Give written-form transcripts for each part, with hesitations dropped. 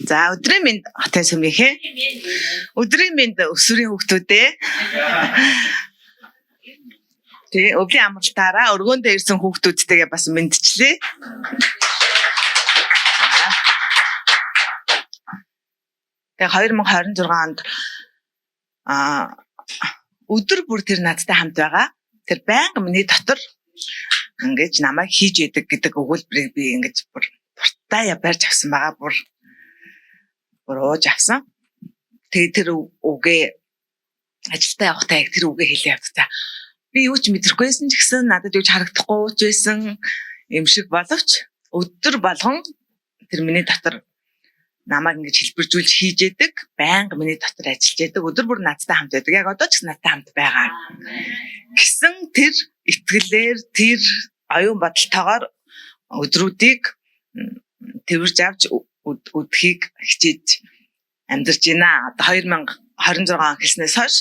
За өдрийн минь хатан сүмийнхээ. Өдрийн минь өсвөрийн хүүхдүүдээ. Тэгээ өвлийн амралтаараа өргөөндөө ирсэн хүүхдүүдтэйгээ бас мэдчлээ. Тэгээ 2026 онд өдөр бүр тэр надтай хамт байгаа. Тэр байнга миний дотор ингэж намайг хийж яадаг гэдэг өгүүлбэрийг би ингэж бүр дуртай барьж авсан байгаа. Бүр ууж авсан. Тэгээ тэр үгээ ажилдаа явахдаа яг тэр үгээ хэлээ явдаг. Би юу ч мэдрэхгүйсэн ч гэсэн надад юу ч харагдахгүй ч байсан юм шиг боловч өдөр болгон тэр миний дотор намайг ингэж хэлбэржүүлж хийж яадаг. Байнга миний дотор ажиллаж яадаг. Өдөр бүр надтай хамт байдаг. Яг одоо ч надтай хамт байгаа. Гэсэн тэр итгэлээр тэр оюун бодолтойгоор өдрүүдийг тэрвэрж авч өдхийг хичээж амьдарч байна. Одоо 2026 он эхэлснээс хойш.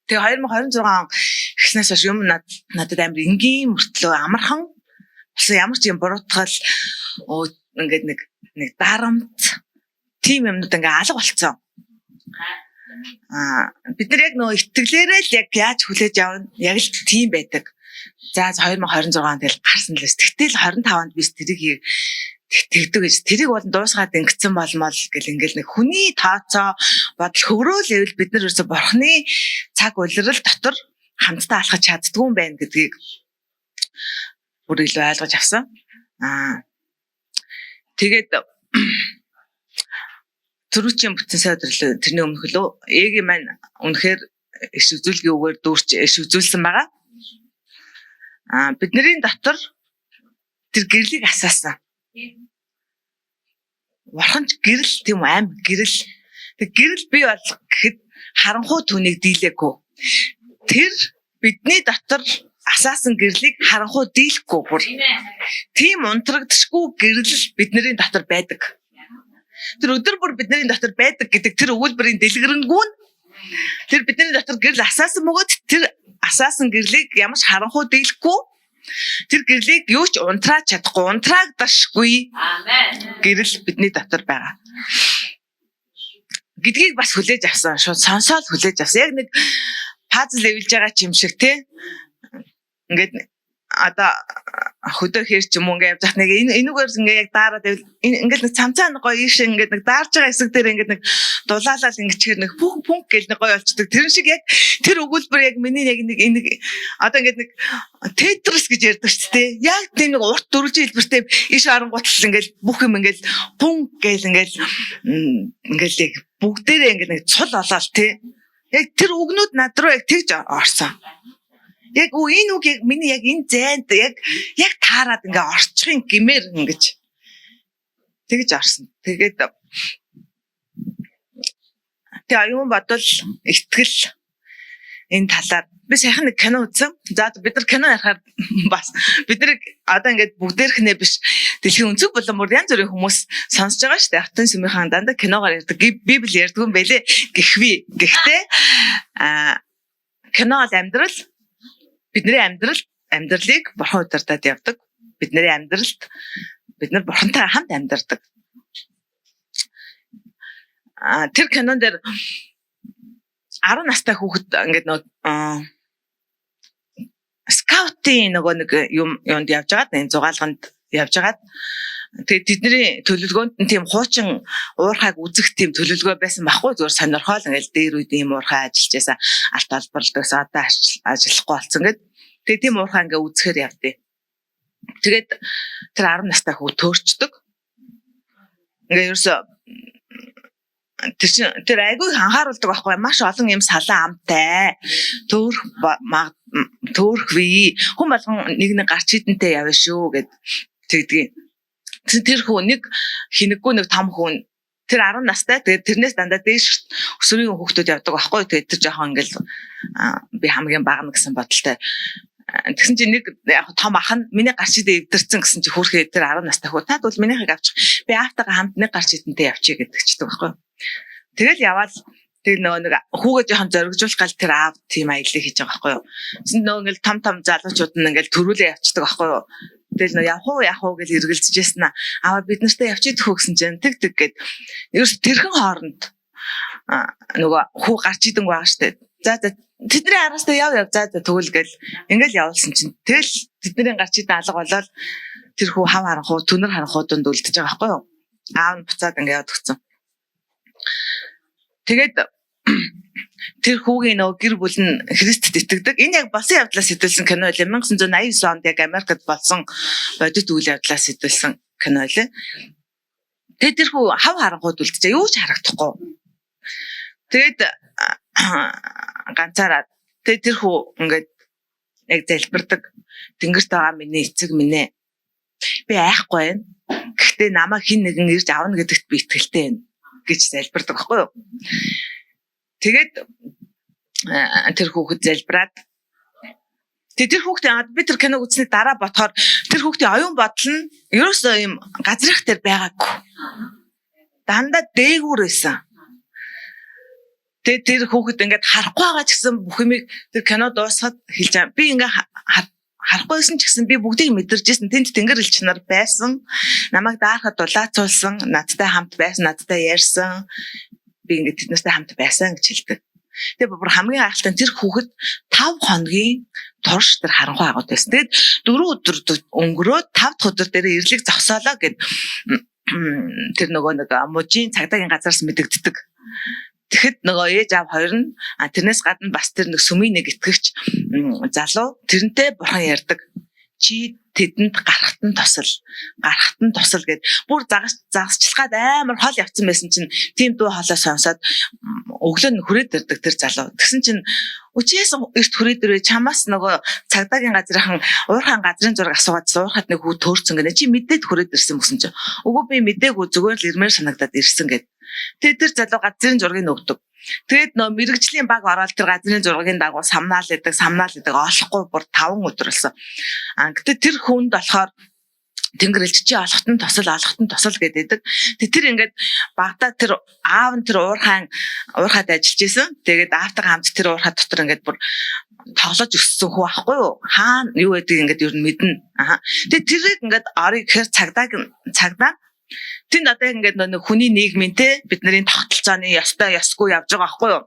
Тэгээ 2026 он эхэлснээс хойш юм надад амар энгийн мөртлөө амархан болсон ямар ч юм буруутгал ингээд нэг дарамт тим юмнууд ингээ алга болцсон. Бид нар яг нөгөө итгэлээрээ л яг яаж хүлээж авна яг л тийм байдаг. За 2026 онд л гарсан лээс. Тэгтэл 25 онд биш тэрийг тэгдэг гэж тэрийг бол дуусгаад ингэсэн болмол гэл ингээл нэг хүний тооцоо бодол хөврөөлөөл бид нар ерөөсө бурхны цаг улирал дотор хамтдаа алхаж чаддгүй юм байна гэдгийг бүр илүү ойлгож авсан. Тэгээд төрүүчийн бүтэн сайдрлаа тэрний өмнөх лөө ээгийн маань үнэхээр иш үзүүлгийн үгээр дүүрч иш үзүүлсэн байгаа. Бидний дотор тэр гэрлийг асаасан. Бурхан ч гэрэл тийм аим гэрэл. Тэг гэрэл бий бол гэхэд харанхуй түүнийг дийлээгүй. Тэр бидний дотор асаасан гэрлийг харанхуй дийлэхгүй бүр. Тийм унтрагдшгүй гэрэл бидний дотор байдаг. Тэр өдөр бүр бидний дотор байдаг гэдэг тэр өгүүлбэрийн дэлгэрэнгүй нь тэр бидний дотор гэрэл асаасан бөгөөд тэр асаасан гэрлийг ямар ч харанхуй дийлэхгүй. Тэр гэрлийг юу ч унтрааж чадахгүй, унтраагдашгүй. Амен. Гэрэл бидний дотор байгаа. Гэдгийг бас хүлээж авсан. Шууд сонсоод хүлээж авсан. Яг нэг пазл эвэлж байгаа ч юм шиг тий. Ингээд одоо хөдөө хэр ч юм уу ингээд явж хат нэг энүүгээр ингээд яг даараад ингээд нэг цамцаа нэг гоё ийш ингээд нэг даарж байгаа хэсэг дээр ингээд нэг дулаалал ингээд чихэр нэг пүнк гэл нэг гоё болчдөг. Тэр шиг яг тэр өгүүлбэр яг миний яг нэг одоо ингээд нэг тетрис гэж ярьдаг ч тий. Яг тийм нэг урт дөрвөлжин хэлбэртэй ийш харангуутал ингээд бүх юм ингээд пүнк гэл ингээд яг бүгдээрээ ингээд нэг цул олоод тий. Яг тэр үгнүүд над руу яг тэгж орсон. Яг энэ үг яг миний яг энэ зайд яг таарад ингээ орчихын гэмээр ингэж тэгж орсон. Тэгээд тэг аюун бодол итгэл энэ талаар би сайхан нэг кино үзсэн. За бид нар кино ярахаар бас бид нар одоо ингээд бүгдээрхнээ биш дэлхийн өнцөг болон бүр янз бүрийн хүмүүс сонсож байгаа шүү дээ. Хатан сүмийнхэн дандаа киногоор ярьдаг. Библи ярьдаг юм байлээ гэхвээ. Гэхдээ кино бол амьдрал бидний амьдралыг бурхан удирдаад явдаг. Бидний амьдралд бид нар бурхантай хамт амьдардаг. Тэр кинон дээр 10 настай хүүхэд ингээд скаутын нэг юунд явж байгаад энэ зугаалганд явж байгаад тэгээд тэдний төлөвлөгөөнд нь тийм хуучин уурхайг үзэх тийм төлөвлөгөө байсан байхгүй зүгээр сонирхол ингээл дээр үед ийм уурхай ажиллаж байсан алт албарлагдагс одоо ажиллахгүй болсон гэд тэгээд тийм уурхай ингээ үзэхээр явдээ. Тэгээд тэр 10 настай хүү төөрчдөг. Ингээ ерөөсө тэр айгүй анхааруулдаг байхгүй маш олон юм салан амтай төөрхвээ хүн болгон нэг гарч хідэнтэй явна шүү гэд тэгдэг. Тэр хүү нэг хинэггүй нэг том хүн тэр 10 настай тэгээд тэрнээс дандаа дээш өсвөрийн хүүхдүүд явдаг байхгүй тэгээд тэр жоохон ингээл би хамгийн бага гэсэн бодолтой. Тэгсэн чинь нэг яг том ах нь миний гарч идэ эвдэрсэн гэсэн чинь хөөрхөө тэр 10 настай хүү таад бол минийхийг авчих би аавтайгаа хамт нэг гарч идэнтэй явчих гэдэг чдэг байхгүй. Тэгэл яваал тэр нөгөө нэг хүүгээ жоохон зоригжуулах гал тэр аав тийм аяллаа хийж байгаа байхгүй юу. Тэсэнд нөгөө ингээл том залуучууд нь ингээл төрүүлээ явчихдаг байхгүй юу. Тэгэл нөө явах уу гэж эргэлзэжсэн аа. Аа бид нартай явчих идэх гэсэн чинь тэг гэд ерөөс тэрхэн хооронд нөгөө хүү гарч идэг байгаа штэ. За тэдний араастай яв за тэгвэл гэл ингээл явуулсан чинь тэгэл тэдний гарч идэг алга болоод тэр хүү хав харанхуу түнэр харанхууданд үлдчихэж байгаа байхгүй юу? Аав нь буцаад ингээ яваад өгсөн. Тэгээд тэр хүүгийн нөгөө гэр бүл нь Христэд итгэдэг. Энэ яг болсон явдлаас сэтэлсэн кино байлаа. 1989 онд яг Америкт болсон бодит үйл явдлаас сэтэлсэн кино байлаа. Тэгээд тэр хүү хав харанхууд үлдчихээ. Юу ч харагдахгүй. Тэгээд ганцаараа тэр хүү ингээд яг залбирдаг. Тэнгэрт байгаа миний эцэг минь ээ. Би айхгүй байна. Гэхдээ намайг хин нэгэн ирж авна гэдэгт би итгэлтэй байна гэж залбирдаг байхгүй юу? Тэгээд тэр хүүхэд залбираад тэр хүүхдээ би тэр киног үзсний дараа бодохоор тэр хүүхдийн оюун бодол нь ерөөсөө юм газрах дээр байгаагүй. Дандаа дээгүүр байсан. Тэгээд тэр хүүхэд ингээд харахгүй байгаа ч гэсэн бүх юмыг тэр кино дуусгаад хэлж байгаа. Би ингээд харахгүйсэн ч гэсэн би бүгдийг мэдэрчээсэн. Тэнд тэнгэр элч нар байсан. Намайг даахад дулаацуулсан, надтай хамт байсан, надтай ярьсан. Би ингээд тэднэртэй хамт байсан гэж хэлдэг. Тэгээ бүр хамгийн гайхалтай тэр хүүхэд 5 хоногийн турш тэр харанхуй агууд байсан. Тэгээд 4 өдөр өнгөрөөд 5 дахь өдөр дээр ирлэг зогсоолоо гэд тэр нөгөө нэг мужийн цагдаагийн газараас мэдэгддэг. Тэгэхэд нөгөө ээж аав хоёр нь тэрнээс гадна бас тэр нэг сүмийн нэг итгэгч залуу тэрнтэй бурхан ярьдаг. Чи тэдэнд гарахт нь тусал гэд бүр загасчлахад амар хол явцсан байсан чинь тийм дуу хоолой сонсоод өглөө нь хүрээд ирдэг тэр залуу. Тэгсэн чинь өчигээс эрт хүрээд ирээ чамаас нөгөө цагдаагийн газрынхан уурхаан газрын зураг асуугаад уурхад нэг хүү төөрцөн гэнэ чи мэдээд хүрээд ирсэн гэсэн чинь үгүй би мэдээгүй зүгээр л ирмээр санагдаад ирсэн гэд. Тэгээд тэр залуу газрын зургийг өгдөг. Тэгээд нөө мэрэгжлийн баг ороод тэр газрын зургийн дагуу самнаал идэг олохгүй бүр 5 өдөр болсон. Гэтэ тэр хүнд болохоор Тэнгэрэлч чи олохтон тосол гэдэг. Тэр ингээд багтаа тэр аав нь тэр уурхад ажиллаж исэн. Тэгээд аавтайгаа хамт тэр уурхад дотор ингээд бүр тоглож өссөн хүү ахгүй юу? Хаана юу гэдэг ингээд ер нь мэднэ. Тэгээд тэрийг ингээд орё гэхээр цагдаа тэнд одоо ингээд нэг хүний нийгмийнтэй бидний тогтолцооны ёстой ёсгүй явж байгаа байхгүй юу?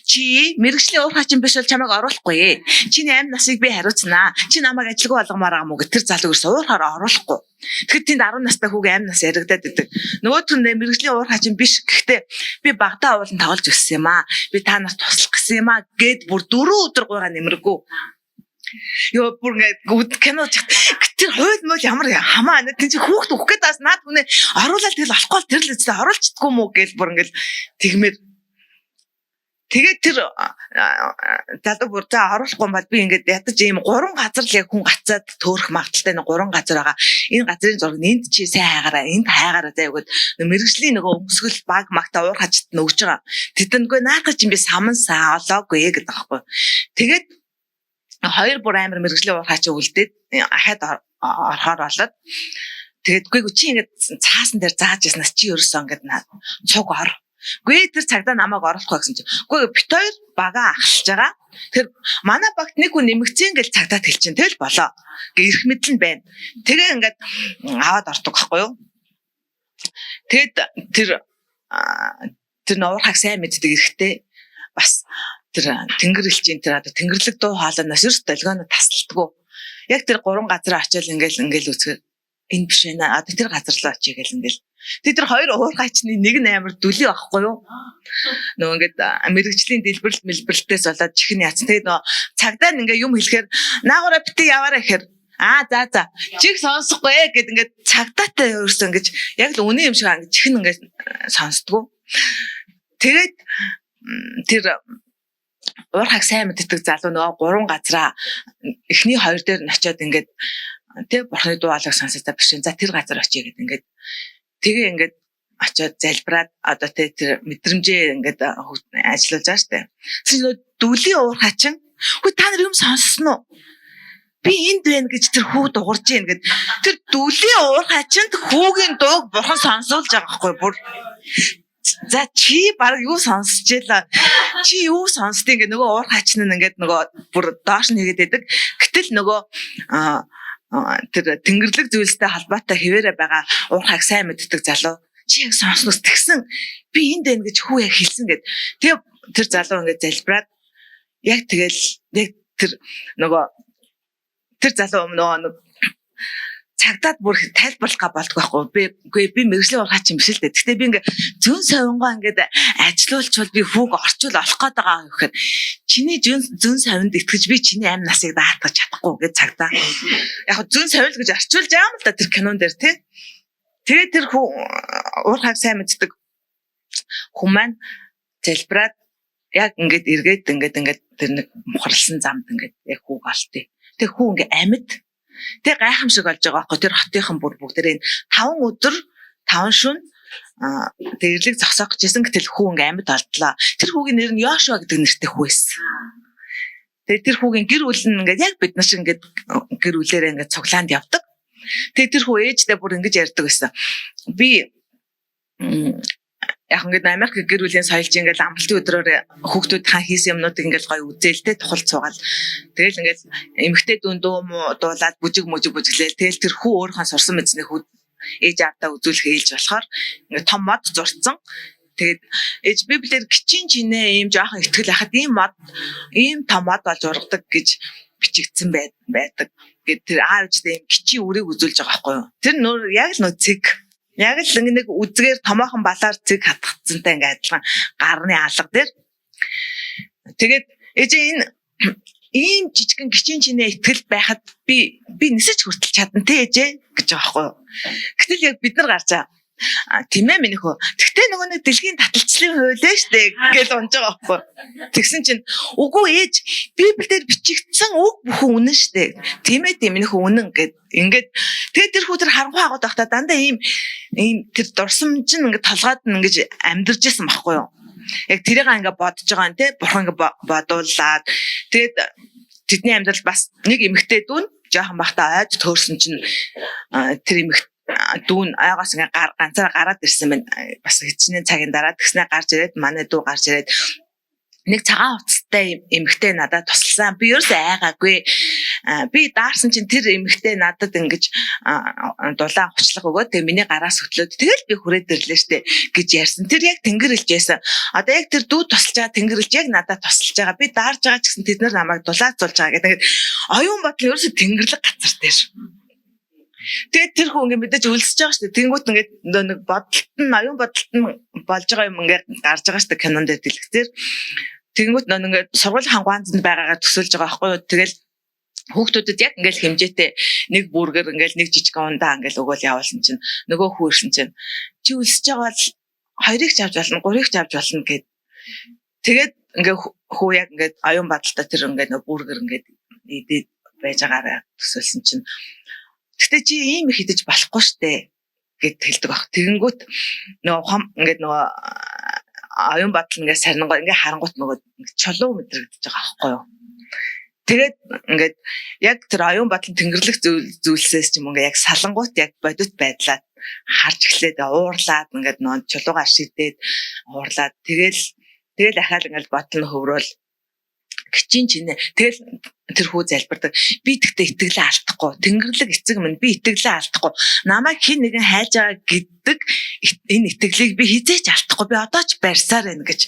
Чи мэрэгжлийн уурхай чинь биш бол чамайг оруулахгүй. Чиний амь насыг би хариуцнаа. Чи намайг ажилгүй болгомоор байгаа мó гэх тэр залуу ерөөсөө уурхаар оруулахгүй. Тэгэхэд тэнд 10 настай хүүгийн амь нас яригадаад идэг. Нөгөөт нь мэрэгжлийн уурхай чинь биш. Гэхдээ би багтаа уулын тоглож өссөн юм аа. Би та нарт туслах гэсэн юм аа гэд бүр 4 өдөр гуйгаа нэмэргүй. Ёо бүр ингээд кино тэр хууль мөл ямар хамаа тийм чи хүүхд өгөх гээд бас наад хүнээ оруулаад тэгэл болохгүй тэр л үстэй оруулчихдгүй мүү гэж бүр ингээд тэгмээр тэгээд тэр залуу бүр за оруулахгүй юм бол би ингээд ядаж ийм 3 газар л яг хүн гацаад төөрөх магадaltaй нэг 3 газар байгаа. Энэ газрын зураг энд чи сайн хайгаараа энд хайгаараа заяа гэд мэрэгжлийн нөгөө өмсгөл баг магтаа уур хажид нөгж байгаа. Тэдэндгүй наадах чинь би самансаа олоогүй гэдэг байхгүй. Тэгээд хоёр бүр амар мэрэгжлийн уур хачаа үлдээд ахаад орохоор болоод тэгэдгүй чи ингээд цаасан дээр зааж яснаас чи ерөөсөө ингээд цуг ор. Гүй тэр цагдаа намайг оруулахгүй гэсэн чинь. Гүй бит хоёр бага ахалж байгаа. Тэр манай багт нэг хүн нэмэгцэн гэж цагдаад хэлчихэн тэгэл болоо. Гэ ирэх мэдл нь байна. Тэгээ ингээд аваад ордог байхгүй юу? Тэгэд тэр нуурхаг сайн мэддэг эрэхтэй бас тэр тэнгэр элчийн тэр одоо тэнгэрлэг дуу хоолойноос ерөөс долгионо тасалдаггүй. Яг тэр 3 газар очиод ингээл үзэхээр энэ биш ээ. Одоо тэр газар л очие гэл ингээл. Тэр хоёр уургайчны нэг нь амар дүлий байхгүй юу? Нөгөө ингээд мэрэгжлийн дэлбэрэлтээс болоод чихэн яц. Тэгээд нөгөө цагдаа ингээ юм хэлэхээр наагаараа битээ яваараа гэхээр за чих сонсохгүй гэд ингээд цагдаатай ерөөсөө ингэж яг л үнэн юм шиг ингээд чихэн ингээд сонсдгоо. Тэгээд тэр уурхаг сайн мэддэг залуу нөгөө 3 газараа эхний 2 дээр нь очиод ингээд тэг бурхны дуу хоолойг сонсож та биш. За тэр газар очие гэд ингээд тэгээ ингээд очиод залбираад одоо тэр мэдрэмжээ ингээд ажиллаж байгаа штэ. Тэр нөгөө дүлийн уурхачин хөө та нар юм сонссон уу? Би энд байна гэж тэр хүү дуурж ийн гэд тэр дүлийн уурхачинд хүүгийн дууг бурхан сонсуулж байгаа байхгүй бүр. За чи баг юу сонсож байла? Чи юу сонсдیں۔ Ингээ нөгөө уур хаачин нь ингээд нөгөө бүр доош нь хийгээд байдаг. Гэтэл нөгөө тэр тэнгэрлэг зүйлстэй холбоотой хэвээрээ байгаа уурхайг сайн мэддэг залуу чи яг сонсноос тэгсэн би энд байна гэж хүү яг хэлсэн гэд. Тэгээ тэр залуу ингээд залбираад яг тэгэл яг тэр нөгөө тэр залуу нөгөө цагдаад бүр тайлбарлах болдгоо байхгүй. Би мэрэгжлийн урхаач юм биш л дээ. Гэхдээ би ингээ зүүн совингоо ингээд ажилуулчвал би хүүг орчуул олох гээд байгаа гэхээр чиний зүүн совинд итгэж би чиний амь насыг даатгаж чадахгүй гэж цагдаа. Яг зүүн совил гэж орчуулж байгаа юм л да тэр кинон дээр тий. Тэгээд тэр уурхайг сайн мэддэг хүн маань залбираад яг ингээд эргээд ингээд тэр нэг мухарлсан замд ингээд яг хүүг олтыг. Тэг хүү ингээ амьд тэг гайхамшиг олж байгаа байхгүй тэр хотынхан бүр бүгдээ 5 өдөр 5 шөнө тэрлэг зогсоох гэжсэн гэтэл хүү ингээ амьд олдлоо. Тэр хүүгийн нэр нь Йошуа гэдэг нэртэй хүү байсан. Тэгээд тэр хүүгийн гэр бүл нь ингээ яг бид нар шиг ингээ гэр бүлээрээ ингээ цуглаанд явдаг. Тэгээд тэр хүү ээжтэй бүр ингэж ярьдаг байсан. Би яг ингээд Америк гэр бүлийн соёлж ингээд амралтын өдрөөр хүүхдүүд хаан хийсэн юмнуудыг ингээд гоё үзээлтэй тухал цугаал. Тэгэл ингээд эмэгтэй дүүн дуу муу дуулаад бүжиглээл. Тэгэл тэр хүү өөрийнхөө сурсан мэдсний хүү ээж аавдаа үзүүлэх ээлж болохоор ингээд том мод зурцсан. Тэгээд ээж библиэр гिचин чинээ ийм жоохон итгэл ахад ийм том мод болж ургадаг гэж бичигдсэн байдаг. Гэт тэр аав ээжтэй ийм гिचин үрийг үзүүлж байгаа байхгүй юу? Тэр нөр яг л нөө цэг яг л нэг үзгээр томоохон балаар цэг хатгацсантай ингээд адилхан гарны алга дээр. Тэгээд ээж энэ ийм жижигэн гिचин чинээ итгэл байхад би нисэж хүртэл чадна те ээжээ гэж байгаа байхгүй юу. Гэтэл яг бид нар гарч байгаа. Тийм ээ минь хөө. Тэгтээ нөгөө нэг дэлхийн таталцлын хуулиа штэ гэж унж байгаа байхгүй. Тэгсэн чинь үгүй ээж Библиэлд бичигдсэн үг бүхэн үнэн штэ. Тийм ээ минь хөө үнэн ингээд тэгээ тэр хүү тэр харанхуй агууд байхдаа дандаа ийм тэр дурсамж нь ингээд толгойд нь ингэж амьдарч исэн байхгүй юу. Яг тэрийг ингээд бодож байгаа нь те бурхан ингээд бодуулаад тэгээд тэдний амьдрал бас нэг эмэгтэй дүүн жоохон бахта ойд төөрсөн чинь тэр эмэгтэй дүүн аягаас ингээ ганцаараа гараад ирсэн байна. Бас хичнээн цагийн дараа тэгснэ гарч ирээд манай дүү гарч ирээд нэг цагаан хувцастай эмэгтэй надад тусалсан. Би ерөөсөө айгаагүй. Би даарсан чинь тэр эмэгтэй надад ингэж дулаан хучлага өгөөд тэгээ миний гараас хөтлөөд тэгэл би хүрээд ирлээ штэ гэж ярьсан. Тэр яг тэнгэр илжсэн. Одоо яг тэр дүү тусалж байгаа тэнгэр илж яг надад тусалж байгаа. Би даарж байгаа ч гэсэн тэд нар намайг дулаацуулж байгаа гэдэг. Оюун бодол ерөөсөө тэнгэрлэг газар дээр. Тэгээд тэр хүн ингээд мэдээж үлсэж байгаа шүү дээ. Тэнгүүт ингээд нэг бодолт нь оюун бодолт нь болж байгаа юм ингээд гарч байгаа шүү дээ кинон дээр дэлгэцээр. Тэнгүүт ингээд сургуулийн хангуйцанд байгаагаа төсөөлж байгаа байхгүй юу. Тэгэл хүүхдүүдэд яг ингээд хэмжээтэй нэг бүргэр ингээд нэг жижиг ундаа ингээд өгөөл явуулсан чинь нөгөө хүү ирсэн чинь чи үлсэж байгаа бол хоёрыг ч авч болно, гурыг ч авч болно гэд. Тэгээд ингээд хүү яг ингээд оюун бодолтой тэр ингээд нөгөө бүргэр ингээд идээд байж байгаараа төсөөлсөн чинь гэтэ чи ийм их идэж болохгүй штэ гэд хэлдэг баг. Тэгэнгүүт нөгөө ингээд нөгөө оюун бодол ингээд сарнингоо ингээд харангуут нөгөө чулуу мэдрэгдэж байгаа байхгүй юу. Тэгээд ингээд яг тэр оюун бодол тэнгэрлэх зүйлсээс ч юм ингээд яг салангуут яг бодит байдлаар харж эхлээд уурлаад ингээд нөгөө чулуугаар шидээд уурлаад тэгэл ахаал ингээд бодол нь хөврөөл гिचин чинээ тэгэл тэр хүү залбирдаг. Би тэгтээ итгэлээ алдахгүй. Тэнгэрлэг эцэг минь би итгэлээ алдахгүй. Намайг хэн нэгэн хайж байгаа гэдэг энэ итгэлийг би хизээч алдахгүй. Би одоо ч барьсаар байна гэж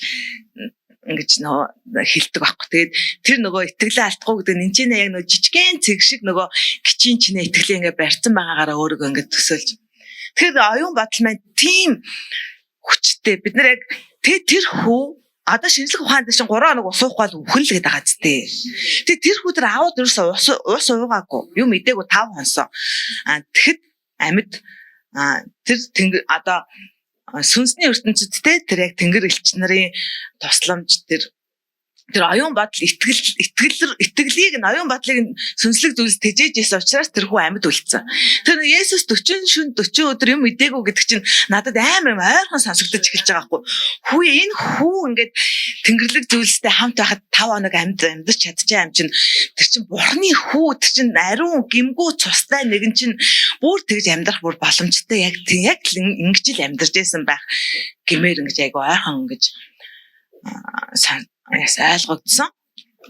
ингэж нөө хэлдэг байхгүй. Тэгээд тэр нөгөө итгэлээ алдахгүй гэдэг нь энэ яг нөгөө жижигэн цэг шиг нөгөө гिचин чинээ итгэлээ ингээ барьсан байгаагаараа өөрийгөө ингээ төсөөлж. Тэгэхээр оюун бодол маань тийм хүчтэй. Бид нар яг тэр хүү одоо шинжлэх ухаанд чинь 3 хоног ус уухгүй л үхэн л гэдэг байгаа зү. Тэгээ тэр хүдэр аауд ерөөсөө ус уугаагүй. Юм идээгүй 5 хонсоо. Тэгэхэд амьд тэр тэнгэр одоо сүнсний ертөнцид тэр яг тэнгэр элч нарын тусламж тэр оюун бодол итгэлийг нь оюун бодлыг сүнслэг зүйлс тэжээж исэн учраас тэр хүн амьд үлдсэн. Тэр Есүс 40 шөнө 40 өдөр юм идээгүй гэдэг чинь надад амар ойрхон сонсогдож эхэлж байгаа хгүй. Хүү энэ хүү ингээд тэнгэрлэг зүйлстэй хамт байхад 5 хоног амьдарч чадчихаа юм чинь тэр чинь бурхны хүү тэр чинь ариун гимгүү цустай нэгэн чинь бүр тэгж амьдрах бүр боломжтой яг ингэж л амьдарч байсан байх гэмээр ингэж айгу ойрхон ингэж ойлгогдсон.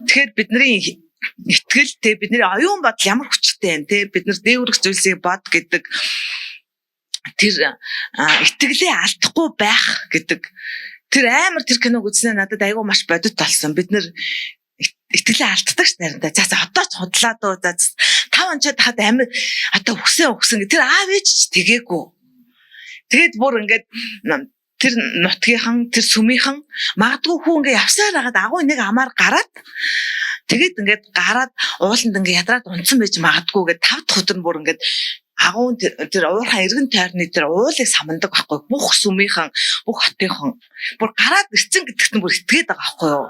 Тэгэхээр бидний итгэл итгэл те бидний оюун бодол ямар хүчтэй вэ те бид нар дээврэх зүйлсийг бод гэдэг тэр итгэлээ алдахгүй байх гэдэг тэр амар тэр киног үзснээр надад айгүй маш бодит болсон. Бид нар итгэлээ алддаг ш нариндаа. За одоо ч худлаа дөө. За 5 онцод хаад амир одоо өгсөн тэр аав ээж ч тэгээгүй. Тэгээд бүр ингээд тэр нутгийнхан тэр сүмийнхэн магадгүй хүү ингээд явсаар хагаад агуу нэг амаар гараад тэгээд ингээд гараад ууланд ингээд ядраад унтсан байж магадгүй гээд 5 дахь өдөр нь бүр ингээд агуун тэр уурхай эргэн тойрны тэр уулыг самандаг байхгүй бүх сүмийнхэн бүх хотынхан бүр гараад ирцэн гэдэгт нь бүр итгээд байгаа байхгүй юу.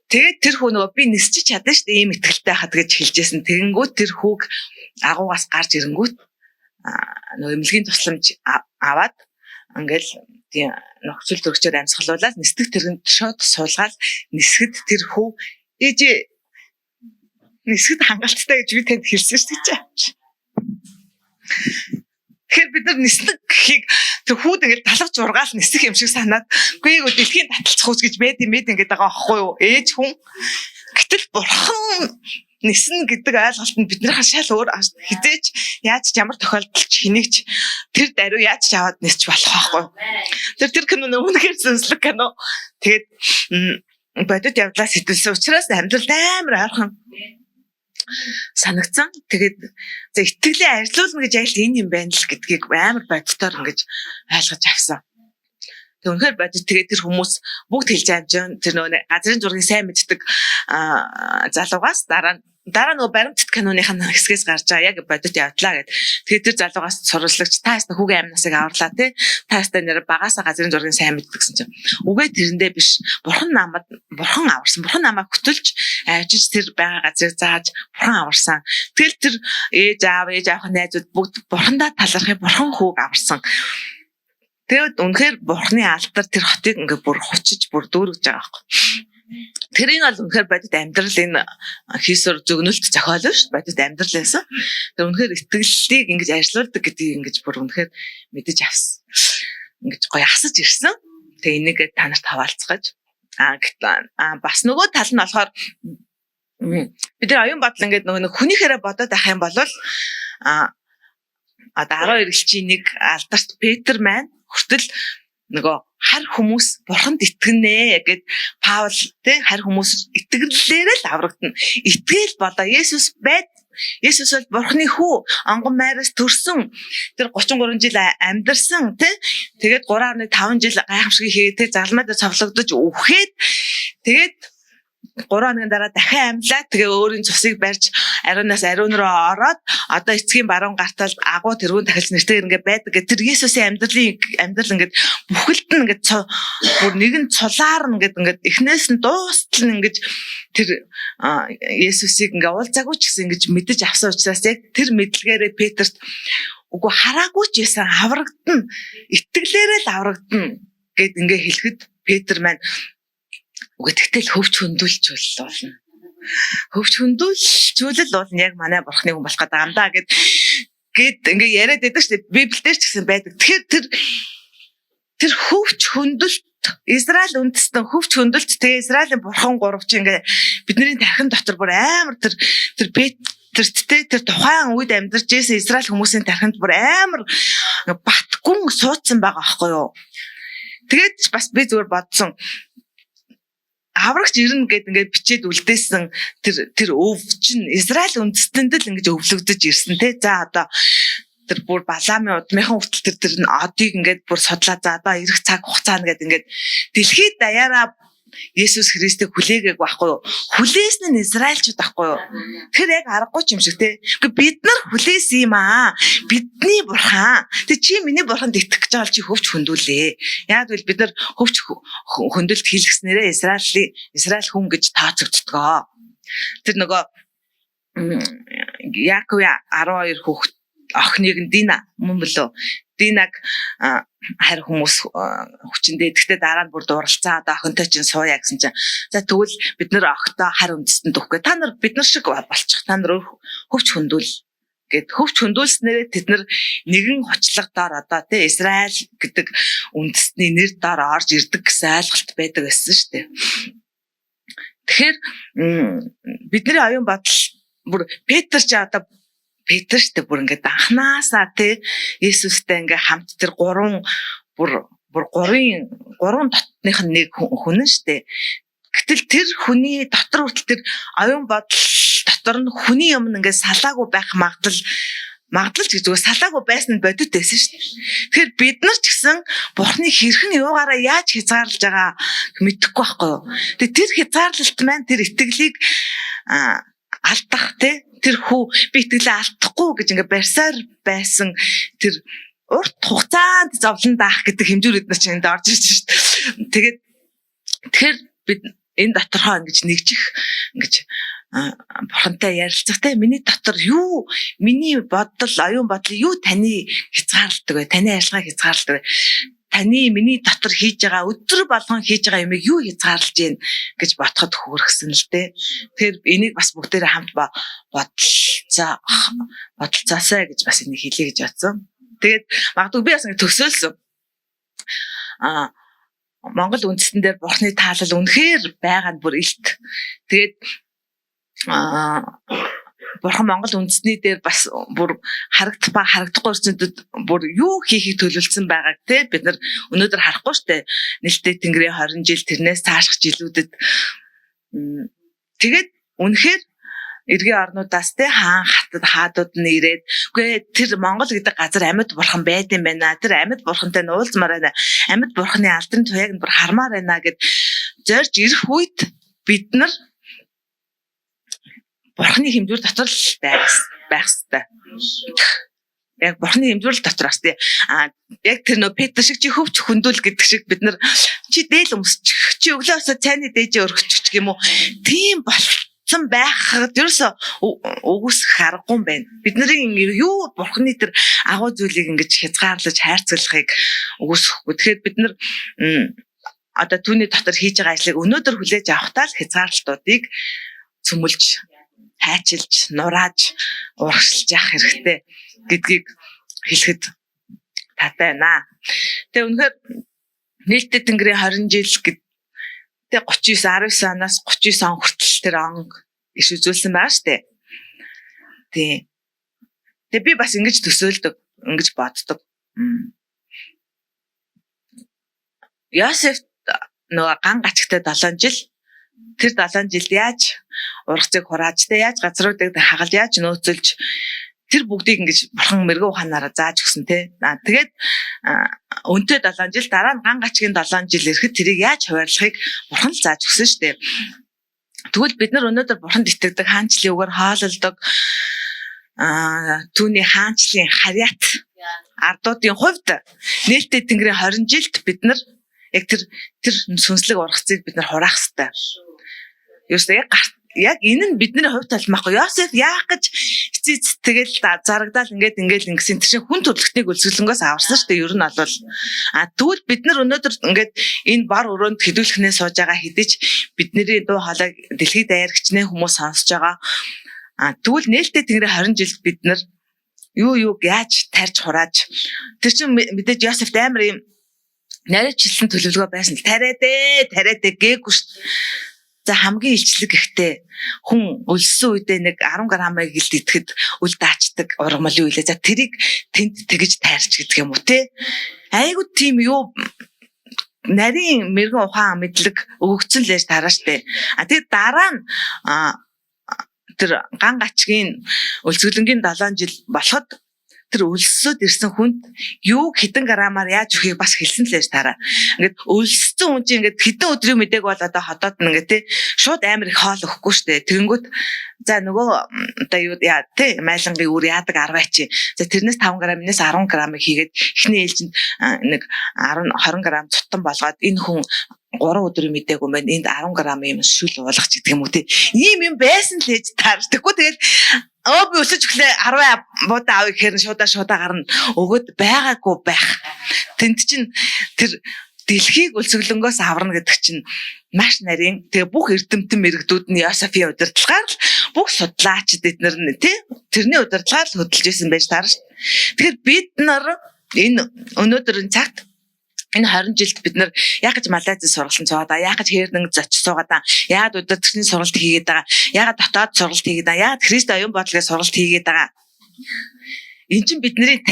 Тэгээд тэр хүү нөгөө би нисчиж чадна шүү дээ ийм итгэлтэй хаад гэж хэлжсэн. Тэгэнгүүт тэр хүүг агуугаас гарч ирэнгүүт нөгөө эмнэлгийн тусламж аваад ингээл тийм нөхцөл төрөгчөөр амьсгалуулаад нисдэг тэргэнд шууд суулгаад нисгэд тэр хүү ээжээ нисгэд хангалттай гэж би танд хэлсэн шүү дээ. Тэгэхээр бид нар нисдэг гэхийг тэр хүүд ингээд талавч ургаал нисэх юм шиг санаад үгүй ээ дэлхийн таталцах үс гэж байд юм ингээд байгаа байхгүй юу ээж хүн гэтэл бурхан нисэн гэдэг ойлголт нь биднийхээ шал өөр хизээч яаж ч ямар тохиолдолд ч хэнийгч тэр даруй яаж ч аваад нисч болох байхгүй тэр кино үнэхээр зөвслөг кино тэгээд бодит явдлаас сэтэлсэн учраас амьдрал амар ойрхон санагцсан. Тэгээд за итгэлээ арилуулна гэж айл энэ юм байна л гэдгийг амар боддоор ингэж ойлгож авсан. Тэг үнэхээр бодит тэгээд тэр хүмүүс бүгд хэлж амжин тэр нөгөө газрын зургийг сайн мэддэг залуугаас дараа нөгөө баримтат киноныхаа хэсгээс гарч байгаа яг бодит явдлаа гэд. Тэгээд тэр залуугаас сурвалжлагч та яста хүүгийн амнасыг аварлаа тий. Та яста нэр багасаа газрын зургийг сайн мэддэгсэн чинь. Үгүй тэрэндээ биш. Бурхан аварсан. Бурхан намайг хөтөлж ажиж тэр байгаа газрыг зааж бурхан аварсан. Тэгэл тэр ээж аавын найзууд бүгд бурхандаа талархыг бурхан хүүг аварсан. Тэгээд үнэхээр бурханы алдар тэр хотыг ингээ бүр хучиж бүр дүүргэж байгаа байхгүй. Тэрийг бол үнэхээр бодит амьдрал энэ хийсвэр зөгнөлт зохиолно шүү. Бодит амьдрал байсан. Тэр үнэхээр итгэлийг ингэж ажиллаулдаг гэдгийг ингэж бүр үнэхээр мэдэж авсан. Ингэж гоё асаж ирсэн. Тэгээ энийг та нарт хаваалцгааж. Бас нөгөө тал нь болохоор бид нар оюун бодол ингээд нөгөө хүнийхээрээ бодоод байх юм бол одоо 12 элчийн нэг алдарт Петр маань хүртэл нөгөө хар хүмүүс бурханд итгэнэ гэд Паул тий хар хүмүүс итгэлээрээ л аврагдана. Итгэл болоо Есүс бол бурхны хүү онгон майраас төрсөн тэр 33 жил амьдарсан тий тэгээд 3.5 жил гайхамшиг хийгээд тэр залмаа дээр цовлогдож үхээд тэгээд 3 хоногийн дараа дахин амьлаа. Тэгээ өөрийн цусыг барьж ариунаас ариун руу ороод одоо эцгийн баруун гартал агуу тэрүүн дахилж нэртэйгээр ингээд байдаг гэх тэр Есүсийн амьдрал ингээд бүхэлд нь ингээд бүр нэгэн цулаар ингээд эхнээс нь дуустал нь ингээд тэр Есүсийг ингээд уулзаагүй ч гэсэн ингээд мэдэж авсан учраас яг тэр мэдлэгээрээ Петрт үгүй хараагүй ч байсан аврагдана. Итгэлээрээ л аврагдана гэд ингээд хэлэхэд Петр маань үгүй тэгтэл хөвч хөндлөлжүүл болно. Хөвч хөндлөлжүүл болно яг манай бурхны хүн болох гэдэг юм да гэд ингээ яриад байдаг шүү дээ. Библиэлд ч гэсэн байдаг. Тэгэхээр тэр хөвч хөндлөлт Израиль үндэстэн хөвч хөндлөлт тэгээ Израилийн бурхан гуравч ингээ бидний тархин дотор бүр амар тэр Петрттэй тэр тухайн үед амьдарч байсан Израиль хүмүүсийн тархинд бүр амар батгүн суудсан байгаа байхгүй юу. Тэгээд бас би зүгээр бодсон аврагч ирнэ гэд ингээд бичээд үлдээсэн тэр өв чинь Израиль үндэстэнд л ингэж өвлөгдөж ирсэн те. За одоо тэр бүр Баламын удмынхан хүртэл тэр одыг ингээд бүр судлаа. За одоо ирэх цаг хугацаанд гээд ингээд дэлхийд даяараа Есүс Христийг хүлээгээг байхгүй юу? Хүлээсэн нь Израильчууд байхгүй юу? Тэр яг аргагүй юм шиг те. Бид нар хүлээсэн юм аа. Бидний бурхан. Тэг чи миний бурханд итгэж байгаа бол чи хөвч хөндүүлээ. Яг л бид нар хөвч хөндөлт хийлгэснээрээ Израиль хүн гэж тооцогддгоо. Тэр нөгөө Яаковын 12 хүүхэд охиныг нь Дина мөн болов. Динаг харь хүмүүс хүчиндээ тэгтээ дараа нь бүр дууралцаа одоо охинтой чинь сууя гэсэн чинь за тэгвэл бид нэр охтой харь үндэстэнд өгөхгүй та нар бид нар шиг болчих та нар хөвч хөндүүл гэд хөвч хөндүүлснээрээ тэд нар нэгэн хучлагдаар одоо тий Израиль гэдэг үндэстний нэр доор орж ирдэг гэсэн ойлголт байдаг байсан шүү дээ. Тэгэхээр бидний оюун бодол бүр Петр ч одоо Петр штэ бүр ингээд анханасаа те Есүстэй ингээ хамт тэр гурван дотных нь нэг хүн штэ. Гэтэл тэр хүний дотор хүртэл тэр оюун бодол дотор нь хүний юм ингээ салаагүй байх магадлал ч зүгээр салаагүй байсан нь бодит байсан шүү дээ. Тэгэхээр бид нар ч гэсэн Бурхны хэрхэн юугаараа яаж хязгаарлаж байгаа мэдэхгүй байхгүй юу. Тэгээ тэр хязгаарлалт маань тэр итгэлийг алдах те тэр би итгэлээ алдахгүй гэж ингээ барьсаар байсан тэр урт хугацаанд зовлон даах гэдэг хэмжүүрүүд нар чинь энд орж ирж шүү дээ. Тэгэхээр бид энэ доторхоо ингэж нэгжих ингэж Бурхантай ярилцахтай миний дотор юу миний бодол оюун бодол юу таны хязгаарладаг вэ? Таны ажиллагааг хязгаарладаг вэ? Таны миний дотор хийж байгаа өдөр болгон хийж байгаа юмыг юу хязгаарлаж байна гэж бодоход хүргэсэн л дээ. Тэгэхээр энийг бас бүгдээрээ хамт бодолцоосаа гэж бас энийг хэлье гэж бодсон. Тэгээд магадгүй би бас ингэ төсөөлсөн. Монгол үндэстэн дээр Бурхны таалал үнэхээр байгаа нь бүр илт. Тэгээд Бурхан Монгол үндэстний дээр бас бүр харагдахгүй өрцөндөд бүр юу хийхийг төлөвлөсөн байгааг те бид нар өнөөдөр харахгүй штэ. Нэлтээ Тэнгэрийн 20 жил тэрнээс цааших жилүүдэд тэгээд үнэхээр эргийн орнуудаас те хаан хатад хаадууд нь ирээд үгүй тэр Монгол гэдэг газар амьд бурхан байд юм байна. Тэр амьд бурхантай нуулзмаар байна. Амьд бурханы алдрын туяаг нь бүр хармаар байна гэд зорж ирэх үед бид нар Бурхны хэмжүүр дотор л байх хэрэгтэй. Яг Бурхны хэмжүүр л дотор бас тий. Яг тэр нөө Петр шиг чи хөвч хөндүүл гэдэг шиг бид нар чи дээл өмсчих чи өглөөсөө цайны дээжээ өргөчих гэх юм уу. Тийм болцсон байхад ерөөсө өгөөсөх аргагүй юм байна. Бидний юу Бурхны тэр агуу зүйлийг ингэж хязгаарлаж хайрцаглахыг өгөөсөхгүй. Тэгэхээр бид нар одоо түүний дотор хийж байгаа ажлыг өнөөдөр хүлээж авахтаа л хязгаарлалтуудыг цөмөлж хайчилж, нурааж, урагшилж явах хэрэгтэй гэдгийг хэлэхэд таатай байна. Тэгээ үнэхээр нийлдэт Тэнгэрийн 20 жил гэдэг 19 оноос 39 он хүртэл тэр он иш үзүүлсэн байгаа шүү дээ. Тэгээ би бас ингэж төсөөлдөг, ингэж боддог. Йосеф нөгөө ган гачигтай 7 жил тэр 7 жилд яаж ургацыг хурааж тэ яаж газруудыг хагалж яаж нөөцөлж тэр бүгдийг ингэж бурхан мэрэгэн ухаанаараа зааж өгсөн тэ. Тэгээд өнтөө 7 жил дараа нь ган гачгийн 7 жил ирэхэд тэрийг яаж хуваарлахыг бурхан л зааж өгсөн шүү дээ. Тэгвэл бид нар өнөөдөр бурханд итгэдэг, хаанчлын үгээр хоололдог түүний хаанчлын харьяат ардуудын хувьд нээлттэй Тэнгэрийн 20 жилд бид нар яг тэр сүнслэг ургацыг бид нар хураах хэрэгтэй. Ерөөсөө яг энэ нь бидний хувьд талмахгүй. Йосеф яах гэж эцэц тэгэл зарагдаал ингээл ингэсэн тэр чинь хүн төрлөختнийг үлсгэлэнгөөс аварсан шүү дээ. Ер нь бол тэгвэл бид нар өнөөдөр ингээд энэ бар өрөөнд хөдөлгөхнээ сууж байгаа хэдиж бидний дуу хоолойг дэлхийд даяаргчны хүмүүс сонсож байгаа. Тэгвэл нээлттэй Тэнгэрийн 20 жилд бид нар юу яаж тарьж хурааж тэр чинь мэдээж Йосеф амар юм нарийчилсан төлөвлөгөө байсан л тариад гээгүй шүү дээ. За хамгийн илчлэг ихтэй хүн өлссөн үедээ нэг 10 грамыг илд идэхэд үл даачдаг ургамлын үйлээ. За тэрийг тэнд тэгж тайрч гэдэг юм уу те. Айгуу тийм юу нарийн мэрэгэн ухаан мэдлэг өгөгдсөн л яаж тараа штэ. Тэгээд дараа нь тэр ган гачгийн өлсгөлөнгийн 7 жил болоход тэр өлссөд ирсэн хүнд юу хэдэн грамаар яаж өгөхийг бас хэлсэн л яаж тараа. Ингээд өлссөн хүн чинь ингээд хэдэн өдрийн мэдээг бол одоо хотоод ингээд тий шууд амар их хоол өгөхгүй штэ. Тэгэнгүүт за нөгөө одоо юу яа тий майлангийн үр яадаг 10 чи. За тэрнээс 5 грамнаас 10 грамыг хийгээд эхний ээлжинд нэг 10 20 грам цутан болгоод энэ хүн 3 өдрийн мэдээг юм байна. Энд 10 грам юм шүл уулгах гэдэг юм уу тий. Ийм юм байсан л ээж таарч. Тэгэхгүй тэгэл би өсөж өглөө 10 буудаа авъя гэхээр шуудаа гарна өгöd байгаагүй байх. Тэнд чинь тэр дэлхийг өлсгөлөнгөөс аварна гэдэг чинь маш нарийн. Тэгээ бүх эрдэмтэн мэрэгдүүд нь Йосефийн удирдлагаар л бүх судлаачид эднэр нь тий тэрний удирдлагаар л хөдөлж исэн байж таарна шүү. Тэгэхээр бид нар энэ өнөөдрийн цагт Энэ 20 жилд бид нар яг гэж Малайзад сургалтын цугаад байгаа, яг гэж Хэрнэг зочих суугаад байгаа, яг удирдлагын сургалт хийгээд байгаа, яг дотоод сургалт хийгээд байгаа, яг Христ оюун бодлогын сургалт хийгээд байгаа. Энд чинь бидний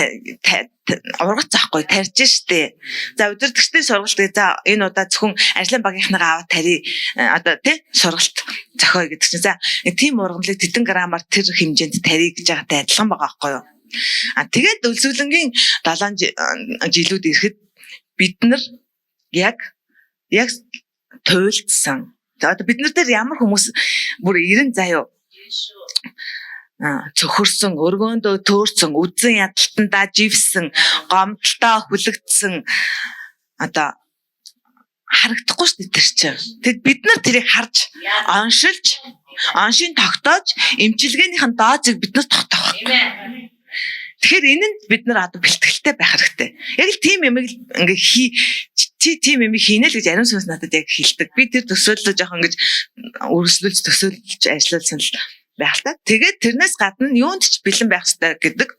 ургац заахгүй тарьж штэ. За удирдлагчдын сургалт гээ за энэ удаа зөвхөн ажлын багийнхныгаа аваад тари одоо тий сургалт зохио гэдэг чинь за тийм ургамлыг тэдэн грамаар тэр хэмжээнд тари гэж байгаатай адилхан байгаа байхгүй юу? Тэгээд үлсгэлэнгийн 7 жилүүд ирэхэд бид нар яг туйлдсан. Одоо бид нар дээр ямар хүмүүс бүр 90 заяа цөхөрсөн, өргөөндөө төөрсөн, үзэн ядалтандаа живсэн, гомдолтой хүлэгдсэн одоо харагдахгүй шүү дээ тэр чинь. Тэгэд бид нар тэрийг харж, оншин тогтоож, эмчилгээнийх нь доозыг бид нар тогтоох. Тэгэхээр энэ нь бид нар одоо бэлтгэлтэй байх хэрэгтэй. Яг л тийм юм ингээ тийм юм хийнэ л гэж ариун сүнс надад яг хэлдэг. Би тэр төсөөллөө жоохон ингэж өргөслүүлж төсөөлж ажилласан л байх л та. Тэгээд тэрнээс гадна юунд ч бэлэн байх хэрэгтэй гэдэг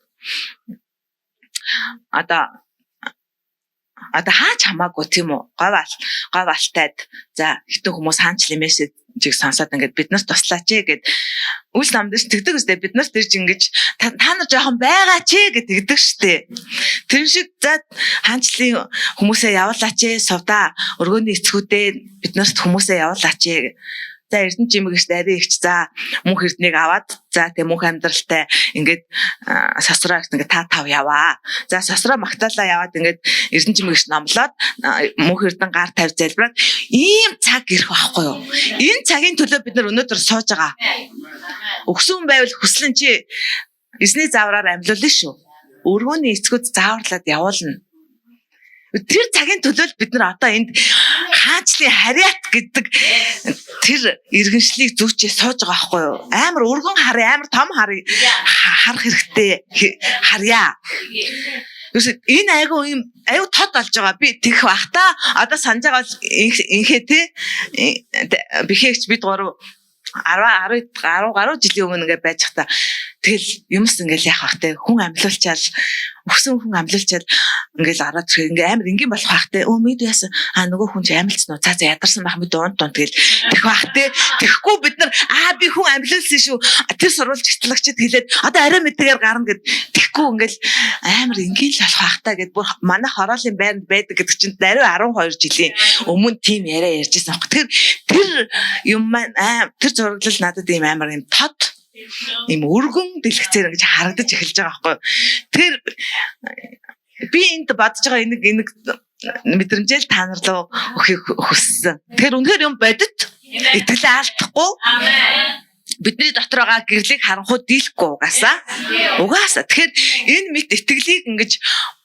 одоо хаач хамаагүй тийм үү говь алтайд за хитэн хүмүүс хаанч мессежийг сонсоод ингээд бид нарт туслаач гэд үл намдаж тэгдэг үстэй бид нарт ирж ингэж та нар жоохон байгаач гэдэг штэ. Тэр шиг за хаанчлын хүмүүсээ явуулаач сувда өргөөний эцгүүдээ бид нарт хүмүүсээ явуулаач. За Эрдэнэ жимгэгч арай ихч за мөнх эрднийг аваад за тэг мөнх амьдралтай ингээд сосроо ингээд та тав яваа. За сосроо магтаалаа яваад ингээд Эрдэнэ жимгэгч номлоод мөнх эрдэн гар тавь залбираад ийм цаг ирэх байхгүй юу? Энэ цагийн төлөө бид нар өнөөдөр сууж байгаа. Өгсөн байвал хүслэн чи эзний заавраар амьлуулна шүү. Өргөөний эцгүүд зааварлаад явуулна. Тэр цагийн төлөө бид нар одоо энд хаачлын харьяат гэдэг тэр иргэншлийг зүүчээ сууж байгаа байхгүй юу? Амар өргөн харъя, амар том харъя харах хэрэгтэй харьяа. Юусе энэ айгу тод болж байгаа. Би тэгэх бах та одоо санаж байгаа инхээ те бихэгч бид 10 гаруй жилийн өмнө ингээд байж хата тэгэл юмс ингээд яах бах те хүн амьлуулчаал өгсөн хүн амьлуулчаал ингээд ороод ирэх ингээд амар энгийн болох бах те мэд яасан нөгөө хүн чи амьлцсан уу за ядарсан байх мэд дунд тэгэл тэгэх бах те тэгэхгүй бид нар би хүн амьлуулсан шүү тэр сурвалжлагчид хэлээд одоо арай мэдгээр гарна гэд тэгэхгүй ингээд амар энгийн л болох бах та гэд бүр манай хороолын байранд байдаг гэдэг чинь даруй 12 жилийн өмнө тийм яриа ярьжсэн баг. Тэр юм маань тэр зураглал надад ийм амар юм тод ийм өргөн дэлгэцээр ингэж харагдаж эхэлж байгаа байхгүй. Тэр би энд бодож байгаа энийг мэдрэмжэл та нар руу өгөхийг хүссэн. Тэгэхээр үнэхээр юм бодит итгэлээ алдахгүй. Бидний дотор байгаа гэрлийг харанхуй дийлэхгүй угаасаа. Тэгэхээр энэ мэд итгэлийг ингэж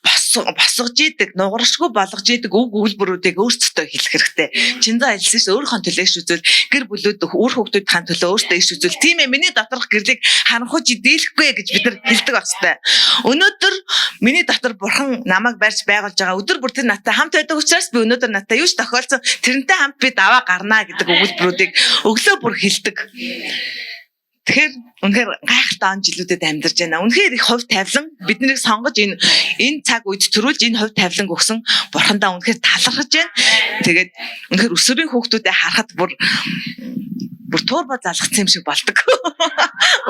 босгож идэг, нугаршгүй болгож идэг үг өгүүлбэрүүдийг өөрсдөө хэлэх хэрэгтэй. Чинзаа хэлсэн чинь өөрийнхөө төлөө иш үзвэл гэр бүлүүд үр хүүхдүүдийн төлөө өөртөө иш үзвэл тийм ээ миний доторх гэрлийг харанхуй дийлэхгүй гэж бид нар хэлдэг байх хэрэгтэй. Өнөөдөр миний дотор бурхан намайг барьж байгуулж байгаа. Өдөр бүр тэр надтай хамт байдаг учраас би өнөөдөр надтай юу ч тохиолдсон тэрнтэй хамт би даваа гарнаа гэдэг өгүүлбэрүүдийг өглөө бүр хэлдэг. Тэгэхээр үнэхээр гайхалтай он жилүүдэд амьдарч байна. Үнэхээр их хувь тавилан биднийг сонгож энэ цаг үед төрүүлж энэ хувь тавилан өгсөн бурхандаа үнэхээр талархаж байна. Тэгээд үнэхээр өсвөрийн хүүхдүүдэд харахад бүр турбо залгацсан юм шиг болдог.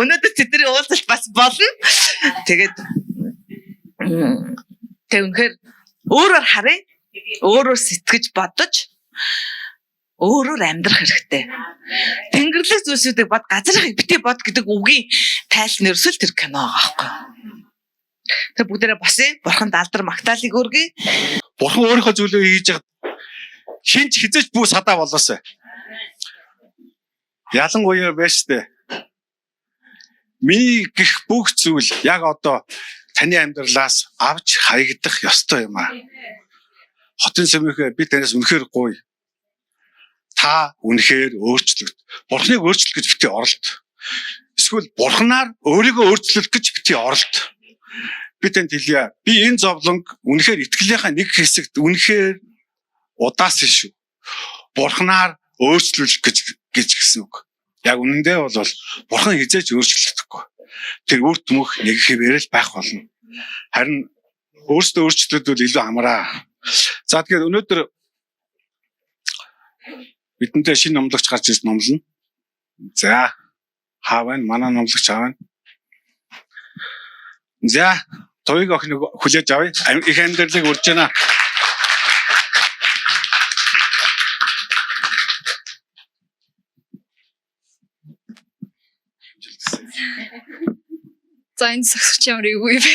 Өнөөдөр тэдний уулзалт бас болно. Тэгээд үнэхээр өөрөөр харъя. Өөрөөр сэтгэж бодож өөрөөр амьдрах хэрэгтэй. Тэнгэрлэг зүйлсүүдийг бод газрын битээ бод гэдэг үгийн тайлх нэрсэл тэр кино байгаа байхгүй. Тэр бүгдээрээ босъё. Бурханд алдар магтаалыг өргөе. Бурхан өөрийнхөө зүйлөө хийж байгаа шинж хизэж бүү садаа болоосай. Ялангуяа байж тээ. Миний гих бүх зүйл яг одоо таны амьдралаас авч хаягдах ёстой юм аа. Хотын сүмийнхээ би танаас үнэхээр гоё. Та үнэхээр өөрчлөгд. Бурхныг өөрчлөх гэж бити оролт. Эсвэл бурхнаар өөрийгөө өөрчлөх гэж бити оролт. Би танд хэлье. Би энэ зовлонг үнэхээр итгэлийнхаа нэг хэсэгт үнэхээр удаасан шүү. Бурхнаар өөрчлөх гэж гэсэн үг. Яг үнэндээ бол бурхан хизээж өөрчлөгдөхгүй. Тэр үр дүнх нэг хэвээрэл байх болно. Харин өөрсдөө өөрчлөлтүүд илүү амраа. За тэгэхээр өнөөдөр бидэндээ шинэ номлогч гарч ирсэн номлоно. За хаав байна, манай номлогч хаав байна. За Товыг охиныг хүлээж авъя. Их амьдралыг урьж байна. За энэ сагсч ямар ивгүй бэ?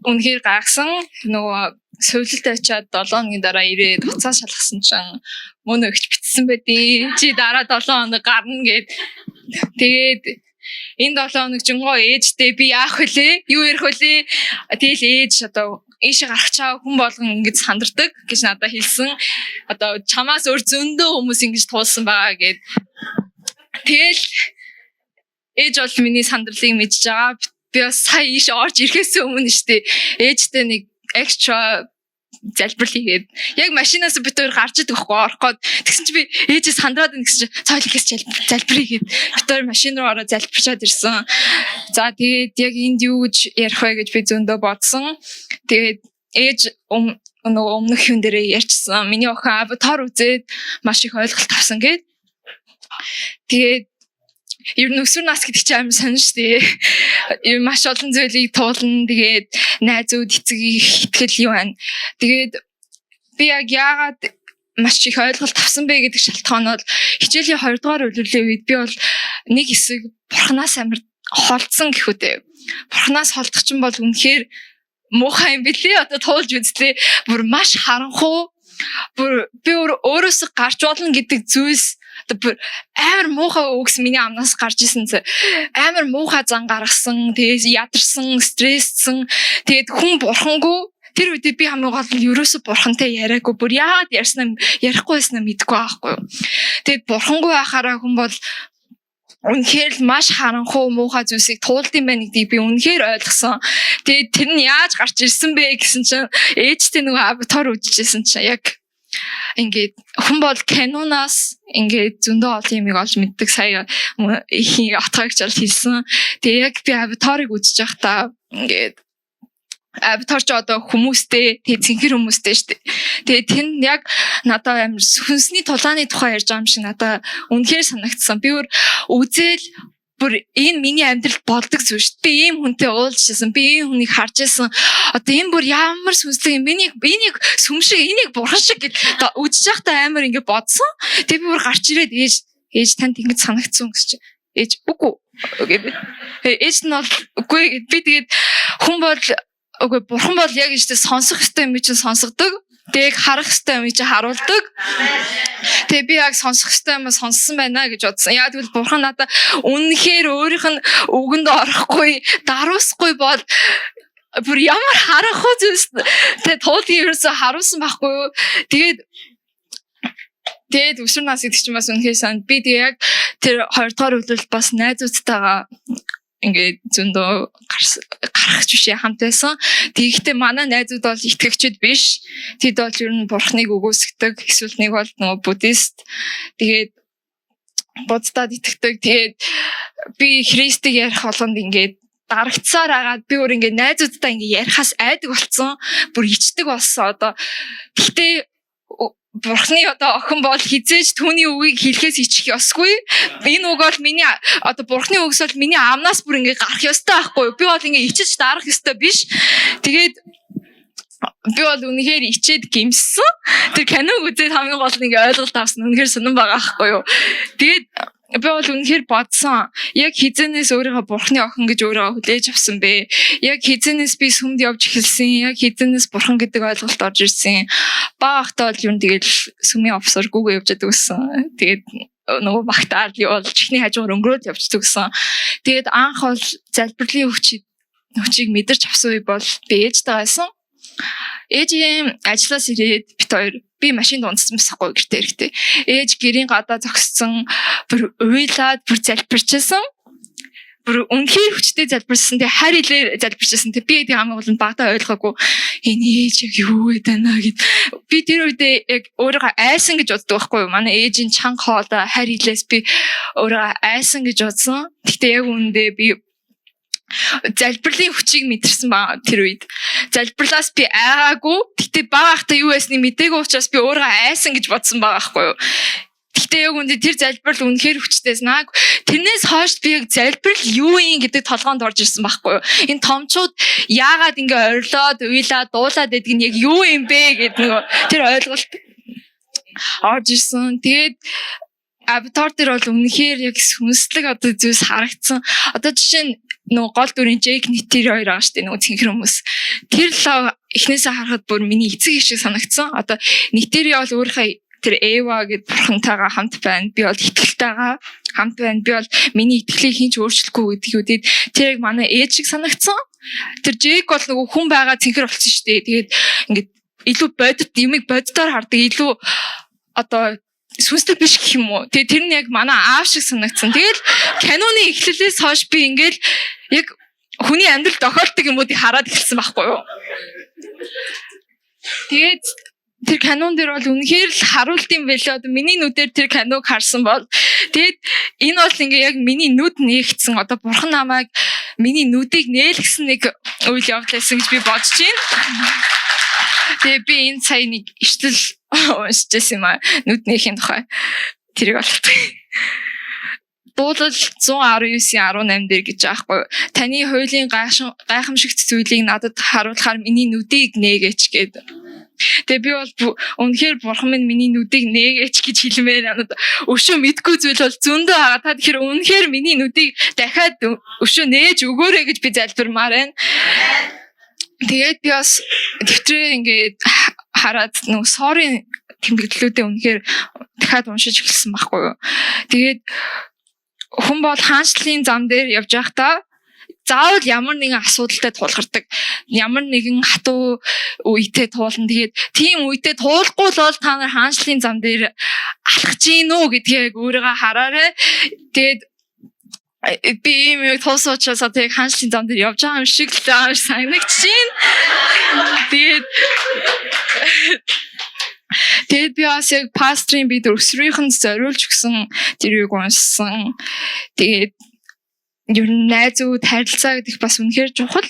Үнэхээр гайхсан. Нөгөө сувлалт очиад 7 хоногийн дараа ирээд хуцаа шалгасан чинь мөн өгч битсэн байдیں۔ Чи дараа 7 хоног гарна гэд. Тэгээд энэ 7 хоног жингоо ээжтэй би яах вүлээ? Юу ярих вүлээ? Тэгэл ээж одоо ийшээ гарах чаа хүн болгон ингэж сандардаг гэж надад хэлсэн. Одоо чамаас өөр зөндөө хүмүүс ингэж туулсан байгаа гэд. Тэгэл ээж бол миний сандралыг мэдж байгаа. Би бас сая ийш орж ирэхээс өмнө штэ ээжтэй нэг экстра залбирал хийгээд яг машинаас бит өөр гарч идэх байхгүй орох гээд тэгсэн чи би ээжээс сандраад байна гэсэн чи цойлогоос залбирая гээд бит өөр машин руу ороод залбирчаад ирсэн. За тэгээд яг энд юу гэж ярих вэ гэж би зөндөө бодсон. Тэгээд ээж нөгөө өмнөх хүн дээрээ ярьчихсан. Миний охин аватар үзээд маш их ойлголт авсан гээд. Тэгээд ер нь өсвөр нас гэдэг чинь амар сонир шүү дээ. Маш олон зүйлийг туулна. Тэгээд найзууд эцэг итгэл юу байна. Тэгээд би яг яагаад маш их ойлголт авсан бэ гэдэг шалтгаан бол хичээлийн 2 дугаар үйлрлийн үед би бол нэг хэсэг бурхнаас амар холдсон гэх үтэй. Бурхнаас холдох чинь бол үнэхээр муухай юм билээ. Одоо туулж үзлээ. Бүр маш харанхуу. Бүр би өөрөөсөө гарч болно гэдэг зүйлс амар муухай үгс миний амнаас гарч исэн зэ амар муухай зан гаргасан тэгээд ядарсан стресссэн тэгээд хүн бурхангүй тэр үедээ би хамгийн гол нь ерөөсө бурхантай яриаггүй бүр яагаад ярьснаа ярихгүй байснаа мэдэхгүй байхгүй. Тэгээд бурхангүй байхаараа хүн бол үнэхээр л маш харанхуу муухай зүйлсийг туулд юм байна гэдгийг би үнэхээр ойлгосон. Тэгээд тэр нь яаж гарч ирсэн бэ гэсэн чинь ээжтэй нөгөө аватар үзчихсэн чинь яг ингээд хүн бол киноноос ингээд зөндөө олон юмыг олж мэддэг. Сая их отгогч бол хэлсэн. Тэгээ яг би аватарыг үзэж байхдаа ингээд аватар ч одоо хүмүүстэй тэгээ цэнхэр хүмүүстэй шүү дээ. Тэгээ тэр нь яг надад амар хүнсний тулааны тухай ярьж байгаа юм шиг надад үнэхээр санагдсан. Би үзэл бүр энэ миний амьдралд болдог зүйл шүү дээ. Би ийм хүнтэй уулзчихсан. Би ийм хүнийг харж байсан. Одоо энэ бүр ямар сүнслэг юм. Энийг сүмшиг, энийг бурхан шиг гэж үзэж байхдаа амар ингэ бодсон. Тэгээ би бүр гарч ирээд ээж танд ингэ санагдсан гэсэн чинь ээж үгүй гэдэг. Ээж нь бол үгүй би тэгээд хүн бол үгүй бурхан бол яг ихтэй сонсох ёстой юм чинь сонсгодог. Тэг харах ёстой юм чи харуулдаг. Тэгээ би яг сонсох ёстой юм сонссон байна гэж бодсон. Яг тэгвэл бурхан надад үнэхээр өөрийнх нь үгэнд орохгүй, даруусахгүй бол бүр ямар харахгүй зүйлс тэ туулын ерөөсө харуулсан байхгүй юу. Тэгээд өсвөр нас гэдэг чинь бас үнэхээр санд би тэг яг тэр 2 дугаар үйлдэл бас найзуудтайгаа ингээд зөндөө гарах жишээ хамт байсан. Тэгэхдээ манай найзууд бол итгэгчид биш. Тэд бол ер нь бурхныг үгүйсгдэг. Эсвэл нэг бол нөгөө буддист. Тэгээд буддад итгэдэг. Тэгээд би христийг ярих болгонд ингээд дарагцсаар агаад би өөр ингээд найзуудтай ингээд ярихаас айдаг болсон. Бүр ичдэг болсон одоо. Гэхдээ бурхны одоо охин бол хизээж түүний үгийг хэлэхээс ичих ёсгүй. Энэ үг бол миний одоо бурхны үгс бол миний амнаас бүр ингээ гарах ёстой байхгүй юу? Би бол ингээ ичиж дарах ёстой биш. Тэгээд би бол үнэхээр ичээд гимссэн. Тэр киног үзээд хамгийн гол нь ингээ ойлголт авсан. Үнэхээр сонирн байгаа байхгүй юу? Тэгээд би бол үнэхээр бодсон. Яг хизэнээс өөрийгөө бурхны охин гэж өөрийгөө хүлээж авсан бэ. Яг хизэнээс би сүмд явж эхэлсэн. Яг хизэнээс бурхан гэдэг ойлголт орж ирсэн. Багтаа бол юу тэгэл сүмийн офсор гүгээ явж чадсан. Тэгээд нөгөө багтаал юу бол чихний хажуугаар өнгөрөөд явж төгсөн. Тэгээд анх бол залбирлын хүчийг мэдэрч авсан үе бол би ээжтэй байсан. Ээжийн ажлаас ирээд бит хоёр би машин дундсан байхгүй гэртээ ирэхтэй. Ээж гэрийн гадаа зогссон бүр уйлаад бүр залбирчсан. Бүр үнхээр хүчтэй залбирсан. Тэгээ хайр илээр залбирчсан. Тэгээ би хамгийн гол нь багтаа ойлгоогүй. Энэ ээж яг юу гэдэг наа гэд. Би тэр үедээ яг өөрийгөө айсан гэж боддог байхгүй юу? Манай ээжийн чанга хоолой хайр илээс би өөрийгөө айсан гэж бодсон. Гэхдээ яг үүндээ би залбирлын хүчийг мэдэрсэн баа тэр үед. Залбирлаас би айгаагүй. Гэтэ бага ахта юу байсныг мэдээгүй учраас би өөрөө айсан гэж бодсон байгаа байхгүй юу. Гэтэ яг үндэ тэр залбирал үнэхээр хүчтэйсэн. Тэрнээс хойш би яг залбирал юу юм гэдэг толгоонд орж ирсэн байхгүй юу. Энэ томчууд яагаад ингэ орилоод, уйлаад, дуулаад байдг нь яг юу юм бэ гэдэг нөгөө тэр ойлголт орж ирсэн. Тэгээд Avatar дээр бол үнэхээр яг сүнслэг одоо зүйлс харагдсан. Одоо жишээ нь нөгөө гол дүрийн Jake Nitty хоёр байгаа шүү дээ нөгөө цэнхэр хүмүүс. Тэр лав эхнээсээ харахад бүр миний эцэг их шиг санагдсан. Одоо Nitty бол өөрийнхөө тэр Eva гэдэг бурхантайгаа хамт байна. Би бол итгэлтэйгаа хамт байна. Би бол миний итгэлийг хинч өөрчлөхгүй гэдэг үдээд тэр яг манай ээж шиг санагдсан. Тэр Jake бол нөгөө хүн байгаа цэнхэр болсон шүү дээ. Тэгээд ингээд илүү бодит юмыг бодитоор хардаг. Илүү одоо сүнслэг биш гэх юм уу. Тэгээ тэр нь яг манай аав шиг санагдсан. Тэгэл киноны эхлэлээс хойш би ингээл яг хүний амьдрал тохиолдог юмуудыг хараад эхэлсэн байхгүй юу. Тэгээд тэр кинон дээр бол үнэхээр л харуулт юм байлээ. Одоо миний нүдээр тэр киног харсан бол тэгээд энэ бол ингээ яг миний нүд нээгдсэн. Одоо бурхан намайг миний нүдийг нээлгсэн нэг үйл явдлаасан гэж би бодож байна. Тэгээ би энэ сая нэг ишлэл уншижсэн юм аа. Нүд нээхийн тухай. Тэрийг олт. Дуулал 119:18 дээр гэж аахгүй. Таны хуулийн гайхамшигт зүйлийг надад харуулахаар миний нүдийг нээгээч гэдэг. Тэгээ би бол үнэхээр бурхан минь миний нүдийг нээгээч гэж хэлмээр надад өшөө мэдгүй зүйл бол зөндөө байгаа. Та тэгэхээр үнэхээр миний нүдийг дахиад өшөө нээж өгөөрэй гэж би залбирмаар байна. Тэгээд би бас дэвтрээ ингээд хараад нөгөө sorry тэмдэглэлүүдээ үнэхээр дахиад уншиж эхэлсэн байхгүй юу. Тэгээд хүн бол хаанчлалын зам дээр явж байхдаа заавал ямар нэгэн асуудалтай тулгардаг. Ямар нэгэн хатуу үетэй туулна. Тэгээд тийм үетэй туулахгүй л бол та нар хаанчлалын зам дээр алхаж гин үү гэдгийг өөрийгөө хараарай. Тэгээд би юм яг тоосоочоос тэг хаанчлалын зам дээр явж байгаа юм шиг л санагдаж байна. Тэгээд би бас яг пастрын бид өсвөрийнхэнд зориулж өгсөн тэрийг уншсан. Тэгээд ер нь найзууд харилцаа гэдэг бас үнэхээр чухал.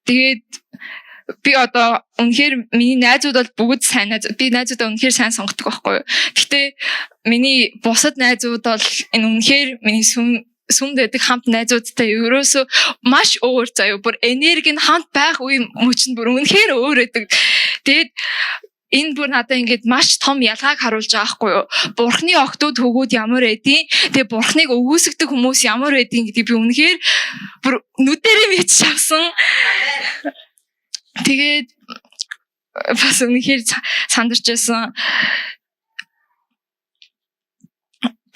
Тэгээд би одоо үнэхээр миний найзууд бол бүгд сайн найз. Би найзуудаа үнэхээр сайн сонгодог байхгүй юу. Гэтэ миний бусад найзууд бол энэ үнэхээр миний сүмд байдаг хамт найзуудтай ерөөсөө маш өөр заяа. Бүр энерги нь хамт байх үе мөч нь бүр үнэхээр өөр байдаг. Тэгээд энэ бүр надад ингээд маш том ялгааг харуулж байгаа байхгүй юу. Бурхны огтуд хөгүүд ямар байдیں۔ Тэгээ бурхныг өгөөсгдөг хүмүүс ямар байдیں гэдэг би үнэхээр бүр нүдэрээ мэдчих авсан. Тэгээд бас үнэхээр сандарч байсан.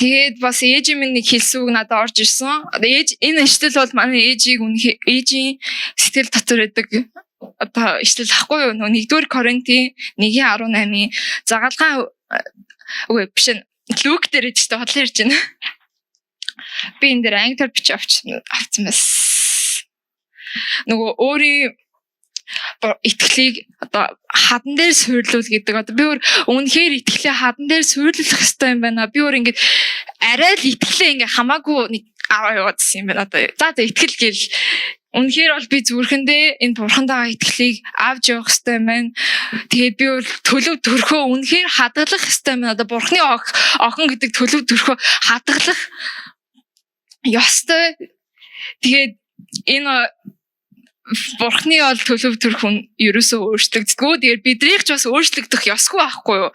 Тэгээд бас ээж минь нэг хэлсэн үг надад орж ирсэн. Ээж энэ ишлэл бол манай ээжийн сэтгэл дотор байдаг. Одоо ишлэл ахгүй юу? Нэгдүгээр Коринтын 1:18 загалгаан үгүй биш Лук дээр дэжтэй хотлоо ярьж байна. Би энэ дээр англиар бичиж авсан байс. Нөгөө өөрийн итгэлийг одоо хадан дээр суйрлуул гэдэг. Одоо би өөр үнэхээр итгэлээ хадан дээр суйрлуулах хэрэгтэй юм байна. Би өөр ингэж арай л итгэлээ ингээ хамаагүй нэг аваа яваадсан юм байна. Одоо за итгэл гэл үнэхээр бол би зүрхэндээ энэ бурхандаа итгэлийг авч явах хэрэгтэй юм байна. Тэгээд би бол төлөв төрхөө үнэхээр хадгалах хэрэгтэй юм байна. Одоо бурхны охин гэдэг төлөв төрхөө хадгалах ёстой. Тэгээд энэ бурхны бол төлөв төрх хүн ерөөсөө өөрчлөгддөггүй. Тэгээд бидрийг ч бас өөрчлөгдөх ёсгүй байхгүй юу?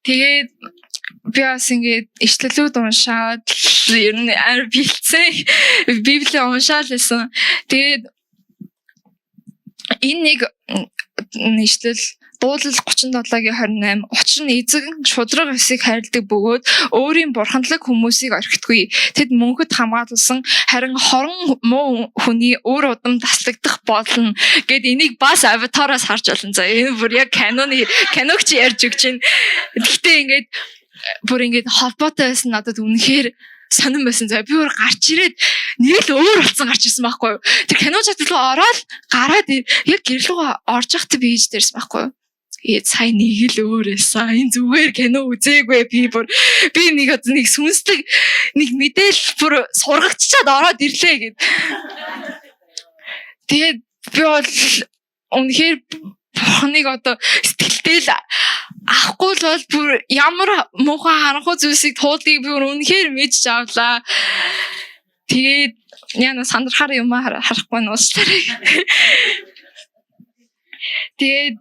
Тэгээд би бас ингээд ишлэлүүд уншаад ер нь бэлдсэн. Библийг уншаал байсан. Тэгээд энэ нэг ишлэл Дуулал 37:28 учир нь эзэг шудраг эсийг хайрладаг бөгөөд өөрийн бурханлаг хүмүүсийг орхитгүй. Тэд мөнхөд хамгаалсан харин хорон муу хүний өөр удам таслагдах болно гэд энийг бас аватараас харж олон. За энэ бүр яг киногч ярьж өгч байна. Гэхдээ ингээд бүр ингээд холбоотой байсан надад үнэхээр сонирн байсан. За би өөр гарч ирээд нэг л өөр болсон гарч ирсэн байхгүй юу. Тэр кино чат руу ороод гараад яг гэр рүү орж явахдаа би хийж дээрсэн байхгүй юу. Сая нэг л өөрөөсөө энэ зүгээр кино үзээгүй би нэг сүнслэг нэг мэдээлэл бүр сургагччаад ороод ирлээ гэд. Тэгээд би бол үнэхээр Бурхныг сэтгэлдээ л авахгүй л бол бүр ямар муухай харанхуй зүйлсийг туулдгийг би үнэхээр мэдж авлаа. Тэгээд яна сандрахаар юм харахгүй нууцлаарай. Тэгээд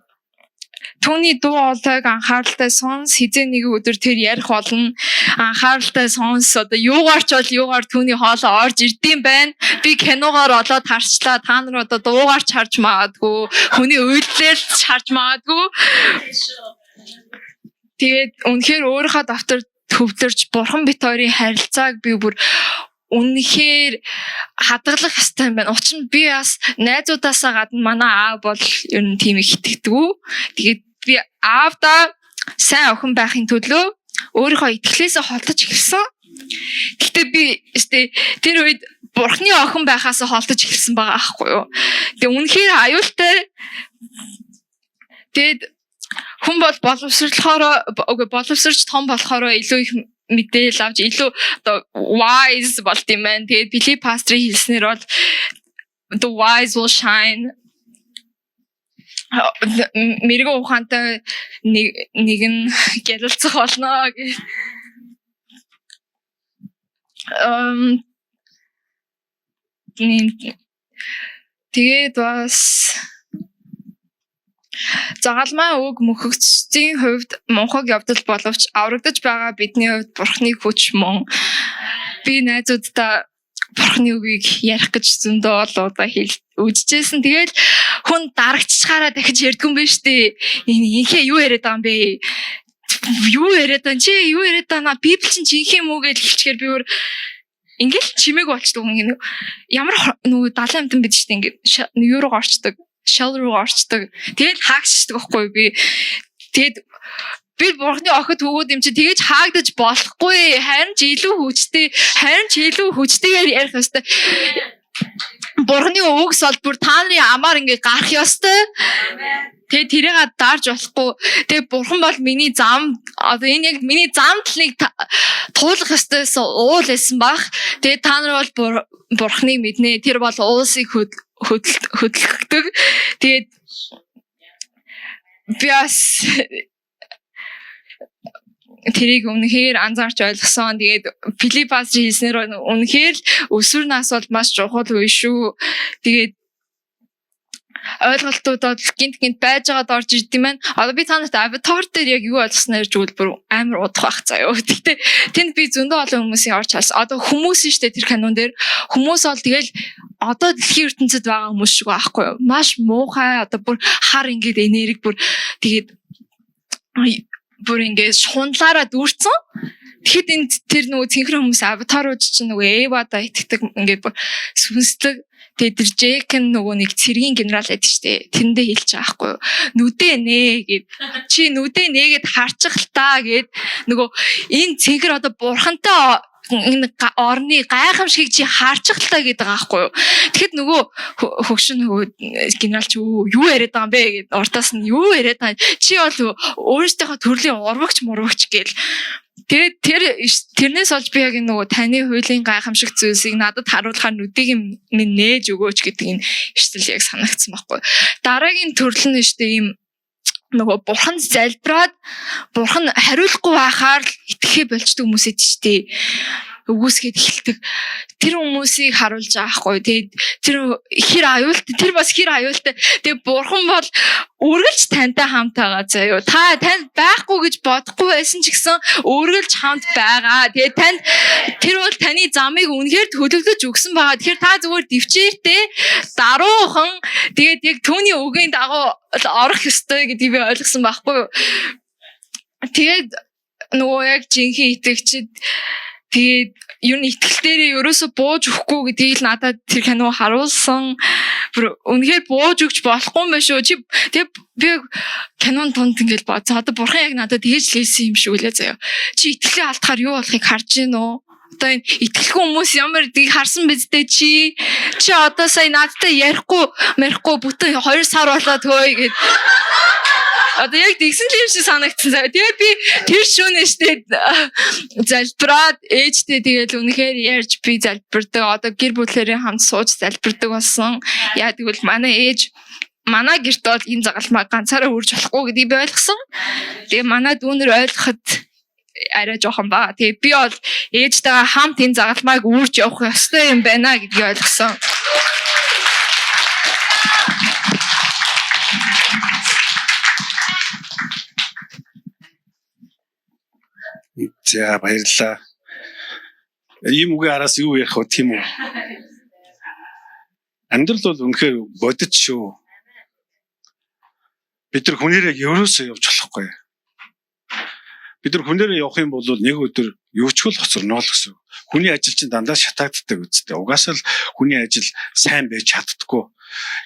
түүний дуу хоолойг анхааралтай сонс, хизээ нэг өдөр тэр ярих болно. Анхааралтай сонс юугаар ч бол юугаар түүний хоолой орж ирдэм байна. Би киногоор олоод харчлаа. Та нар дуугаар ч харж магадгүй, хүний үйлдэл харж магадгүй. Тэгээд үнэхээр өөрийнхөө давтар төвлөрж Бурхан бит хоёрын харилцааг би бүр үнэхээр хадгалах ёстой юм байна. Учир нь би бас найзуудаасаа гадна манай аав бол ер нь тийм их итгэдэггүй. Тэгээд би аавда сайн охин байхын төлөө өөрийнхөө итгэлээсээ холдож эхэлсэн. Гэхдээ би тэр үед Бурхны охин байхаас холдож эхэлсэн байгаа аахгүй юу. Тэгээд үнэхээр аюултай. Тэгээд хүн бол боловсрч том болохоор илүү их мэдээлэл авч илүү wise болт юм байна. Тэгээд Билли пастрын хэлснээр бол the wise will shine. Мэрэг ухаантай нэг нь гялалцах болно гэх. Тэгээд бас загалмай үг мөхөгчдийн хувьд мунхаг явдал боловч аврагдаж байгаа бидний хувьд Бурхны хүч мөн. Би найзуудтай Бурхны үгийг ярих гэж зөндөө олоодаа үзчихсэн. Тэгээд хүн дарагччаараа дахиж ярьдгүй юм байна штэ. Инхээ юу яриад байгаа юм бэ? Юу яриад байгаа чи юу яриад байгаа Библи чинь жинхэнэ юм уу гэж хэлчихээр би өөр ингээл чимээг болчдөг юм. Ямар нөгөө 70 амтан бид штэ ингээд юу руу орчдөг. Shell руу орчдөг. Тэгээд хаагчдаг байхгүй би. Тэгээд би Бурхны охид хөвгүүд юм чи тэгэж хаагдаж болохгүй. Харин ч илүү хүчтэйгээр ярих ёстой. Бурхны үгс бол бүр та нарын амаар ингээ гарах ёстой. Тэгээд тэрийг дарж болохгүй. Тэгээд Бурхан бол миний зам энэ яг миний замд л нэг туулах ёстойс уул байсан баг. Тэгээд та нар бол Бурхныг мэднэ. Тэр бол уулсыг хөдөлгдөг. Тэгээд би бас тэрийг үнэхээр анзаарч ойлгосон. Тэгээд Филиппас хэлснээр үнэхээр өсвөр нас бол маш чухал үе шүү. Тэгээд ойлголтуудад гинт байж байгаад орж ирд юм байна. Одоо би та нарт аватар дээр яг юу ойлгосноо ярьж өгвөл бүр амар удах байх заяа. Гэхдээ тэнд би зөндөө олон хүмүүсийн орж харсан. Одоо хүмүүс нь штэ тэр канон дээр хүмүүс бол тэгэл одоо дэлхийн ертөнцид байгаа хүмүүс шиг байхгүй юу? Маш муухай одоо бүр хар ингээд энерги бүр тэгээд бүр ингээд шунлаараа дүүрсэн. Тэгэхэд энэ тэр нөгөө цэнхэр хүмүүс аватарууд чинь нөгөө Эвада итгэдэг ингээд бүр сүнслэг. Тэгээд тэр Джек нөгөө нэг цэргийн генерал байдаг штэ. Тэрэндээ хэлж байгаа байхгүй юу? Нүдэ нээ гэд. Чи нүдэ нээгээд харчих л та гэд нөгөө энэ цэнхэр одоо бурхантай энэ орны гайхамшигыг чи харчих л та гэдэг байгаа байхгүй юу? Тэгэхэд нөгөө хөгшин нөгөө генерал чи юу яриад байгаа юм бэ гэд уртаас нь юу яриад байгаа. Чи бол өөрөөсөө төрлийн урвагч гээл. Тэгээд тэрнээс олж би яг нөгөө таны хуулийн гайхамшиг зүйлсийг надад харуулахаар нүдийг минь нээж өгөөч гэдэг энэ ишлэл яг санагдсан байхгүй. Дараагийн төрөл нь штэ ийм нөгөө бурхан залбираад бурхан хариулахгүй байхаар л итгэхэ болчдөг хүмүүс эд штэ. Үгүйсгээд эхэлдэг. Тэр хүмүүсийг харуулж байгаа хгүй. Тэгээд тэр бас хэр аюултай. Тэгээд бурхан бол үргэлж тантай хамт байгаа заяа. Та танд байхгүй гэж бодохгүй байсан ч гэсэн үргэлж хамт байгаа. Тэгээд тэр бол таны замыг үнэхээр төлөвлөж өгсөн байгаа. Тэгэхээр та зүгээр дэвчээртэй даруухан тэгээд яг түүний үгийн дагуу орох ёстой гэдгийг би ойлгосон байхгүй юу. Тэгээд нөгөө яг жинхэнэ итгэгчид тэгээд юу н итгэлтээрээ ерөөсө бууж өгөхгүй гэдгийг л надад тэр кино харуулсан. Бүр үнэхээр бууж өгч болохгүй юм байна шүү. Тэгээд би кинон тунд ингээл бод. Одоо бурхан яг надад тэгж хэлсэн юм шиг үлээ заяа. Чи итгэлээ алдахаар юу болохыг харж гин үү? Одоо энэ итгэлгүй хүмүүс ямар гэдгийг харсан биз дээ чи. Чи одоо сая надтай ярихгүй бүтэн 2 сар болоод хөөе гэд. Одоо яг тэгсэн л юм шиг санагдсан. Тэгээд би тэр шүүнэштэй залбираад ээжтэй тэгээд үнэхээр ярьж би залбирдаг. Одоо гэр бүлээрээ хамт сууж залбирдаг болсон. Яа тэгвэл манай ээж манай гэрт бол энэ загалмаа ганцаараа үрж болохгүй гэдгийг би ойлгосон. Тэгээ манай дүүнэр ойлгоход арай жоохон баа. Тэгээ би бол ээжтэйгээ хамт энэ загалмааг үрж явах ёстой юм байна гэдгийг ойлгосон. За баярлалаа. Ийм үгээ араас юу ярих вэ тийм үү? Амьдрал бол үнэхээр бодит шүү. Бид нар хүнээрээ ерөөсөө явж болохгүй. Бид нар хүнээрээ явах юм бол нэг өдөр юучгүй л хоцорно л гэсэн. Хүний ажил чинь дандаа шатаагддаг үстэй. Угаасаа л хүний ажил сайн байж чаддаггүй.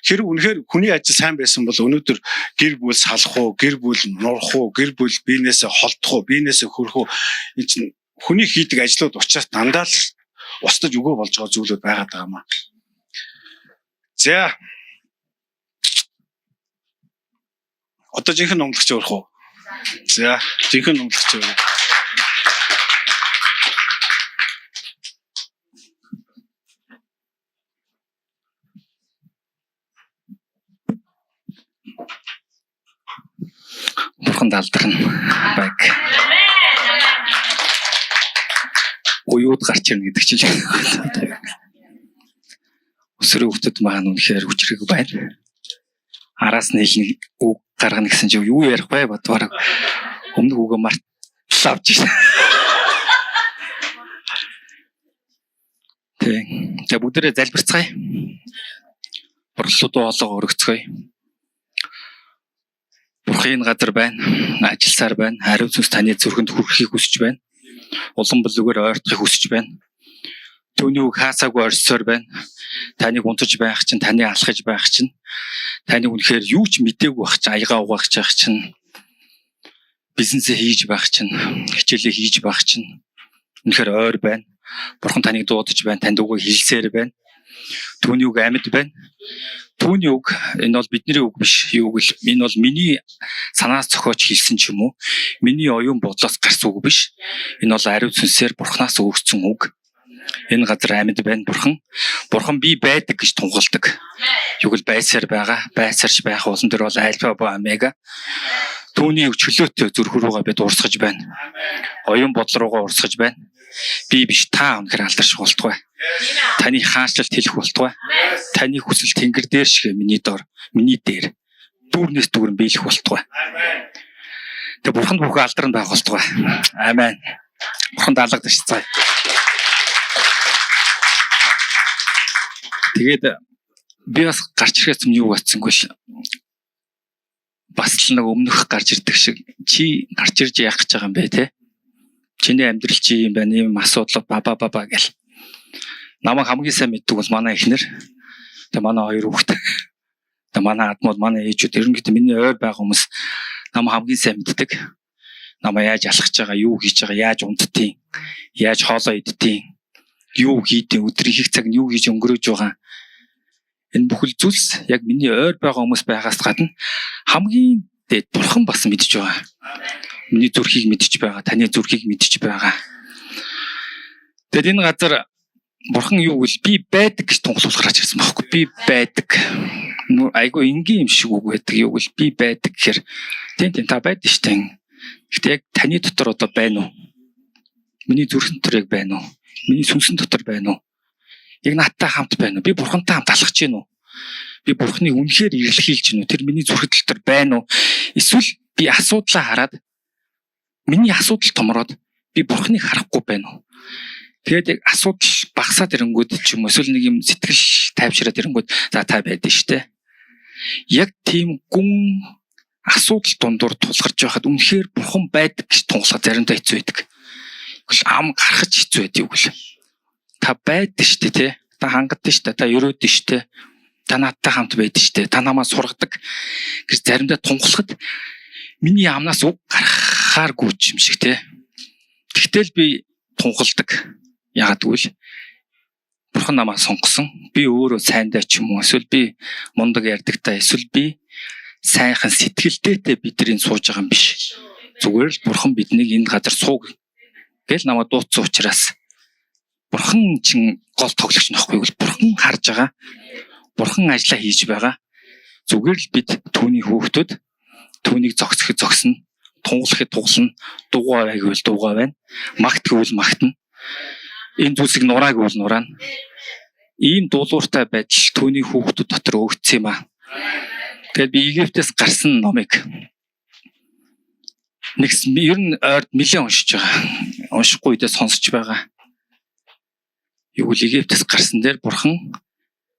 Хэрэг үнэхээр хүний ажил сайн байсан бол өнөөдөр гэр бүл салах уу, гэр бүл нурах уу, гэр бүл биенээсээ холдох уу, биенээсээ хөрөх үү. Энэ чинь хүний хийдэг ажлууд учраас дандаа л устдаж өгөө болж байгаа зүйлүүд байгаад байгаа маа. За. Одоо жинхэнэ номлогч өрөх үү? За, жинхэнэ номлогч өрөө. Бурханд алдарна баг. Уюуд гарч ирнэ гэдэг чинь өсвөр хүүхдүүд маань үнэхээр хүчрэг байна. Араас нь хэлний үг гаргана гэсэн чинь юу ярих вэ? Бодвол өмнө үгээ мартал авч ирсэн. Тэгээ бүгдээрээ залбирцгаая. Борлуулалтуу хоолоо өргөцгөөе. Бурхан энэ газар байна. Ажилласаар байна. Хариу зүс таны зүрхэнд хүрэхийг хүсэж байна. Улам бүлэгээр ойртохыг хүсэж байна. Түүний үг хаасаагүй орсоор байна. Таныг унтаж байх чинь, таны алхаж байх чинь, таны үнэхээр юу ч мэдээгүй байх чинь, аягаа угаах чинь, бизнесээ хийж байх чинь, хичээлээ хийж байх чинь үнэхээр ойр байна. Бурхан таныг дуудаж байна, танд үгийг хэлсээр байна. Түүний үг амьд байна. Түүний үг энэ бол бидний үг биш. Юу гэвэл энэ бол миний санаас зохиож хэлсэн ч юм уу. Миний оюун бодлоос гарсан үг биш. Энэ бол ариун сүнсээр Бурханаас өгсөн үг. Энэ газар амьд байна Бурхан. Бурхан би байдаг гэж тунгалдаг. Юу гэвэл байсаар байгаа, байсарч байх улан дээр бол альфа ба омега. Түүний өчглөөтэй зүрх рүүгээ бид урсгаж байна. Оюун бодол руугаа урсгаж байна. Би биш та өнөхөр алдарш болтугай. Таны хаанчлалт хэлэх болтугай. Таны хүсэл тэнгэр дээр шиг миний дор, миний дээр дүүрнээс дүүрэн биелэх болтугай. Тэгээ Бурханд бүх алдар нь байх болтугай. Амен. Бурханд алгадаж цай. Тэгээд би бас гарч ирэхээс өмнө юу батсангүй л бас л нэг өмнөх гарч ирдэг шиг чи гарч ирж яах гэж байгаа юм бэ те? Чиний амьдрал чи юм байна, ийм асуудал баба гэл. Намайг хамгийн сайн мэддэг бол манай эхнэр. Тэгээ манай хоёр хүүхэд. Тэгээ манай адмууд, манай ээжүүд ерөнхийдөө миний ойр байгаа хүмүүс намайг хамгийн сайн мэддэг. Намайг яаж алхаж байгаа, юу хийж байгаа, яаж унтдгийг, яаж хоолоо иддгийг, юу хийдэг, өдрийн их цаг нь юу хийж өнгөрөөж байгаа. Энэ бүхэл зүйлс яг миний ойр байгаа хүмүүс байгаас гадна хамгийн дээд Бурхан бас мэдж байгаа. Миний зүрхийг мэдж байгаа, таны зүрхийг мэдж байгаа. Тэгээд энэ газар Бурхан юу гэвэл би байдаг гэж тунгалуулахаар ирсэн байхгүй. Би байдаг. Айгу энгийн юм шиг үг байдаг. Юу гэвэл би байдаг гэхээр тийм та байдаг штэ. Гэхдээ яг таны дотор одоо байна уу? Миний зүрхэн дотор яг байна уу? Миний сүнсэн дотор байна уу? Яг надтай хамт байна уу? Би Бурхантай хамт алхаж байна уу? Би Бурханыг үнэхээр эргэлхийлж байна уу? Тэр миний зүрх дотор байна уу? Эсвэл би асуудлаа хараад миний асуудал томроод би Бурханыг харахгүй байна уу? Тэгээд яг асуудал багасаад ирэнгүүд ч юм уу эсвэл нэг юм сэтгэл тайвшраад ирэнгүүд за та байдэн штэ. Яг тийм гүн асуудал дундуур тулгарч байхад үнэхээр Бурхан байдаг гэж тунгалах заримдаа хэцүү байдаг. Гэхдээ ам гарахч хэцүү байдаг юу гэл. Та байдэн штэ те. Та хангадэн штэ. Та өрөөдөн штэ. Та надтай хамт байдэн штэ. Та намайг сургадаг гэж заримдаа тунгалахад миний амнаас үг гарахааргүй юм шиг те. Тэгтэл би тунгалдаг. Яагаад гэвэл Бурхан намайг сонгосон. Би өөрөө сайндаа ч юм уу эсвэл би мундаг ярьдагтай эсвэл би сайхан сэтгэлдээтэй бидний сууж байгаа юм биш. Зүгээр л бурхан биднийг энэ газар сууг гэж намайг дуудсан учраас бурхан чинь гол тоглогч нөхгүй бол бурхан харж байгаа. Бурхан ажиллаа хийж байгаа. Зүгээр л бид түүний хүүхдүүд түүнийг зогсоход зогсно, тунгалахыг туглана, дугаа байг бол дугаа байна. Магт гэвэл магтана. Энэ зүйлсийг нураа гэвэл нураана. Ийм дуулууртай байдал түүний хүүхдүүд дотор өгдсөн юм аа. Тэгээд би Египтээс гарсан номыг ер нь ойрд нэлээд уншиж байгаа. Уншихгүй үедээ сонсож байгаа. Юу л Египтээс гарсан дээр бурхан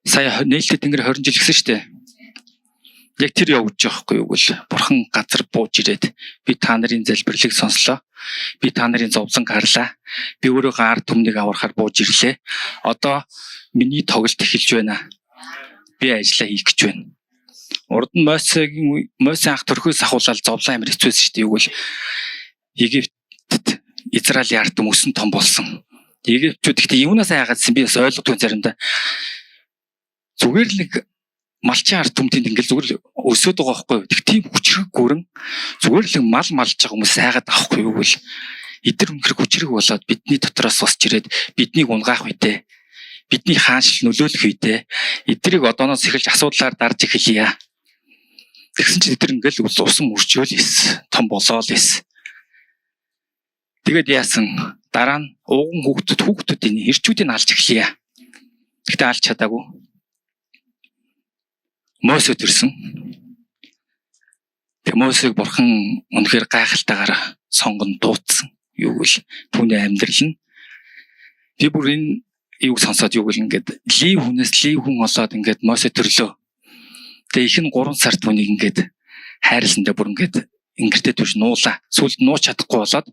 сая нээлттэй тэнгэр 20 жил гисэн штэ. Яг тэр явж байгаа хгүй юу гэл бурхан газар бууж ирээд би та нарын залбирлыг сонслоо. Би та нарын зовлон гарлаа. Би өөрөө ард түмнийг аврахаар бууж ирлээ. Одоо миний тоглолт эхэлж байна. Би ажиллаа хийх гэж байна. Урд нь Мосегийн ах төрхөөс ахуулаад зовлон амир хэцүүсэн шүү дээ. Юу гэл Египтэд Израилийн ард түм өсөн том болсон. Египтчүүд ихтэй юунаас айгаадсан би бас ойлгодгүй заримдаа. Зүгээр л нэг малчин ард түмтэнд ингээл зүгээр л өсөд байгаа байхгүй. Тэг тийм хүчрэг гүрэн зүгээр л мал малж байгаа хүмүүс айгаад авахгүй юу гэл. Эдгээр үнэхэр хүчрэг болоод бидний дотроос босч ирээд биднийг унгаах үедээ бидний хааншил нөлөөлөх үедээ эдгэрийг одооноос эхэлж асуудлаар дарж эхэлье. Тэгсэн чинь эдгээр ингээл усан мөрчөөл ис том болоол ис. Тэгээд яасан дараа нь ууган хүүхдүүдийн ирчүүдийг алж эхлэе. Гэхдээ алж чадаагүй. Мосед ирсэн. Тэг Мосег бурхан үнэхээр гайхалтайгаар сонгон дуудсан. Юу гэл түүний амьдрал нь би бүр энэ юуг сонсоод юу гэл ингээд лив хүн олоод ингээд Мосе төрлөө. Тэг их нь 3 сар түүнийг ингээд хайрласандаа бүр ингээд ингэртэй түш нуулаа. Сүүлд нууч чадахгүй болоод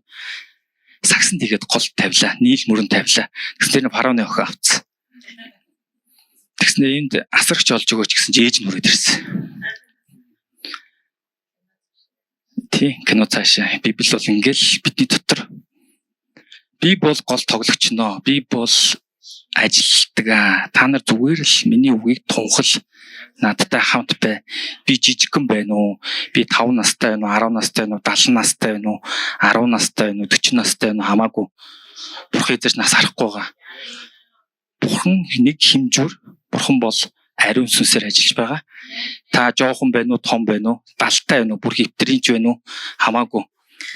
сагсанд игээд гол тавилаа. Нийл мөрөн тавилаа. Тэгсэн чинь фараоны охин авцсан. Тэгснээр энд асарч олж өгөөч гэсэн чинь ээж нь хүрээд ирсэн. Тий, кино цаашаа. Библи бол ингээл бидний дотор. Би бол гол тоглогч нөө. Би бол ажилтдаг. Та нар зүгээр л миний үгийг тунхал надтай хамт бай. Би жижигхэн байна уу? Би 5 настай байна уу? 10 настай байна уу? 70 настай байна уу? 10 настай байна уу? 40 настай байна уу? Хамаагүй. Бурхан эзэж нас харахгүй байгаа. Бурхан нэг хэмжүүр. Бурхан бол ариун сүнсээр ажиллаж байгаа. Та жоохон байна уу? Том байна уу? 70-тай байна уу? Бүр хэвтрийнч байна уу? Хамаагүй.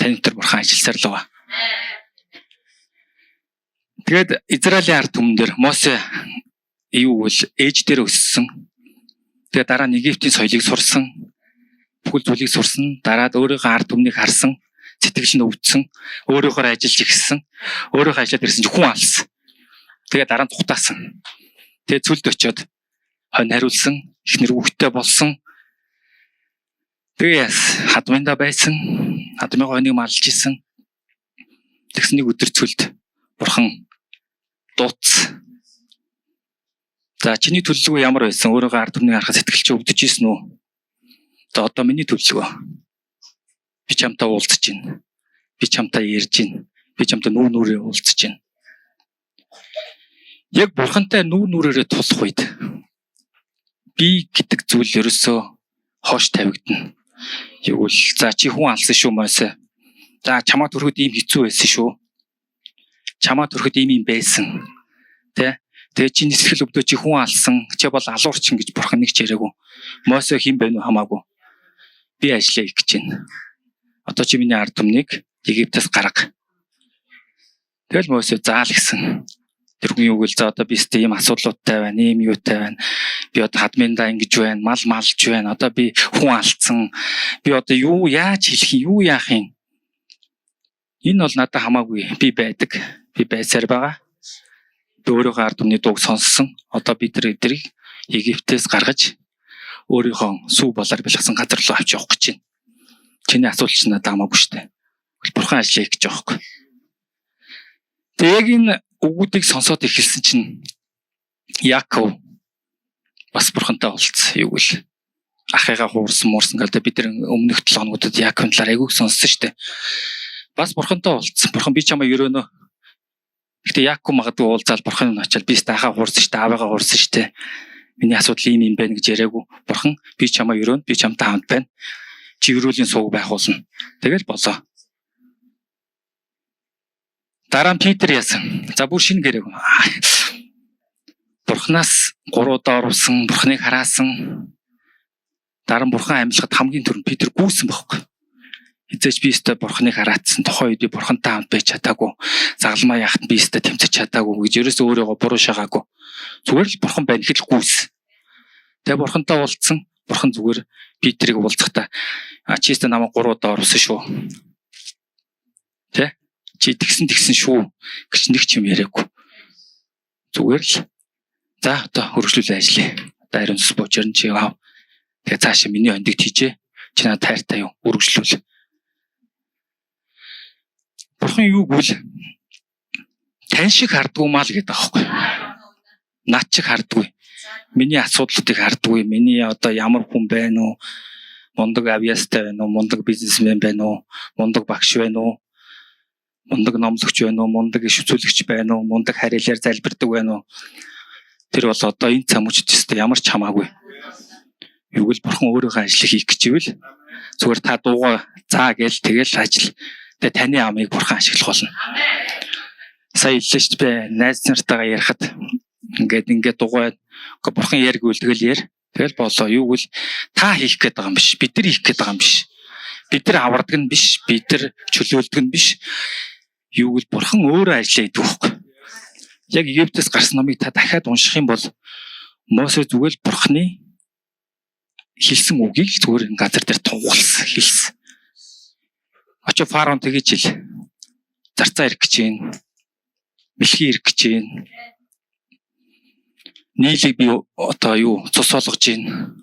Таны дотор бурхан ажилласаар л байгаа. Тэгээд Израилийн ард түмэн дээр Мосе юу вэ? Ээж дээр өссөн. Тэгээд дараа нь Египтийн соёлыг сурсан. Бүхэл зүйлийг сурсан. Дараад өөрийнхөө ард түмнийг харсан. Сэтгэл нь өвдсөн. Өөрөөхөр ажиллаж ихсэн. Өөрөөхөө ажиллаад ирсэн чинь хүн алсан. Тэгээд дараа нь тухтаасан. Тэгээд цүлд очиод хонь хариулсан. Эхнэр хүүхдтэй болсон. Тэгээд хадмында байсан. Хадмын хоныг малж исэн. Тэгсэн нэг өдөр цүлд бурхан дуудсан. За чиний төлөвлөгөө ямар байсан? Өөрийнхөө ард түмнийг харахад сэтгэл чи өвдөж ийсэн үү? За одоо миний төлөвлөгөө. Би чамтай уулзаж байна. Би чамтай ярьж байна. Би чамтай нүүрээ уулзаж байна. Яг бурхантай нүүрээрээ тулах үед би гэдэг зүйл ерөөсөө хоош тавигдана. Юу л за чи хүн алсан шүү Мосе. За чамаа төрөхөд ийм хэцүү байсан шүү. Чамаа төрөхөд ийм байсан. Тэ? Тэгээ чиний сэтгэл өвдөө чи хүн алсан. Чи бол алуурчин гэж бурхан нэг ч яриаггүй. Мосе хэн бэ нүү хамаагүй. Би ажиллаа хийх гэж байна. Одоо чи миний ард түмнийг Египтээс гарга. Тэгэл Мосе заал гисэн. Тэр хүн юу гээл за одоо би сте ийм асуудлуудтай байна, ийм юутай байна. Би одоо хадминдаа ингэж байна, мал малж байна. Одоо би хүн алдсан. Би одоо юу яаж хэлэх юм, юу яах юм? Энэ бол надад хамаагүй. Би байдаг. Би байсаар байгаа. Би өөрийнхөө ард түмний дууг сонссон. Одоо би тэрийг Египтээс гаргаж өөрийнхөө сүү болоор бэлгсэн газар руу авч явах гэж байна. Чиний асуудал чинь надад хамаагүй шүү дээ. Бурхан ажиллая гэж байгаа юм. Тэгээ яг энэ үгүүдийг сонсоод эхэлсэн чинь Яаков бас бурхантай уулзсан. Юу гэл ахыгаа хуурсан муурсан гэдэг бид нар өмнөх 7 хоногудад Яаковын талаар айгүйг сонссон шүү дээ. Бас бурхантай уулзсан. Бурхан би чамаа өрөөнө. Гэхдээ Яаков магадгүй уулзаал бурхан нь очил би стахаа хуурсан шүү дээ. Аваагаа хуурсан шүү дээ. Миний асуудал ийм байна гэж яриаггүй. Бурхан би чамаа өрөөнд, би чамтай хамт байна. Чи өрөөлийн сууг байх болно. Тэгэл болоо. Дараа нь Питер яасан. За бүр шинэ гэрэг. Бурханаас 3 удаа орсон, Бурханыг хараасан. Дараа нь Бурхан амьлахад хамгийн түрүүнд Питер гүйсэн байхгүй. Эцэж би өстө Бурханыг хараацсан. Тухайн үед би Бурхантай хамт байж чадаагүй. Загалмаа яхад би өстө тэмцэж чадаагүй гэж ерөөсөө өөрийгөө буруу шахаагүй. Зүгээр л Бурхан байна гэж гүйс. Тэгээ Бурхантай уулзсан. Бурхан зүгээр Питерийг уулзахдаа чи өстө намайг 3 удаа орсон шүү. Тэ? Чи тэгсэн шүү гэж нэг ч юм яриаггүй. Зүгээр л за одоо хөргөжлүүлээ ажиллая. Одоо ариун цус бууж ирэн чи яав. Тэгээ цаашаа миний ондигт хийжээ. Чи надад тайртай юу? Хөргөжлүүл. Бурхан юу гэвэл тань шиг хардггүй маа л гэдэг аахгүй. Над шиг хардггүй. Миний асуудлуудыг хардггүй. Миний одоо ямар хүн байна уу? Мундаг авьяастай байна уу? Мундаг бизнесмен байна уу? Мундаг багш байна уу? Мундаг номлогч байна уу? Мундаг иш үзүүлэгч байна уу? Мундаг харьяалаар залбирдаг байна уу? Тэр бол одоо энэ цамуучд тест ямар ч хамаагүй. Юу л Бурхан өөрийнхөө ажлыг хийх гэж ивэл зүгээр та дуугаа заа гээл тэгэл ажил. Тэгээ таны амыг Бурхан ашиглах болно. Сая хэллээ шүү дээ. Найз нартайгаа ярихад ингээд дуугаа Бурхан яриг үлдгээл яар. Тэгэл болоо. Юу гэвэл та хийх гээд байгаа юм биш. Бид нар хийх гээд байгаа юм биш. Бид нар авардаг нь биш. Бид нар чөлөөлдөг нь биш. Юу гэвэл Бурхан өөрөө ажиллаа гэдэг байхгүй. Яг Египтээс гарсан номыг та дахиад унших юм бол Мосе зүгээр л Бурханы хэлсэн үгийг л зүгээр газар дээр тунгалсан хэлсэн. Очоо фараон тэгэж хэл. Зарцаа ирэх гэж байна. Мэлхий ирэх гэж байна. Нийлийг би одоо юу цус болгож байна.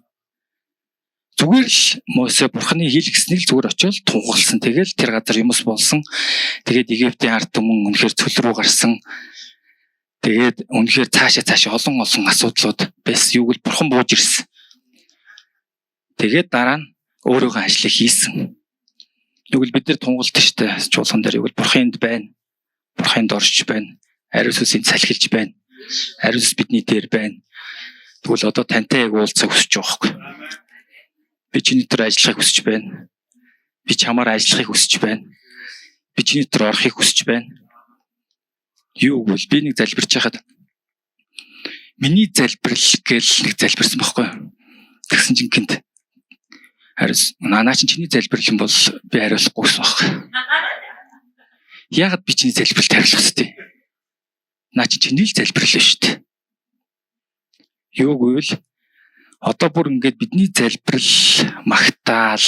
Зүгээр л Мосе Бурханы хэлгэснийг л зүгээр очиод тунгалсан. Тэгэл тэр газар юмс болсон. Тэгээд Египтийн ард түмэн үнэхээр цөл рүү гарсан. Тэгээд үнэхээр цаашаа олон асуудлууд байсан. Юуг л Бурхан бууж ирсэн. Тэгээд дараа нь өөрийнхөө ажлыг хийсэн. Юуг л бид нар тунгалт штэ чуулган дээр юуг л Бурханд байна. Бурханд орж байна. Ариун сүнсийг салхилж байна. Ариун сүнс бидний дээр байна. Тэгвэл одоо тантай яг уулзах хүсэж байгаа байхгүй. Би чиний дээр ажиллахыг хүсэж байна. Би чамаар ажиллахыг хүсэж байна. Би чиний дээр орохыг хүсэж байна. Юу гэвэл би нэг залбирч хахад миний залбирал гээл нэг залбирсан байхгүй. Тэгсэн чинь гинт харис наа чи чиний залбирал юм бол би хариулахгүй гэсэн баг. Яагаад би чиний залбиралд хариулах хэвтэй? Наа чи чиний л залбирал шүү дээ. Юу гэвэл одоо бүр ингээд бидний залбирал магтаал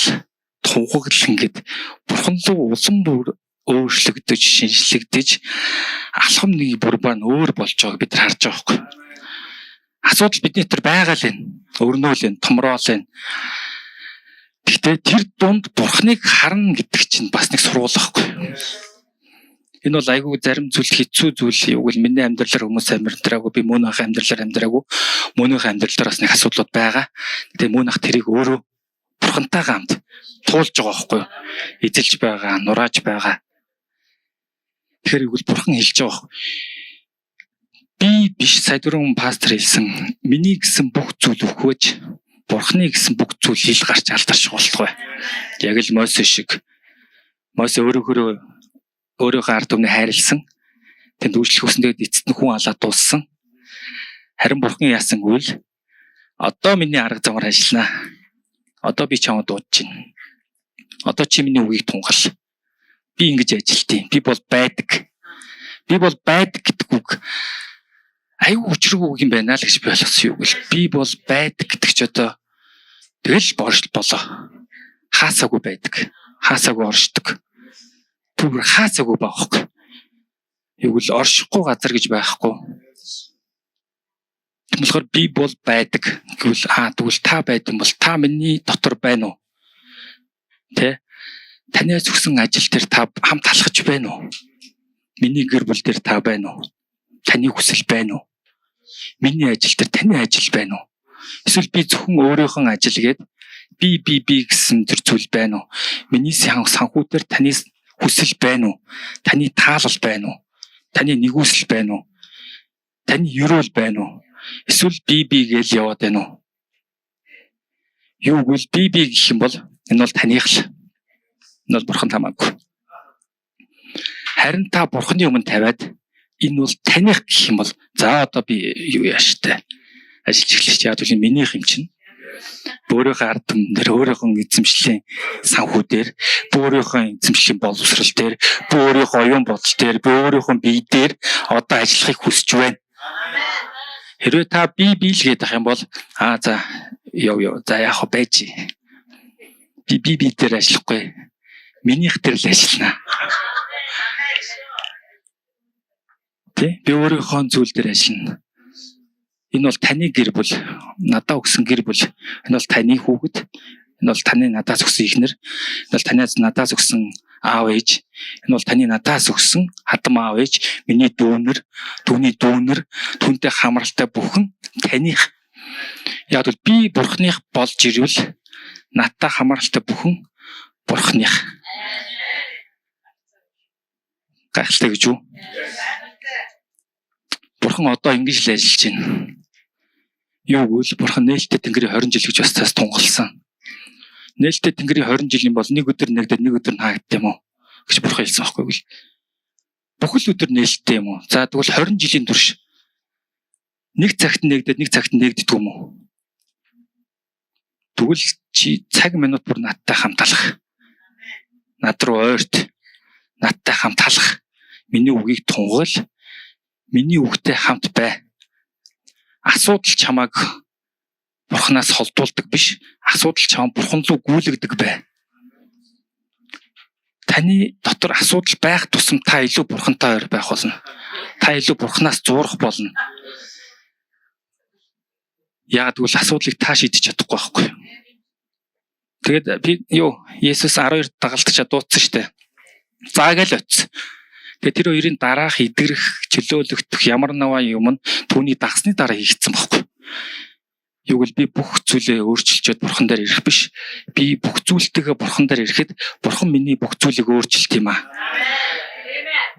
тунхаглал ингээд Бурхан руу улам бүр өөрчлөгдөж шинжлэгдэж алхам нэг бүр баа өөр болж байгааг бид харж байгаа байхгүй. Асуудал бидний тэр байгаа л энэ. Өрнөөл энэ, томроол энэ. Гэхдээ тэр дунд Бурханыг харна гэдэг чинь бас нэг сургууль байхгүй. Энэ бол айгүй зарим зүйл хэцүү зүйл юу гэвэл миний амьдралаар хүмүүс амьдраагүй, би мөнийхөө амьдралаар амьдраагүй. Мөнийхөө амьдралаар бас нэг асуудлууд байгаа. Тэгээ мөнийх тэрийг өөрөө Бурхантайгаа хамт туулж байгаа байхгүй. Эзэлж байгаа, нурааж байгаа. Тэгэхээр юу Бурхан хэлж байгаа. Би биш сая дөрөв пастор хэлсэн. Миний гэсэн бүх зүйл өгөөж, Бурханы гэсэн бүх зүйл хил гарч алдарч болтгой. Яг л Мосе шиг. Мосе өөрийнхөө ард түмнийг хайрлсан. Тэнд үйлчлэх хүснээр эцэст нь хүн алаад дууссан. Харин Бурхан яасан гэвэл одоо миний арга замаар ажиллана. Одоо би чамд дуудаж байна. Одоо чи миний үгийг тунгал. Би ингэж ажилтیں۔ Би бол байдаг. Би бол байдаг гэдэг үг аюу учиргүй үг юм байна л гэж би ойлгосон юу гэвэл би бол байдаг гэдэг ч одоо тэгэл боршил болоо. Хаасаагүй байдаг. Хаасаагүй оршдог. Түр хаасаагүй байхгүй. Юу гэвэл оршихгүй газар гэж байхгүй. Болохоор би бол байдаг гэвэл тэгвэл та байдсан бол та миний дотор байна уу? Тэ? Таны зүгсэн ажил дээр та хамт алхаж байна уу? Миний гэр бүл дээр та байна уу? Таны хүсэл байна уу? Миний ажил дээр таны ажил байна уу? Эсвэл би зөвхөн өөрийнхөө ажил гээд би гэсэн төр зүйл байна уу? Миний санхүү дээр таны хүсэл байна уу? Таны таалал байна уу? Таны нэгүсэл байна уу? Таны ерөөл байна уу? Эсвэл би гэж яваад байна уу? Юу гэвэл би гэх юм бол энэ бол таних л. Энэ бол бурхан хамаагүй. Харин та бурханы өмнө тавиад энэ бол таних гэх юм бол за одоо би юу яаштай ажиллаж эхлэх чинь яг үл минийх юм чинь. Өөрийнхөө ард түмэн дээр, өөрийнхөө эзэмшлийн санхүү дээр, өөрийнхөө эзэмшлийн боловсрал дээр, өөрийнхөө оюун бодол дээр, өөрийнхөө бие дээр одоо ажиллахыг хүсэж байна. Хэрвээ та би л гэдэг юм бол за за яах вэ байж. Би дээр ажиллахгүй. Минийх дээр л ажиллана. Тэ? Би өөрийнхөө зүйл дээр ажиллана. Энэ бол таны гэр бүл, надаа өгсөн гэр бүл. Энэ бол таны хүүхэд. Энэ бол таны надаас өгсөн эхнэр. Энэ бол танаас надаас өгсөн аав ээж. Энэ бол таны надаас өгсөн хадам аав ээж, миний дүүнэр, түүний дүүнэр, түүнтэй хамралтай бүхэн таних. Яг бол би бурхных болж ирвэл надтай хамралтай бүхэн бурхных. Гайхалтай гэж үү? Бурхан одоо ингэж л ажиллаж байна. Юу гэвэл бурхан нээлттэй тэнгэрийн 20 жил гэж бас цаас тунгалсан. Нээлттэй тэнгэрийн 20 жил юм бол нэг өдөр нэгдээд нэг өдөр хаагддаг юм уу гэж бурхан хэлсэн байхгүй юу? Бүхэл өдөр нээлттэй юм уу? За тэгвэл 20 жилийн турш нэг цагт нэгдээд нэг цагт нэгддэг юм уу? Тэгвэл чи цаг минут бүр надтай хамт алах. Над руу ойрт надтай хамт алах. Миний үгийг тунгал. Миний үгтэй хамт бай. Асуудал чамайг бурханаас холдуулдаг биш. Асуудал чамайг бурхан руу гүйлгдэг бай. Таны дотор асуудал байх тусам та илүү бурхантай ойр байх болно. Та илүү бурханаас зуурах болно. Яг тэгвэл асуудлыг та шийдэж чадахгүй байхгүй. Тэгээд би Есүс 12 дагалдагчаа дуудсан штэ. Заагаал оцсон. Тэгээд тэр хоёрын дараах идэрэх, чөлөөлөгдөх ямар нэгэн юм нь түүний дагсны дараа хийгдсэн байхгүй. Юу гэвэл би бүх зүйлээ өөрчилчихэд бурхан дээр ирэх биш. Би бүх зүйлтэйгээ бурхан дээр ирэхэд бурхан миний бүх зүйлийг өөрчилт юм аа.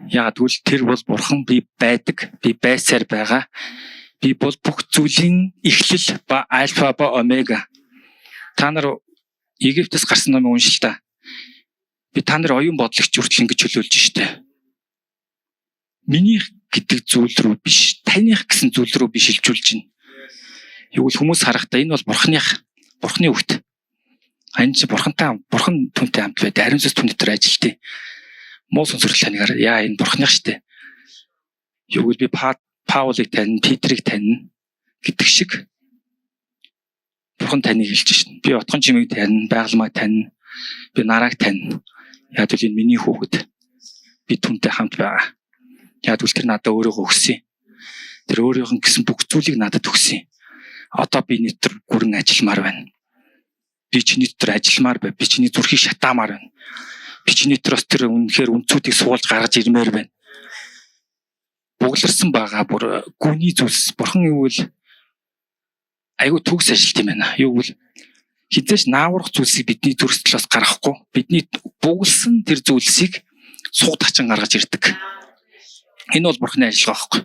Яг тэгвэл тэр бол бурхан би байдаг, би байсаар байгаа. Би бол бүх зүйлийн эхлэл ба альфа ба омега. Та нар Египтээс гарсан номыг уншил та. Би та нар оюун бодлогч хүртэл ингэж чөлөөлж штэ. Минийх гэдэг зүйл рүү биш, таних гэсэн зүйл рүү би шилжүүлж байна. Юу л хүмүүс харахтаа энэ бол бурханы үгт. Энэ чи бурхан түнтэй хамт бай, ариун сүнс түн дотор ажилтээ. Муу сонсрол таньгаар энэ бурханых штэ. Юу л би Паулыг тань, Петрийг тань гэдэг шиг бурхан таныг хэлж шин. Би отгон чимээг тань, байгалмайг тань, би нарааг тань. Яг л энэ миний хүүхэд. Би түнтэй хамт байгаа. Яг л тэр надад өөрийгөө өгсөн. Тэр өөрийнх нь гэсэн бүх зүйлийг надад өгсөн. Одоо би нэтэр гүрэн ажилламаар байна. Би чиний дотор ажилламаар бай. Би чиний зүрхийг шатаамаар байна. Би чиний дотроос тэр үнэхээр үнцүүдийг суулж гаргаж ирмээр байна. Бугларсан байгаа бүр гүний зүйлс бурхан гэвэл айгу төгс ажилт юм байна. Юу гэвэл хизээш нааврах зүйлсийг бидний зүрх сэтгэлээс гаргахгүй. Бидний буглсан тэр зүйлсийг суудачин гаргаж ирдэг. Энэ бол бурханы ажиллагаа байхгүй.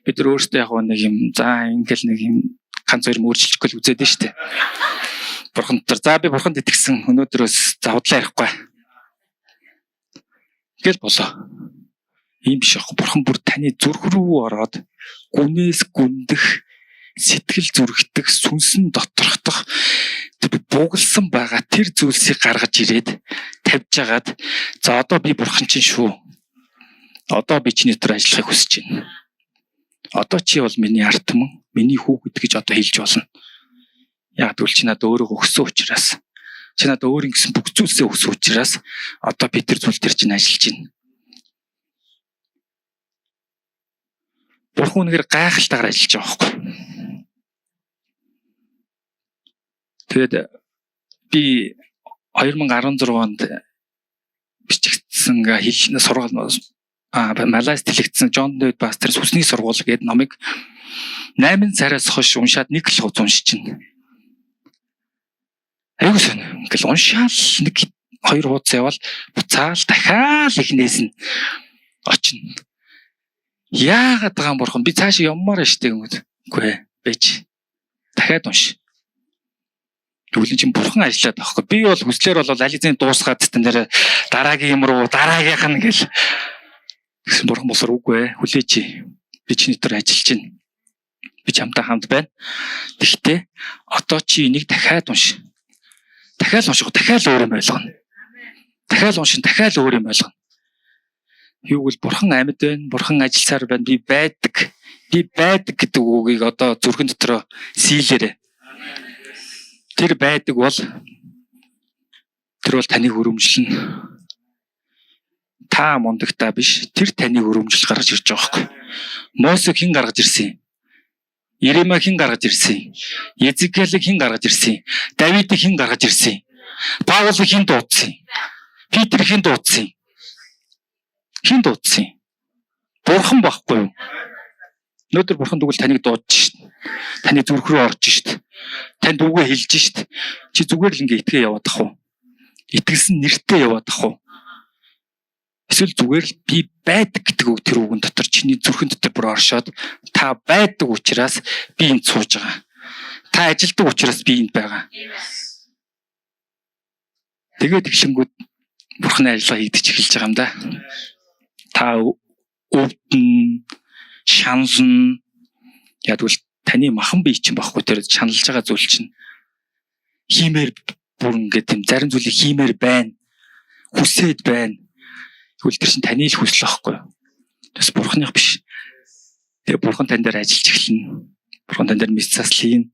Бид нар өөрсдөө яг нэг юм ингээл нэг юм ганц хоёр мөржилчихгүй үзээд байна шүү дээ. Бурхан дотор би бурханд итгэсэн өнөөдрөөс завдлаа ярихгүй. Ингээл болоо. Ийм биш аахгүй. Бурхан бүр таны зүрх рүү ороод гүнээс гүндэх, сэтгэл зүрхтэх, сүнсэн доторхдох буглсан байгаа тэр зүйлсийг гаргаж ирээд тавьж агаад за одоо би бурхан чинь шүү. Одоо би чиний дотор ажиллахыг хүсэж байна. Одоо чи бол миний ард түмэн, миний хүүхэд гэж одоо хэлж болно. Яг тэгвэл чи надад өөрийгөө өгсөн учраас, чи надад өөрийн гэсэн бүх зүйлсээ өгсөн учраас одоо би тэр зүйл дээр чинь ажиллаж байна. Бурхан үнээр гайхалтайгаар ажиллаж байгаа байхгүй. Тэгээд би 2016 онд бичигдсэн хэл сургаал Малайз дэлгэцсэн Джон Дэвид Бастер сүсний сургууль гэдэг номыг 8 сараас хойш уншаад нэг л уншиж байна. Айгуу сонь. Ингээл уншаал нэг 2 хуудас явал буцаал дахиад ихнээс нь очино. Яагаад байгаа бурхан би цаашаа явмаар штэ гэмэд. Үгүй ээ, бэж. Дахиад унш. Тэгвэл чинь бурхан ажиллаад байхгүй. Би бол хүслээр бол ализын дуусгаад тань дээр дараагийн юм руу дараагийнх нь гэл гэсэн бурхан болсоор үгүй ээ. Хүлээж. Би чиний дээр ажиллаж байна. Би чамтай хамт байна. Тэгтээ одоо чи энийг дахиад унш. Дахиад унших, дахиад өөр юм ойлгоно. Дахиад уншин, дахиад өөр юм ойлгоно. Юу гэвэл бурхан амьд байна, бурхан ажилласаар байна. Би байдаг. Би байдаг гэдэг үгийг одоо зүрхэн дотроо сийлээрэй. Тэр байдаг бол таныг өрөмжлөн. Та мундагтаа биш, тэр таныг өрөмжлөл гаргаж ирж байгаа байхгүй. Мосег хэн гаргаж ирсэн? Иремя хэн гаргаж ирсэн? Езекиэлийг хэн гаргаж ирсэн? Давидыг хэн гаргаж ирсэн? Паулыг хэн дуудсан? Питер хэн дуудсан? Хэн дуудсан? Бурхан байхгүй юу? Өнөөдөр бурхан тэгвэл таныг дуудаж шít. Таны зүрх рүү орж шít. Танд үгээ хэлж шít. Чи зүгээр л ингээ итгээ яваад ах уу? Итгэлсэн нэртэй яваад ах уу? Эсвэл зүгээр л би байдаг гэдэг үг тэр үгэн дотор чиний зүрхэн дотор бүр оршоод та байдаг учраас би энд сууж байгаа. Та ажилдаг учраас би энд байгаа. Тэгээд иглэнгүүд бурханы ажиллагаа хийгдэж эхэлж байгаа юм да. Та өвдөн шанална. Ягдвал таны махан бие чинь багхгүй тэр шаналж байгаа зүйл чинь хиймээр бүр ингээд тийм зарим зүйлийг хиймээр байна. Хүсээд байна. Тэгвэл тэр чинь таны л хүсэл байхгүй юу? Тэс бурханых биш. Тэгээ бурхан тань дээр ажиллаж эхэлнэ. Бурхан тань дээр мэд засал хийн.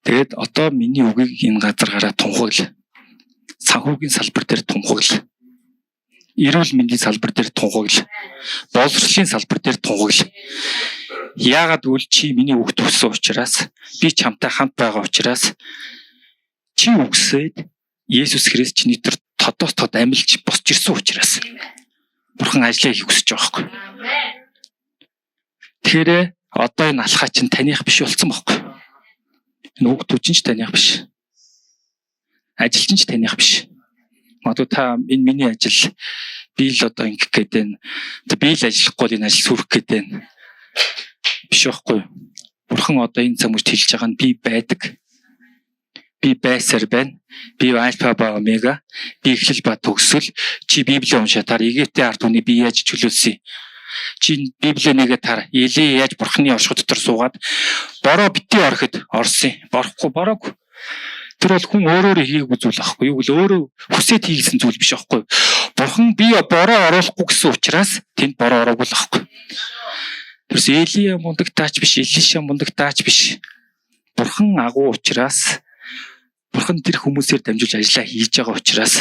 Тэгээд одоо миний үгийг энэ газар гараа тунхагл. Санхүүгийн салбар дээр тунхагл. Эрүүл мэндийн салбар дээр тунхагл. Боловсролын салбар дээр тунхагл. Яагаад гэвэл чи миний үгт өссөн учраас би чамтай хамт байгаа учраас чи үгсээд Есүс Христ чиний дээр тодоос тод амилж босч ирсэн учраас бурхан ажлаа хийх хүсэж байгаа байхгүй. Тэгэхээр одоо энэ алхаа чинь таних биш болсон байхгүй. Энэ үг төчин ч таних биш. Ажилчин ч таних биш. Магадгүй та энэ миний ажил би л одоо ингэх гээд байна. Би л ажиллахгүй энэ ажил сүрэх гээд байна. Биш байхгүй. Бурхан одоо энэ цамгт хэлж байгаа нь би байдаг. Би байсаар байна. Би альфа ба омега. Би эхлэл ба төгсгөл. Чи Библийг уншаатаар Египтийн ард түмний би яаж чөлөөлсөн? Чи Библийг нэгэ таар. Эле яаж бурханы оршихуй дотор суугаад бороо битгий ороход орсон. Борохгүй бороогүй. Тэр бол хүн өөрөөр хийгээгүй зүйл байхгүй юу? Өөрөө хүсээд хийсэн зүйл биш байхгүй юу? Бурхан би бороо оруулахгүй гэсэн учраас тэнд бороо ороогүй л байхгүй. Тэрс Элия мундаг таач биш, Илиша мундаг таач биш. Бурхан агуу учраас бурхан тэр хүмүүсээр дамжуулж ажиллаа хийж байгаа учраас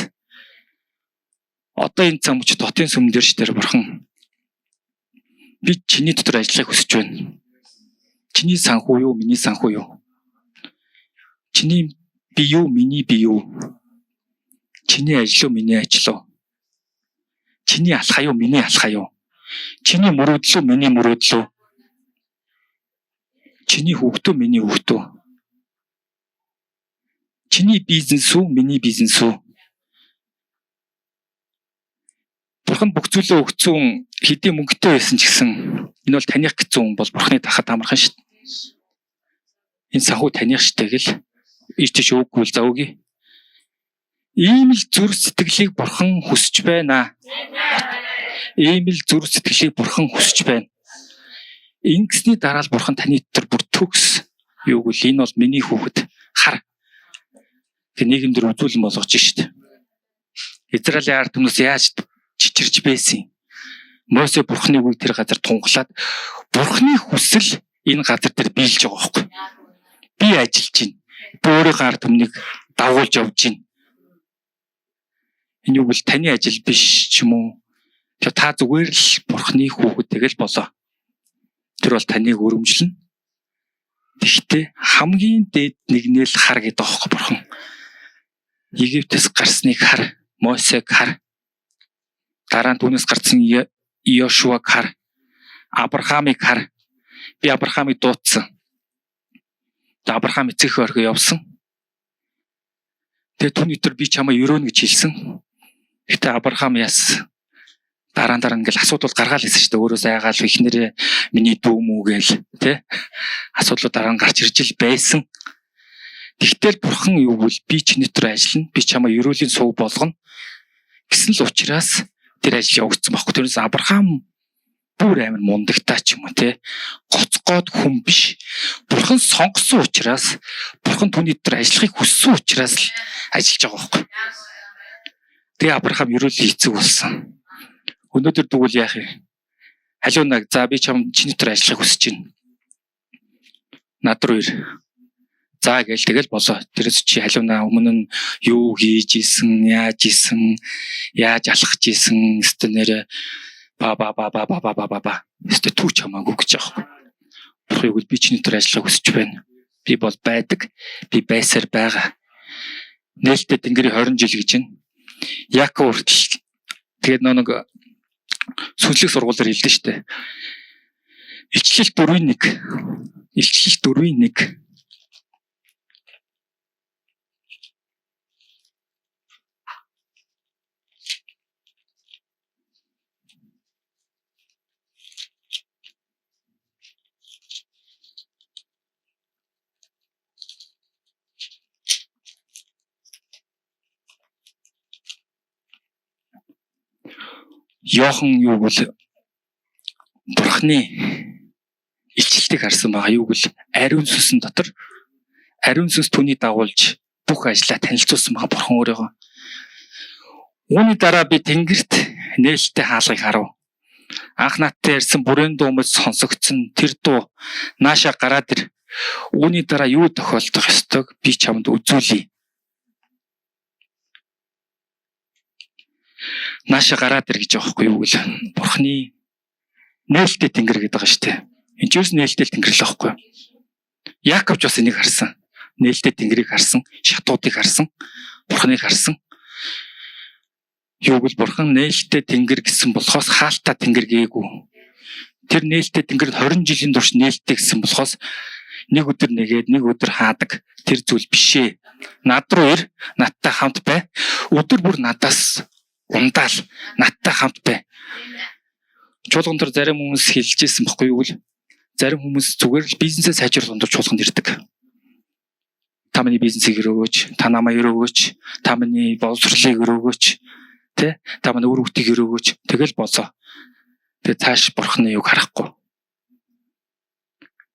одоо энэ цамч дотын сүм дээр ш тэр бурхан би чиний дотор ажиллахыг хүсэж байна. Чиний санхүү юу, миний санхүү юу? Чиний би юу, миний би юу? Чиний ажил юу, миний ажил юу? Чиний алхаа юу, миний алхаа юу? Чиний мөрөөдөл үү, миний мөрөөдөл үү? Чиний хөвгтөө, миний хөвгтөө? Чиний бизнес үү, миний бизнес үү? Бурхан бүх зүйлээ өгсөн хэдийн мөнгөтэй байсан ч гэсэн энэ бол таних гэсэн хүн бол бурханы тахад амархан шүү дээ. Энэ санхүү таних шүү дээ гэл ичж өггүй л за үгүй. Ийм л зүрх сэтгэлийг бурхан хүсэж байна. Ийм л зүрх сэтгэлийг бурхан хүсэж байна. Ингэсний дараа л бурхан таны дотор бүр төгс юу гэвэл энэ бол миний хүүхэд хар. Тэг нийгэмдэр үзүүлэн болгож шít. Израилийн ард түмнээс яаж чичирч байсан. Мосе бурханы үг тэр газар тунгалаад бурханы хүсэл энэ газар дээр биелж байгаа байхгүй. Би ажиллаж байна. Өөрийнхөө ард түмнийг дагуулж явж байна. Энэ юу бол таны ажил биш ч юм уу? Та зүгээр л бурханы хүүхэд тэгэл болоо. Тэр бол таныг өрөмжлөн. Тэгтээ хамгийн дээд нэгнэл хар гэдэг аахгүй бурхан. Египтээс гарсныг хар, Мосег хар. Дараа нь түүнээс гарсан Йошуаг хар. Авраамыг хар. Би Авраамыг дуудсан. Авраам эцэг орхио явсан. Тэгээ түүний өдөр би чамаа өрөөнө гэж хэлсэн. Гэтэ Авраам яасан? дараа нь ингээл асуудал гаргаал гэсэн шүү дээ. Өөрөөс айгаал ихнэрээ миний дүү мүү гээл тий. Асуудлууд дараа нь гарч ирж ил байсан. Тэгтэл бурхан юу гэвэл би чиний дотор ажиллана. Би чамаа ерөөлийн сувг болгоно гэсэн л учраас тэр ажил явагдсан байхгүй. Тэрнээс Авраам бүр амар мундагтай ч юм уу тий. Гоцгоод хүн биш. Бурхан сонгосон учраас бурхан түүний дотор ажиллахыг хүссэн учраас л ажиллаж байгаа байхгүй. Тэгээ Авраам ерөөл эцэг болсон. Өнөөдөр тэгвэл яах юм? Халиунаг за би чиний дотор ажиллахыг хүсэж байна. Над руу ир. За гээл тэгэл болоо. Тэрээс чи халиунаа өмнө нь юу хийж исэн, яаж исэн, яаж алхаж исэн, өстө нэрэ ба. Өстө түүч хамаагүй гэж аахгүй. Бурхан юу би чиний дотор ажиллахыг хүсэж байна. Би бол байдаг. Би байсаар байгаа. Нээлттэй Тэнгэрийн 20 жил гэж байна. Яаков хүртэл тэгээд нэг сүнслэг сургуулиар хэлдэг шүү дээ. Илчлэл 4:1. Илчлэл 4:1. Йохан юу гэвэл бурхны илчлэлтийг харсан байгаа. Юу гэвэл ариун сүнсэн дотор ариун сүнс түүний дагуулж бүх ажлаа танилцуулсан байгаа бурхан өөрөөгөө. Үүний дараа би тэнгэрт нээлттэй хаалгыг харав. Анх надтай ярьсан бүрэн дуумж сонсогдсон тэр дуу нааша гараад ир. Үүний дараа юу тохиолдох ёстойг би чамд үзүүлье. Нааша гараад ир гэж байгаа байхгүй юу гэвэл бурхны нээлттэй тэнгэр гэдэг байгаа шүү дээ. Энд ч юус нээлттэй тэнгэр л байхгүй юу? Яаковч бас энийг харсан. Нээлттэй тэнгэрийг харсан, шатуудыг харсан, бурхныг харсан. Юу гэвэл бурхан нээлттэй тэнгэр гэсэн болохоос хаалттай тэнгэр гээгүй. Тэр нээлттэй тэнгэр 20 жилийн турш нээлттэй гэсэн болохоос нэг өдөр нэгээд нэг өдөр хаадаг тэр зүйл бишээ. Над руу ир, надтай хамт бай. Өдөр бүр надаас ундаал надтай хамт бай. Чуулган дээр зарим хүмүүс хэлжсэн баггүй юу гэвэл зарим хүмүүс зүгээр л бизнесээ сайжруулах дундор чуулганд ирдэг. Та миний бизнесийг өрөөгөөч, та намайг өрөөгөөч, та миний боловсролыг өрөөгөөч, тэ? Та манай үр хүүхдийг өрөөгөөч. Тэгэл болоо. Тэгээ цааш бурхны юг харахгүй.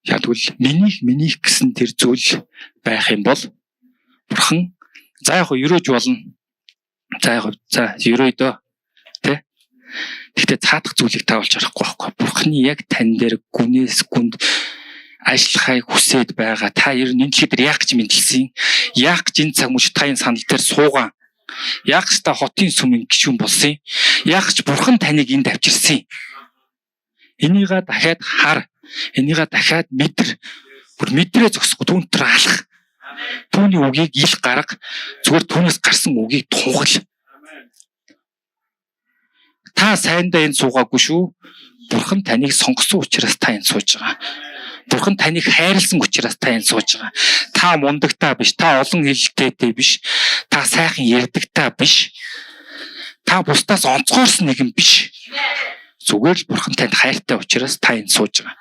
Ягдвал минийх гэсэн тэр зүйл байх юм бол бурхан за яг өрөөж болно. За ерөөй дөө тэ. Гэхдээ цаадах зүйлийг таавалж харахгүй байхгүй. Бурхны яг тань дээр гүнээс гүнд ажиллахыг хүсээд байгаа. Та ер нь энэ дэлхийд яах гэж мэдлсэн? Яах гэж энэ цаг мөч та энэ санал дээр суугаан? Яах гэж та хотын сүмийн гишүүн болсон? Яах гэж бурхан таныг энд авчирсан? Энийгээ дахиад хар. Энийгээ дахиад мэдэр. Бүр мэдрээ зогсохгүй түүнтэр алах. Түүний үгийг ил гарга, зүгээр түүнээс гарсан үгийг тунхал. Та сайндаа энд суугаагүй шүү. Бурхан таныг сонгосон учраас та энд сууж байгаа. Бурхан таныг хайрлсан учраас та энд сууж байгаа. Та мундагтаа биш, та олон хэлтэйтэй биш, та сайхан ярьдагтаа биш. Та бусдаас онцгойрсон нэгэн биш. Зүгээр л бурхан танд хайртай учраас та энд сууж байгаа.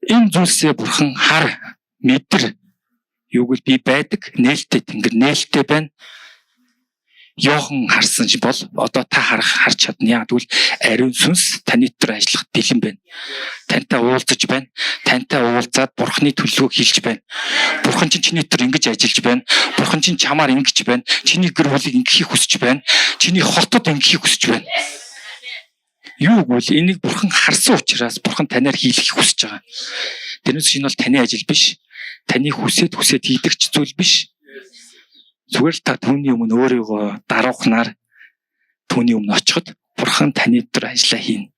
Энэ зүйлсээ бурхан хар. Мэдэр юу гэвэл би байдаг нээлттэй тэнгэр нээлттэй байна. Йохан харсан ч бол одоо та харж чадна. Ягдвал ариун сүнс таны дотор ажиллах бэлэн байна. Тантай уулзаж байна. Тантай уулзаад бурхны төлөвөг хэлж байна. Бурхан чинь чиний дотор ингэж ажиллаж байна. Бурхан чинь чамаар ингэж байна. Чиний гэр бүлийг ингэхийг хүсэж байна. Чиний хотод ингэхийг хүсэж байна. Юу гэвэл энийг бурхан харсан учраас бурхан танаар хийхийг хүсэж байгаа. Тэрнээс энэ бол таны ажил биш. Таны хүсээд хийдэг ч зүйл биш. Зүгээр л та түүний өмнө өөрийгөө даруухнаар түүний өмнө очиход бурхан таны дотор ажиллаа хийнэ.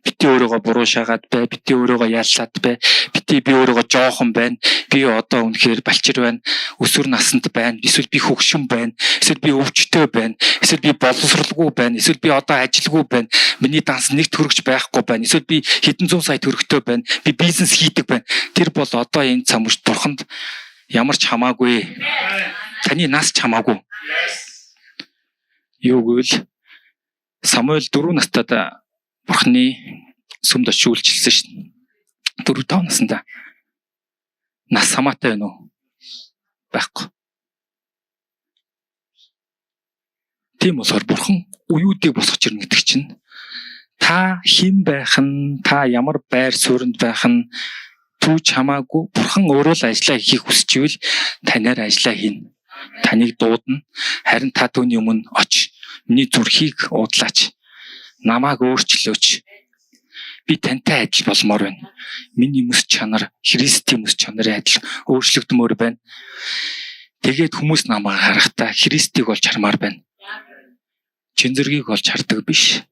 Бити өөрийгөө буруу шагаад бай, бити өөрийгөө яаллаад бай, бити би өөрийгөө жоохон байна, би одоо үнэхээр балчир байна, өсвөр наснд байна, эсвэл би хөгшин байна, эсвэл би өвчтөй байна, эсвэл би боловсралгүй байна, эсвэл би одоо ажилгүй байна, миний данс нэг төгрөгч байхгүй байна, эсвэл би хэдэн зуун сая төгрөгтэй байна, би бизнес хийдэг байна. Тэр бол одоо энэ цамшд бурханд ямар ч хамаагүй. Таны нас ч хамаагүй. Юу гэвэл Самуэль 4 настад Бурхны сүмд очиж үйлчилсэн шин. 4-5 наснда. Нас хамаатай байна уу? Байхгүй. Тийм болохоор Бурхан уюудыг босгож ирнэ гэдэг чинь та хэн байх нь, та ямар байр суурьнд байх нь түүж хамаагүй Бурхан өөрөө л ажиллаа хийхийг хүсчихвэл танаар ажиллаа хийнэ. Таныг дуудана. Харин та түүний өмнө очиж миний зүрхийг уудлаач. Намааг өөрчлөөч. Би тантай адил болмоор байна. Миний мэс чанар, Христийн мэс чанарын адил өөрчлөгдмөр байна. Тэгээд хүмүүс намайг харахтаа Христийг олж хармаар байна. Чин зэргийг олж хардаг биш.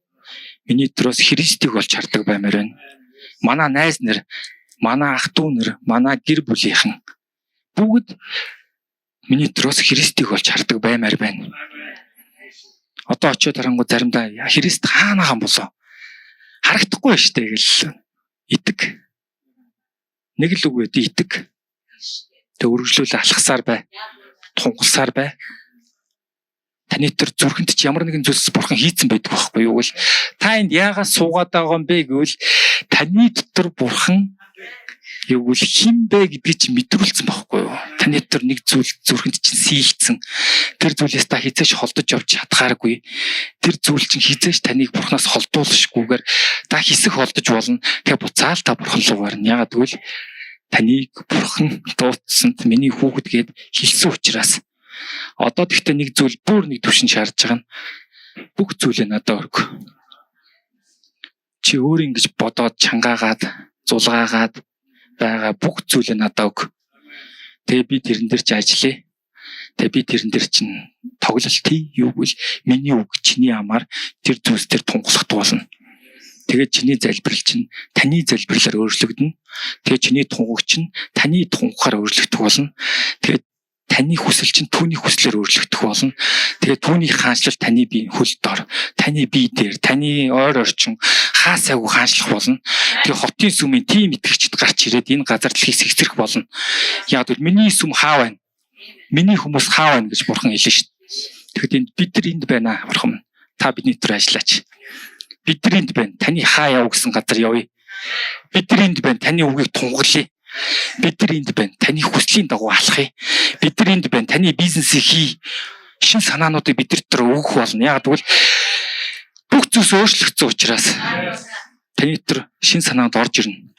Миний төрөөс Христийг олж хардаг баймаар байна. Манай найз нар, манай ах дүү нар, манай гэр бүлийнхэн бүгд миний төрөөс Христийг олж хардаг баймаар байна. Одоо очиод харангуй заримдаа Христ хаанаахан болоо. Харагдахгүй шүү дээ гэл итэг. Нэг л үг өгдөө итэг. Тэг өргөжлүүл алхасаар бай. Тунгалсаар бай. Таны тэр зүрхэнд ч ямар нэгэн зүйлс Бурхан хийцэн байдаг байхгүй юу гэвэл та энд яагаад суугаад байгаа юм бэ гэвэл таны дотор Бурхан юу гэвэл хин бэ гэдгийг чи мэдрүүлсэн байхгүй юу? Таны дотор нэг зүйл зүрхэнд чинь сийлцэн. Тэр зүйлээс та хизээш холдож явж чадхааргүй. Тэр зүйл чинь хизээш таныг Бурханаас холдуулшгүйгээр та хэсэг холдож болно. Тэгээ буцаал та Бурхан руу гарна. Яагаад гэвэл таныг Бурхан дуудсанд миний хүүхэд гээд хэлсэн учраас одоо тэгтээ нэг зүйл бүр нэг төвшин шаардж байгаа нь бүх зүйлээ надад өргө. Чи өөр ингэж бодоод чангаагаад зулгаагаад байгаа бүх зүйлээ надад өг. Тэгээ би тэрэн дээр ч ажиллая. Тэгээ би тэрэн дээр чинь тоглолт хий. Юу гэвэл миний үг чиний амаар тэр зүйлс дээр тунгалах болно. Тэгээд чиний залбирал чинь таны залбирлаар өөрчлөгдөнө. Тэгээд чиний тунгаг чинь таны тунгахаар өөрчлөгдөх болно. Тэгээд таны хүсэл чинь түүний хүслээр өөрчлөгдөх болно. Тэгээд түүний хаанчлал таны бие хөл дор, таны бие дээр, таны ойр орчин хаасаагүй хаанчлах болно. Тэгээд хотын сүмийн тийм итгэгчд гарч ирээд энэ газар дэлхийс хэсрэх болно. Яг л миний сүм хаа байна? Миний хүмүүс хаа байна гэж Бурхан хэлнэ шүү дээ. Тэгэхэд бид нар энд байна Бурхан. Та бидний төлөө ажиллаач. Бид нар энд байна. Таны хаа яв гэсэн газар явъя. Бид нар энд байна. Таны үгийг тунгалъя. Бид нар энд байна. Таны хүслийн дагуу алхъя. Бид нар энд байна. Таны бизнесийг хий. Шин санаануудыг бид нар дээр өгөх болно. Яг тэгвэл бүх зүйлс өөрчлөгдсөн учраас таны дээр шин санаанд орж ирнэ.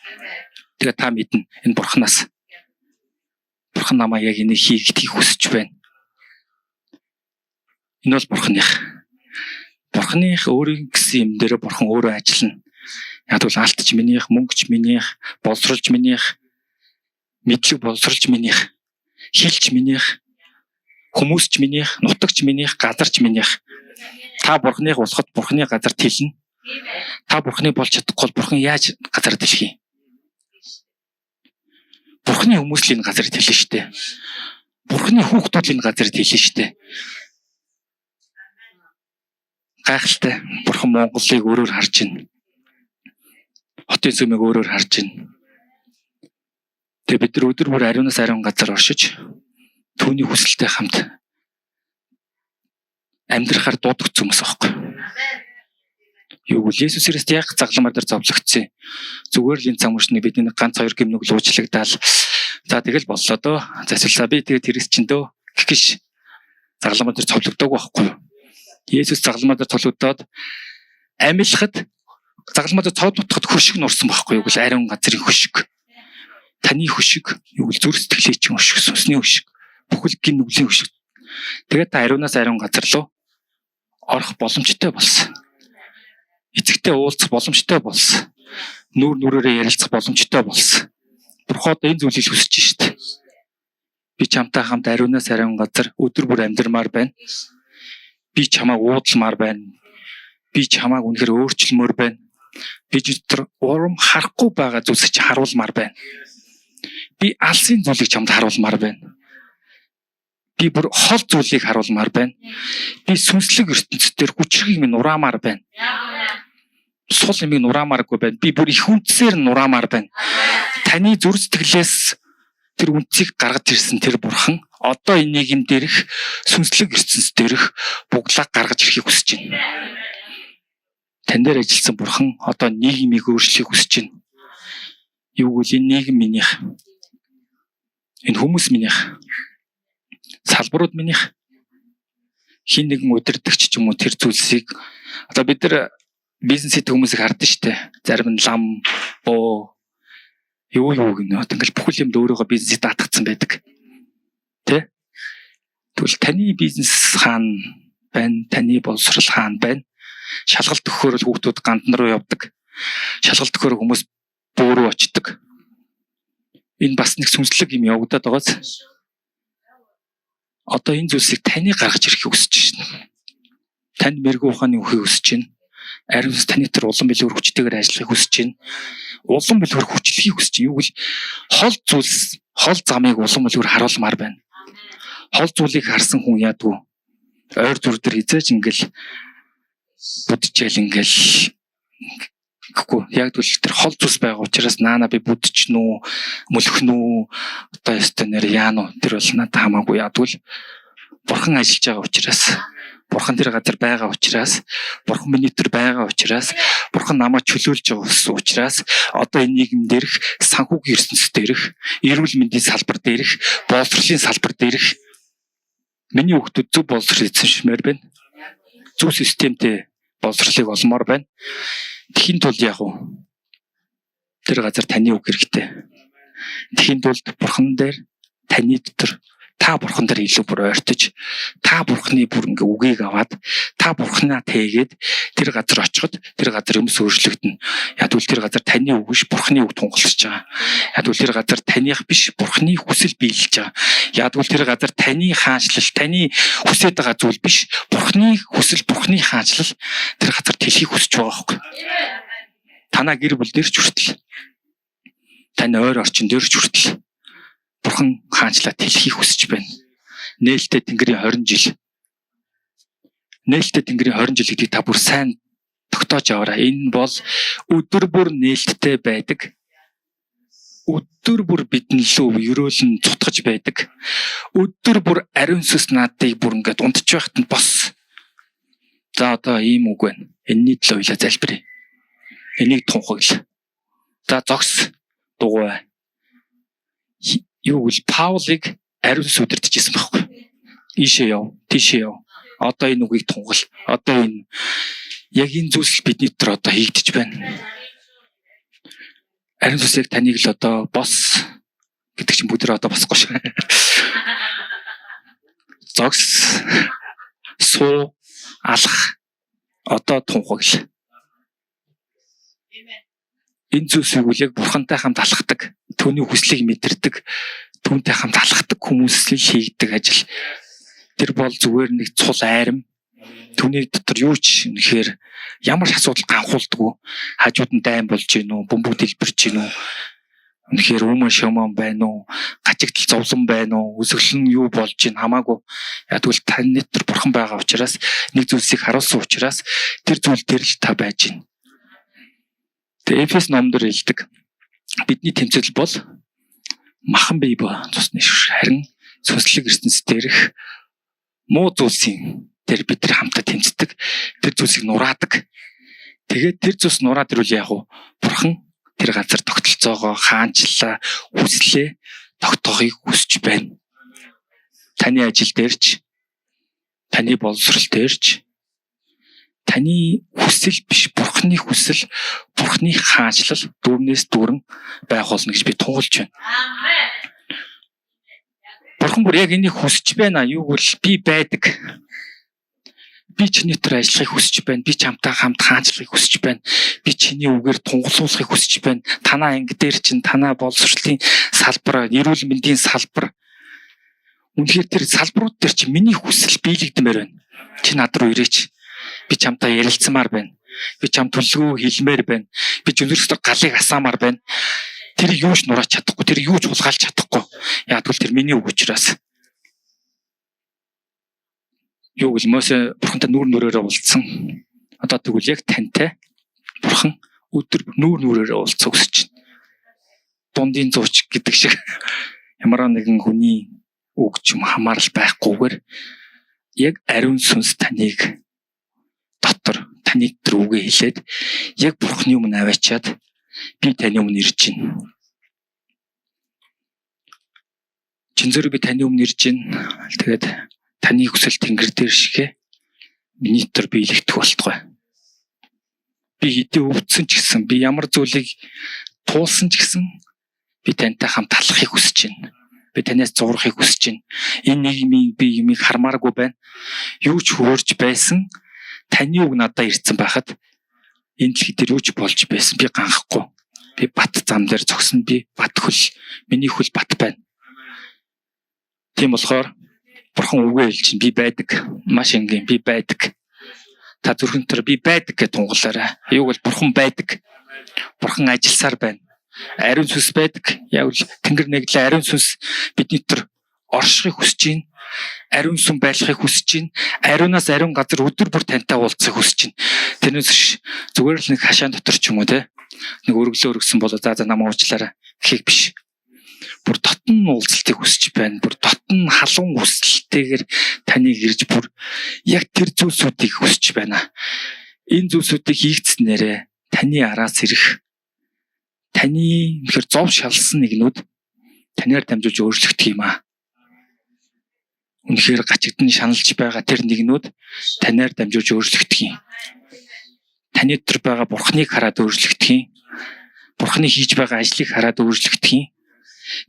Тэгээ та мэднэ энэ Бурханаас. Бурхан намайг яг энийг хий гэдгийг хүсэж байна. Энэ бол Бурханых өөрийн гэсэн юм дээр Бурхан өөрөө ажиллана. Яг тэгвэл алтч минийх, мөнгөч минийх, боловсролч минийх, мэдлэг боловсролч минийх, хилч минийх, хүмүүсч минийх, нутагч минийх, газарч минийх. Та Бурханых болоход Бурханы газар тэлнэ. Та Бурханы болж чадахгүй бол Бурхан яаж газар тэлхий? Бурханы хүмүүсийн газар тэлнэ штэ. Бурханы хүүхдүүдийн газар тэлнэ штэ. Гайхалтай. Бурхан Монголыг өөрөөр харж байна. Хотын сүмийг өөрөөр харж байна. Тэгээ бид нар өдөр бүр ариунаас ариун газар оршиж түүний хүсэлтэй хамт амьдрахаар дуудагдсан хүмүүс аахгүй. Юу гэвэл Есүс Христ яг загламар дээр зовлогдсон. Зүгээр л энэ цаг мөчний бидний ганц хоёр гимнүг луучлагдаал. За тэгэл боллоо дөө. Засвалсаа би тэгээд Христ чинь дөө гэх гэж загламар дээр зовлогдоогүй байхгүй. Есүс загламар дээр цолгодоод амьлахад загламар дээр цовдлогдоход хөшиг нурсан байхгүй юу? Ариун газрын хөшиг. Таны хөшиг, юу гэвэл зүрх сэтгэлийн чинь хөшиг, сүнсний хөшиг, бүхэл гин нүглийн хөшиг. Тэгээд та ариунаас ариун газар руу орох боломжтой болсон. Эцэгтэй уулзах боломжтой болсон. Нүүр нүрээрээ ярилцах боломжтой болсон. Бурхан энэ зүйлийг хүсэж шít. Би чамтай хамт ариунаас ариун газар өдөр бүр амьдармаар байна. Би чамайг уудалмаар байна. Би чамайг үнэхээр өөрчлөмөр байна. Би дотор урам харахгүй байгаа зүйлсийг чи харуулмаар байна. Би алсын зүйлийг чамд харуулмаар байна. Би бүр хол зүйлийг харуулмаар байна. Би сүнслэг ертөнцийн хүчрхийг минь нураамаар байна. Сул юмыг нураамааргүй байна. Би бүр их үнцээр нураамаар байна. Таны зүрх сэтгэлээс тэр үнцийг гаргаж ирсэн тэр Бурхан одоо энийг юм дээрх сүнслэг ертөнцийн дээрх буглааг гаргаж ирэхийг хүсэж байна. тань дээр ажилласан бурхан одоо нийгмийг өөрчлөхийг хүсэж байна. Юу гэвэл энэ нийгэм минийх, энэ хүмүүс минийх, салбарууд минийх, хин нэгэн удирдагч ч юм уу тэр зүйлсийг одоо бид нар бизнес хийдэг хүмүүсийг хардаг штэ. Зарим нь лам, боо, юу гэнэ. Ингээл бүхэл юмд өөрөөгөө бизнесээ даатгацсан байдаг. Тэ? Тэгвэл таны бизнес хаана байна? Таны боловсрал хаана байна? Шалгалт өгөхөөр л хүүхдүүд гандан руу явдаг. Шалгалт өгөхөөр хүмүүс бөөрөө очдог. Энэ бас нэг сүнслэг юм явагдаад байгааз. Одоо энэ зүйлсийг таны гаргаж ирэхийг хүсэж байна. Танд мэрэгүү ухааны өгөхийг хүсэж байна. Ариун сүнс таны тэр улам билүүр хүчтэйгээр ажиллахыг хүсэж байна. Улам билүүр хүчлэхийг хүсэж байна. Юу гэвэл хол зүйлс, хол замыг улам билүүр харуулмаар байна. Хол зүйлийг харсан хүн яадгүй. Ойр зүр дээр хизээч ингээл будчихэл ингээл гэхгүй. Яг тэгвэл тэр хол зүйлс байгаа учраас наана би будчихнэ үү, мөлхнө үү, одоо ёстой нэр яана уу, тэр бол надад хамаагүй. Ядгүй л бурхан ажиллаж байгаа учраас, бурхан тэр газар байгаа учраас, бурхан миний тэр байгаа учраас, бурхан намайг чөлөөлж байгаа учраас одоо энэ нийгэм дээрх, санхүүгийн ертөнцийн дээрх, эрүүл мэндийн салбар дээрх, боловсролын салбар дээрх миний хүүхдүүд зөв боловсрол эзэмшмээр байна. Зөв системтэй боловсролыг олмоор байна. Тэхийн тулд яг уу тэр газар таны үг хэрэгтэй. Тэхийн тулд бурхан дээр, таны дотор та бурхан дээр илүү бүр ойртож, та бурханы бүр ингээ үгийг аваад, та бурханаа тээгээд тэр газар очиход тэр газар юмс өөрчлөгдөнө. Яг үл тэр газар таны үг биш, бурханы үг тунгалж байгаа. Яг үл тэр газар таних биш, бурханы хүсэл биелж байгаа. Яг үл тэр газар таны хаанчлал, таны хүсэж байгаа зүйл биш, бурханы хүсэл, бурханы хаанчлал тэр газар тэлхийг хүсэж байгаа байхгүй. Танаа гэр бүл дээр ч хүртэл, таны ойр орчин дээр ч хүртэл бурхан хаанчлаа тэлхийг хүсэж байна. Нээлттэй Тэнгэрийн 20 жил. Нээлттэй Тэнгэрийн 20 жил гэдгийг та бүр сайн тогтоож аваарай. Энэ бол өдөр бүр нээлттэй байдаг. Өдөр бүр бидэн лөө ерөөлн цутгаж байдаг. Өдөр бүр ариун сүнс наадыг бүр ингээд унтж байхад нь бос. За одоо ийм үг байна. Энэний төлөө уйлаа залбирая. Энийг тунхаглаа. За зогс дугуй. Юу гэж Паулыг ариун сүнс удирдахжсэн байхгүй. Ийшээ яв, тийшээ яв. Одоо энэ үгийг тунгал. Одоо энэ яг энэ зүйлс бидний дотор одоо хийгдэж байна. Ариун сүнсийг таныг л одоо бос гэдэг чинь бүгд одоо босхгүй шүү. Зогс, суу, алах. Одоо тунхагл. Энэ зүйлсийг үл яг бурхантай хамт алхдаг, түүний хүслийг мэдэрдэг, түүнтэй хамт алхдаг хүмүүсийг хийгдэг ажил. Тэр бол зүгээр нэг цул айрам. Түүний дотор юу ч нэхэр ямар ч асуудал ганхуулдаггүй. Хажууд нь дайн болж гин үү, бөмбөг дэлбэрч гин үү. Үнэхээр өмнө шомон байна уу, гажигдал зовлон байна уу, өсөглөн юу болж гин хамаагүй. Яг тэгвэл таны дотор бурхан байгаа учраас, нэг зүйлсийг харуулсан учраас тэр зүйл дээр л та байж гин. Тэгээ Эфес номдор хэлдэг. Бидний тэмцэл бол махан бие цусны харин сүнслэг ертөнцийн дээрх муу зүйлсийн тэр бид нар хамтдаа тэмцдэг. Тэр зүйлсийг нураадаг. Тэгээд тэр зүйлс нураад ирвэл яг уу бурхан тэр газар тогтолцоогоо хаанчлаа хүслээ тогтоохыг хүсэж байна. Таны ажил дээрч, таны боловсрол дээрч, таны хүсэл биш, бурханы хүсэл, бурханы хаанчлал дүүрнээс дүүрэн байх болно гэж би тунгалж байна. Бурхан бүр яг энийг хүсэж байна. Юу гэвэл би байдаг. Би чиний дотор ажиллахыг хүсэж байна. Би чамтай хамт хаанчлахыг хүсэж байна. Би чиний үгээр тунгалуулахыг хүсэж байна. Танаа анги дээр чинь танаа боловсролын салбар, эрүүл мэндийн салбар. Үнэхээр тэр салбарууд дээр чинь миний хүсэл биелэгдмээр байна. Чи над руу ирээч. Би чамтай ярилцсамаар байна. Би чам төлөвлөгөө хэлмээр байна. Би өнөөдөр галыг асаамаар байна. Тэр юу ч нурааж чадахгүй, тэр юу ч хулгайлж чадахгүй. Яг тэгвэл тэр миний үг учраас. Юу гэл Мосе бурхантай нүүр нүрээрээ уулзсан. Одоо тэгвэл яг тантай бурхан өдөр нүүр нүрээрээ уулзах гэж байна. Дундын зууч гэдэг шиг ямар нэгэн хүний үг ч юм хамаарал байхгүйгээр яг ариун сүнс таныг дотор таны дотор үгээ хэлээд яг Бурхны өмнө аваачаад би таны өмнө ирж байна. Чинзэр би таны өмнө ирж байна. Тэгээд таны хүсэл тэнгэр дээр шигэ миний дотор биелэгдэх болтугай. Би хэдий өвдсөн ч гэсэн, би ямар зүйлийг туулсан ч гэсэн би тантай хамт талахыг хүсэж байна. Би танаас зурахыг хүсэж байна. Энэ нийгмийн би юмыг хармааргүй байна. Юу ч хөөрж байсан таны үг надад ирсэн байхад энэ дэлхий дээр юу ч болж байсан би ганхгүй. Би бат зам дээр зогсно, би бат хөл. Миний хөл бат байна. Тийм болохоор Бурхан үгээ хэлж чинь би байдаг. Маш энгийн би байдаг. Та зүрхэнтэр би байдаг гэж тунгалаарай. Юу бол Бурхан байдаг. Бурхан ажилласаар байна. Ариун сүнс байдаг. Яг л Тэнгэр нэглээ ариун сүнс бидний дотор оршихыг хүсэж байна. Ариун сүм байлгахыг хүсэж байна. Ариунаас ариун газар өдөр бүр тантай уулзахыг хүсэж байна. Тэрнээс зүгээр л нэг хашаан дотор ч юм уу те. Нэг өргөлөө өргөсөн бол за намаа уучлаарай гэхийг биш. Бүр дотн уулзалтыг хүсэж байна. Бүр дотн халуун хүсэлтэйгээр таныг ирж бүр яг тэр зүйлсүүдийг хүсэж байна. Энэ зүйлсүүдийг хийгдснээрээ таны араас ирэх таны нөхөр зов шалсан нэгнүүд танаар дамжуулж өөрчлөгдөх юм аа. Үнэхээр гачигдэн шаналж байгаа тэр нэгнүүд танаар дамжуулж өөрчлөгдөх юм. Таны дотор байгаа Бурхныг хараад өөрчлөгдөх юм. Бурхны хийж байгаа ажлыг хараад өөрчлөгдөх юм.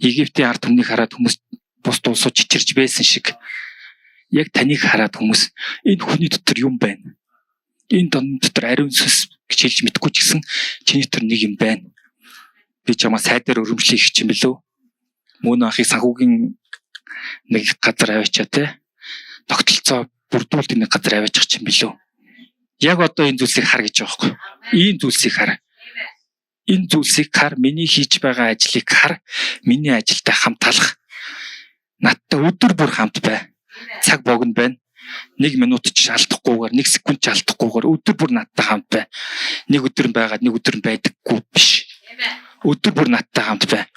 Египтийн ард түмнийг хараад хүмүүс бус улсууд чичирж байсан шиг яг таныг хараад хүмүүс энэ хүний дотор юм байна. Энэ дотор ариун сүнс гэж хэлж мэдгүй ч гэсэн чиний дотор нэг юм байна. Би чамаа сайдаар өрөмжлөх гэж юм билүү? Мөн ахыг санхүүгийн нэг газар аваачаа те. Тогтолцоо бүрдүүлдэг нэг газар аваачих ч юм билүү? Яг одоо энэ зүйлсийг хар гэж байгаа байхгүй. Ийм зүйлсийг хар. Энэ зүйлсийг хар, миний хийж байгаа ажлыг хар, миний ажилтай хамт талах. Надтай өдөр бүр хамт бай. Цаг богино байна. 1 минут ч алдахгүйгээр, 1 секунд ч алдахгүйгээр өдөр бүр надтай хамт бай. Нэг өдөр байгаад нэг өдөр байдаггүй биш. Өдөр бүр надтай хамт бай.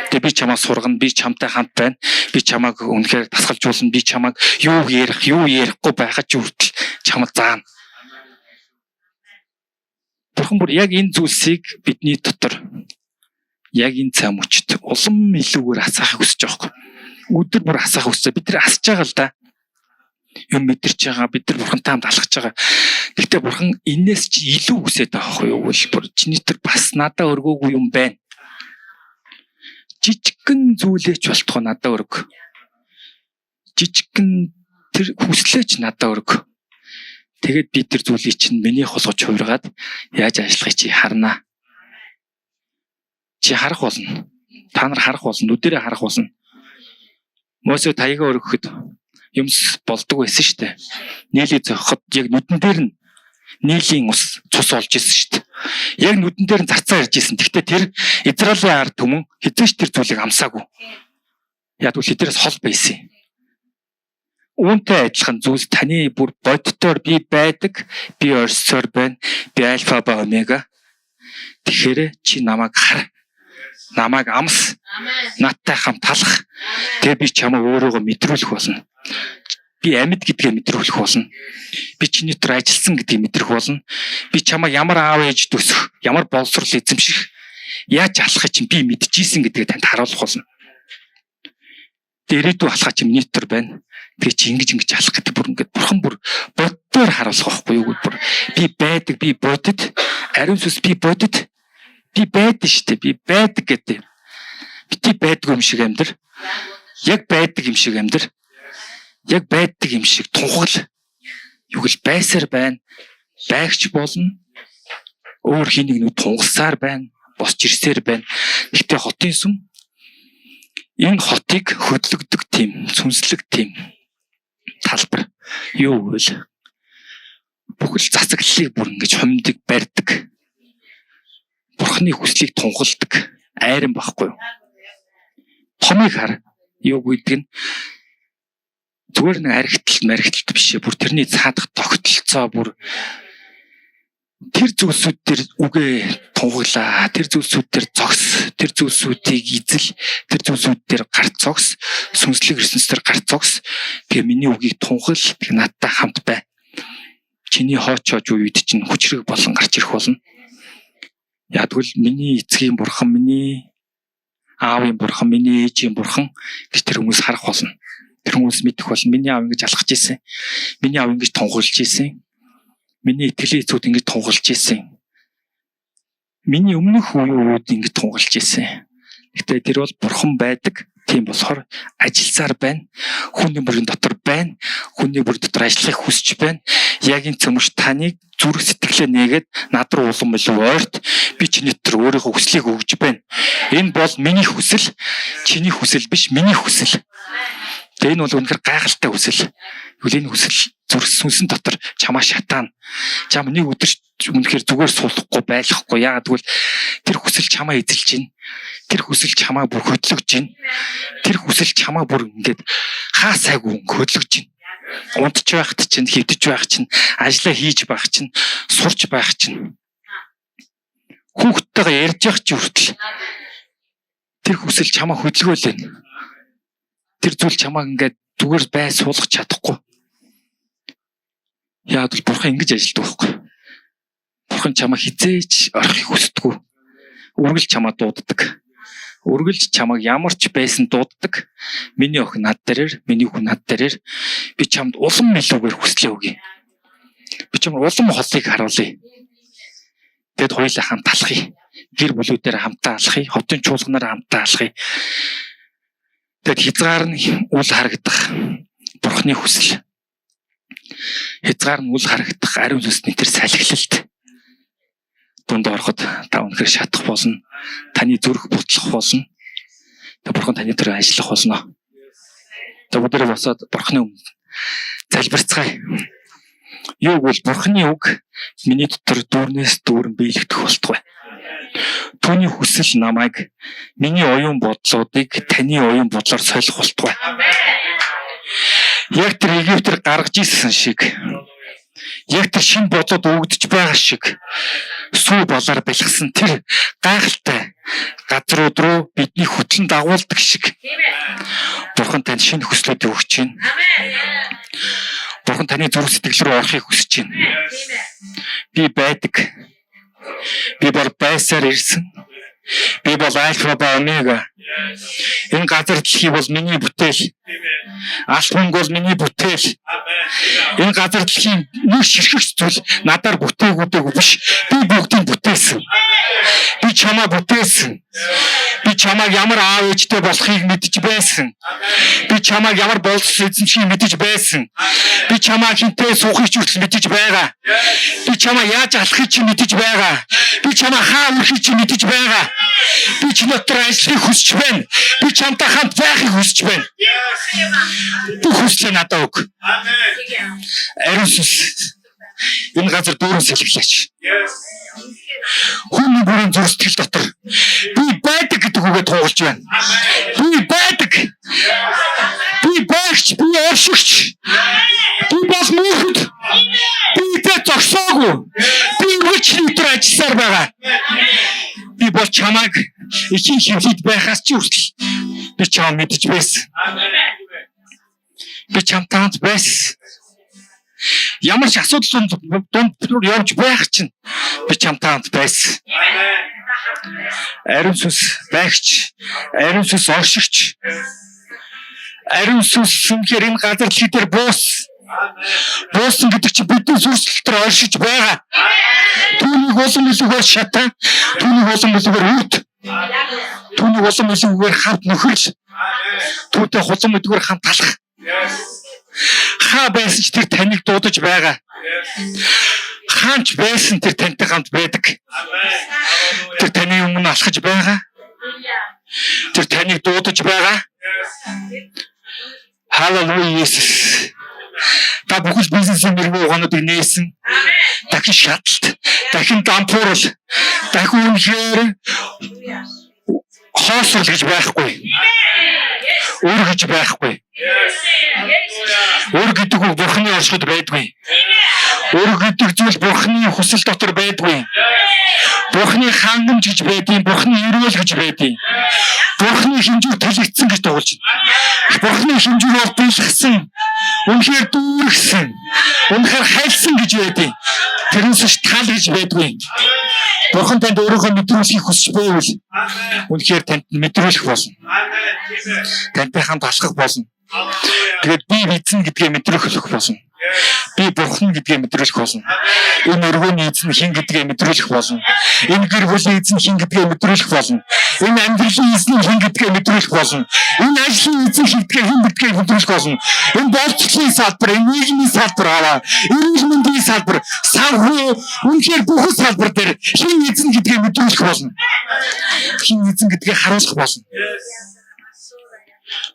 Тэгээ би чамаа сургана, би чамтай хамт байна. Би чамааг үнэхээр тасгалжуулна, би чамааг юу ярихгүй байхад ч хүртэл чамд заана. Бурхан бүр яг энэ зүйлсийг бидний дотор яг энэ цаа мөчт улам илүүгээр асаахыг хүсэж байгаа юм. Өдөр бүр асаахыг хүсэж. Бид нар асаж байгаа л да. Юм мэдэрч байгаа, бид нар Бурхантай хамт алхаж байгаа. Гэхдээ Бурхан энээс чи илүү хүсэж байгаа байхгүй юу? Бүр чиний дотор бас надад өргөөгүй юм байна. Жижигхэн зүйлээч болтгоо надад өрг. Жижигхэн тэр хүслээч надад өрг. Тэгээд би тэр зүйлийг чинь миний холгож хувиргаад яаж ажиллахыг чи харнаа. Чи харах болно. Та нар харах болно. Нүдэрээ харах болно. Мөсө таяга өргөхөд юмс болдог байсан шүү дээ. Нийлий зохиход яг нүдэн дээр нь нийлийн ус цус олж исэн шүү дээ. Яг нүдэн дээр нь зарцаа ирж исэн. Гэхдээ тэр Израилийн ард түмэн хэзээч тэр зүйлийг амсаагүй. Яг үл хэдэрээс хол байсан. Үүнтэй адилхан зүйлс таны бүр боддоор би байдаг, би орсоор байна, би альфа ба омега. Тэгэхээр чи намайг хар, намайг амс, надтай хамт талах. Тэгээ би чамаа өөрөөгөө мэдрүүлэх болно. Би амьд гэдгээ мэдрүүлэх болно. Би чиний дотор ажилласан гэдгийг мэдрэх болно. Би чамаа ямар аав ээж төсөх, ямар боловсрол эзэмших, яаж алхах чинь би мэдчихсэн гэдгээ танд харуулах болно. Дээрээдүү алхах чинь миний дотор байна. Тэгээ чи ингэж алах гэдэг бүр ингээд Бурхан бүр боддоор харуулах байхгүй юу? Бүр би байдаг, би бодит, ариун сүнс би бодит, би байдаг штэ, би байдаг гэдэг. Бити байдгүй юм шиг амьдр. Яг байдаг юм шиг амьдр. Яг байдаг юм шиг тунхагл. Юу гэл байсаар байна. Байгч болно. Өөр хин нэг тунгалсаар байна. Босч ирсээр байна. Гэхдээ хотын сүм энэ хотыг хөдлөгдөг тийм, сүнслэг тийм талбар юу вэ? Бүхэл засаглалыг бүр ингэж хомдог, барьдаг. Бурхны хүслийг тунгалдаг, айран байхгүй юу? Томыг хар. Юу гэдэг нь зүгээр нэг аригталт биш ээ. Бүр тэрний цаадах тогтолцоо бүр тэр зүйлсүүд төр үгээ тунгалаа, тэр зүйлсүүд төр зогс, тэр зүйлсүүдийг эзэл, тэр зүйлсүүд төр гарт зогс, сүнслэг ертөнцийн төр гарт зогс. Тэгээ миний үгийг тунгал надтай хамт бай. чиний хооч үед чинь хүчрэг болон гарч ирэх болно. Ягдвал миний эцгийн бурхан, миний аавын бурхан, миний ээжийн бурхан гэж тэр хүмүүс харах болно. Тэр хүмүүс мэдэх болно. Миний аав ингэж алхаж ирсэн. Миний аав ингэж тунхаглаж ирсэн. Миний итгэлийн эцүүд ингэж тунхаглаж ирсэн. Миний өмнөх үеүүд ингэж тунхаглаж ирсэн. Гэхдээ тэр бол бурхан байдаг. Тийм болохоор ажилласаар байна. Хүний бүрийн дотор байна. Хүний бүр дотор ажиллахыг хүсэж байна. Яг энэ цөмөш таныг зүрх сэтгэлээ нээгээд над руу улам илүү ойрт би чиний дотор өөрийнхөө хүслийг өгж байна. Энэ бол миний хүсэл, чиний хүсэл биш, миний хүсэл. Тэгээ энэ бол үнэхээр гайхалтай хүсэл. Юулийн хүсэл зүрх сүнсэн дотор чамаа шатаана. Чам нэг өдөр үнэхээр зүгээр суулгахгүй байлгахгүй. Яагаад гэвэл тэр хүсэл чамаа эзэлж байна. Тэр хүсэл чамаа бүр хөдлөж байна. Тэр хүсэл чамаа бүр ингээд хаа сайгүй хөдлөж байна. Унтж байхад чинь, хэвдэж байх чинь, ажиллаа хийж байх чинь, сурч байх чинь. Хүүхдтэйгээ ярьж явах чи хүртэл тэр хүсэл чамаа хөдөлгөөл байна. Тэр зүйл чамаа ингээд зүгээр бай суулгах чадахгүй. Яагаад бол бурхан ингэж ажилтдаг байхгүй. Бурхан чамаа хизээж орохыг хүсдэггүй. Үргэлж чамаа дууддаг. Үргэлж чамайг ямар ч байсан дууддаг. Миний охин над дээрэр, миний хүн над дээрэр би чамд улам илүүгээр хүслээ өгье. Би чамд улам холыг харуулъя. Тэгэд хоёулаа хамт алхъя. Гэр бүлүүдээр хамтаа алхъя. Хотын чуулганаар хамтаа алхъя. Тэгэд хязгаар нь үл харагдах бурхны хүсэл. Хязгаар нь үл харагдах ариун сүнсний тэр салхилалт. Дунд ороход та үнэхээр шатах болно. Таны зүрх бутлах болно. Тэг бурхан таны дээр ажиллах болно. Тэг өдөр босоод бурханы өмнө залбирцгаая. Юу гэвэл бурханы үг миний дотор дүүрнээс дүүрэн биелэгдэх болтугай. Түүний хүсэл намайг миний оюун бодлуудыг таны оюун бодлоор солих болтугай. Яг тэр Египтээр гаргаж ирсэн шиг, яг тэр шинэ бодлоод өгдөж байгаа шиг сүү болоор бэлгсэн тэр гайхалтай газрууд руу бидний хөтлөн дагуулдаг шиг. Бурхан танд шинэ хүслүүд өгч байна. Бурхан таны зүрх сэтгэл рүү орохыг хүсэж байна. Би байдаг. Би бол байсаар ирсэн. Би бол альфа ба омега. Энэ газар дэлхий бол миний бүтээл. Алт мөнгө бол миний бүтээл. Энэ газар дэлхийн нэг ширхэгч зүйл надаар бүтээгүүдэг биш. Би бүгдийг бүтээсэн. Би чамаа бүтээсэн. Би чамааг ямар аав ээжтэй болохыг мэдэж байсан. Би чамааг ямар боловсрол эзэмшихийг мэдэж байсан. Би чамаа хинтээ суухыг хүртэл мэдэж байгаа. Би чамаа яаж алахыг чи мэдэж байгаа. Би чамаа хаа өрхийг чи мэдэж байгаа. Би чиний дотор ажиллахыг хүсэж байна. Би чамтай хамт байхыг хүсэж байна. Бүх хүслээ надад өг. Ариун сүнс энэ газар дүүрэн сэлгэлээч. Хүний бүрийн зүрх сэтгэл дотор би байдаг гэдэг үгээ туулж байна. Би байдаг. Би байгч, би оршигч. Би бас мөнхөд. Би тэ зогсоогүй. Би үргэлжлэн өдөр ажилласаар байгаа. Би бол чамайг ихийн хөвлөд байхаас ч хүртэл би чамаа мэдэж байсан. Би чамтай хамт байсан. Ямар ч асуудал дунд явж байх чинь би чамтай хамт байсан. Ариун сүнс байгч, ариун сүнс оршигч. Ариун сүнс үнэхээр энэ газар дэлхий дээр буусан гэдэг чинь бидний сүнс дотор оршиж байгаа. Түүнийг улам илүүгээр шатаа, түүнийг улам илүүгээр үрд. Түүнийг улам илүүгээр хамт нөхөрл. Түүтэй улам илүүгээр хамт талах. Хаа байсан ч тэр таныг дуудаж байгаа. Хаач байсан тэр тантай хамт байдаг. Тэр таны өмнө алхаж байгаа. Тэр таныг дуудаж байгаа. Халелуя Иесус. Та бүхэл бизнесийн мэрэгүү ухаануудыг нээсэн. Дахин шатлалт, дахин дампуурал, дахин үнэхээр хоосрол гэж байхгүй. Өөр гэж байхгүй. Өөр гэдэг үг бурхны оршиход байдгүй. Өөр гэдэг зүйл бурхны хүсэл дотор байдгүй. Бурхны хангамж гэж байдیں۔ Бурхны эрүүл гэж байдیں۔ Бурхны хинжүүр төлөгдсөн гэж туулж байна. Бурхны хинжүүр бол бэлгсэн. Үнэхээр дүүргсэн. Үнэхээр хайлсан гэж байдیں۔ Тэрнээс ш тал гэж байдгүй. Бурхан танд өөрийнхөө мэдрүүлэхийг хүсч байвал үнэхээр танд мэдрүүлэх болно. Тантай хамт алхах болно. Тэгээд би эзэн гэдгээ мэдрүүлэх болно. Би бурхан гэдгээ мэдрүүлэх болно. Энэ өргөний эзэн хэн гэдгээ мэдрүүлэх болно. Энэ гэр бүлийн эзэн хэн гэдгээ мэдрүүлэх болно. Энэ амьдралын эзэн хэн гэдгээ мэдрүүлэх болно. Энэ ажлын эзэн хэн гэдгээ мэдрүүлэх болно. Энэ болцлын салбар, энэ нийгмийн салбар аваа. Эрүүл мэндийн салбар, санхүү, үнэхээр бүх салбар дээр хэн эзэн гэдгээ мэдрүүлэх болно. Хэн эзэн гэдгээ харуулах болно.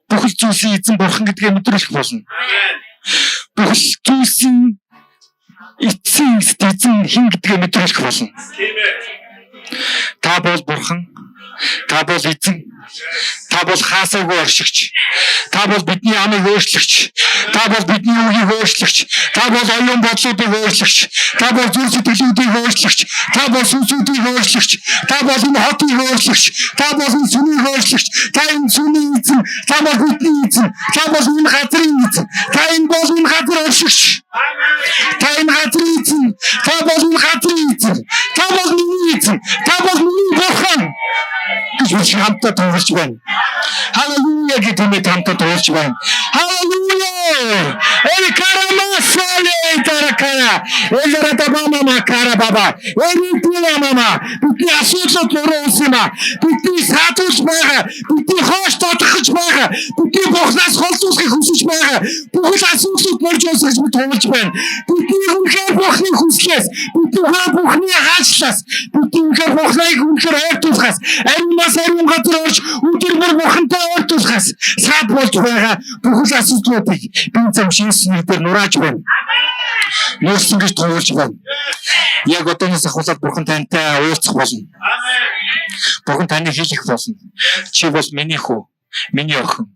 Бүхэл зүйлсийн эзэн бурхан гэдгээ мэдрүүлэх болно. Бүхэл зүйлсийн эцсийн эзэн хэн гэдгээ мэдрүүлэх болно. Та бол бурхан, та бол эзэн, та бол хаасаагүй оршигч, та бол бидний амыг өөрчлөгч, та бол бидний үгийг өөрчлөгч, та бол оюун бодлуудыг өөрчлөгч, та бол зүрх сэтгэлүүдийг өөрчлөгч, та бол сүнсүүдийг өөрчлөгч, та бол энэ хотыг өөрчлөгч, та бол энэ сүнийг өөрчлөгч, та энэ сүний эзэн, та бол бидний эзэн, та бол энэ газрын эзэн, та энэ бол энэ газар оршигч, та энэ газрын эзэн, та бол энэ газрын эзэн, та бол миний эзэн, та бол миний бурхан гэж би хамтдаа туулж байна. Халелуя гэж би хамтдаа туулж байна. Халелуя! Эй карамасале таракара. Элэрата мама кара баба. Эрития мама. Бидний асуудлууд нөрөөсөн юм аа. Бидний саатуулж байгаа. Бидний хоош тодорхож байгаа. Бидний бухнаас холдуулахыг хүсэж байгаа. Бүхэл асуудлууд морж уусгаж би туулж байна. Бидний үнхээр бухны хүслээс, бидний бухны хаашлаас, бидний үнхээр бухныг үнхээр ойртуулахаас, ариунаас ариун газар орж өдөр бүр бухантай ойртуулахаас саад болж байгаа бүхэл асуудлуудыг би зам шинжлэх дээр нурааж байна. Нуурсан гэж туулж байна. Яг одооноос ахуулаад бурхан тантай уулзах болно. Бурхан таны хийх болно. Чи бол миний хүү, миний охин.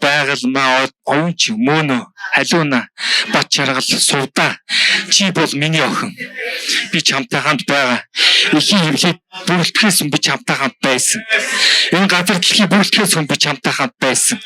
Байгаль маа оюунч мөнө халиуна бат чаргал сувда чи бол миний охин. Би чамтай хамт байгаа. Эхийн хөвлөд бүрэлдэхээс би чамтай хамт байсан. Энэ газар дэлхий бүрэлдэхээс би чамтай хамт байсан.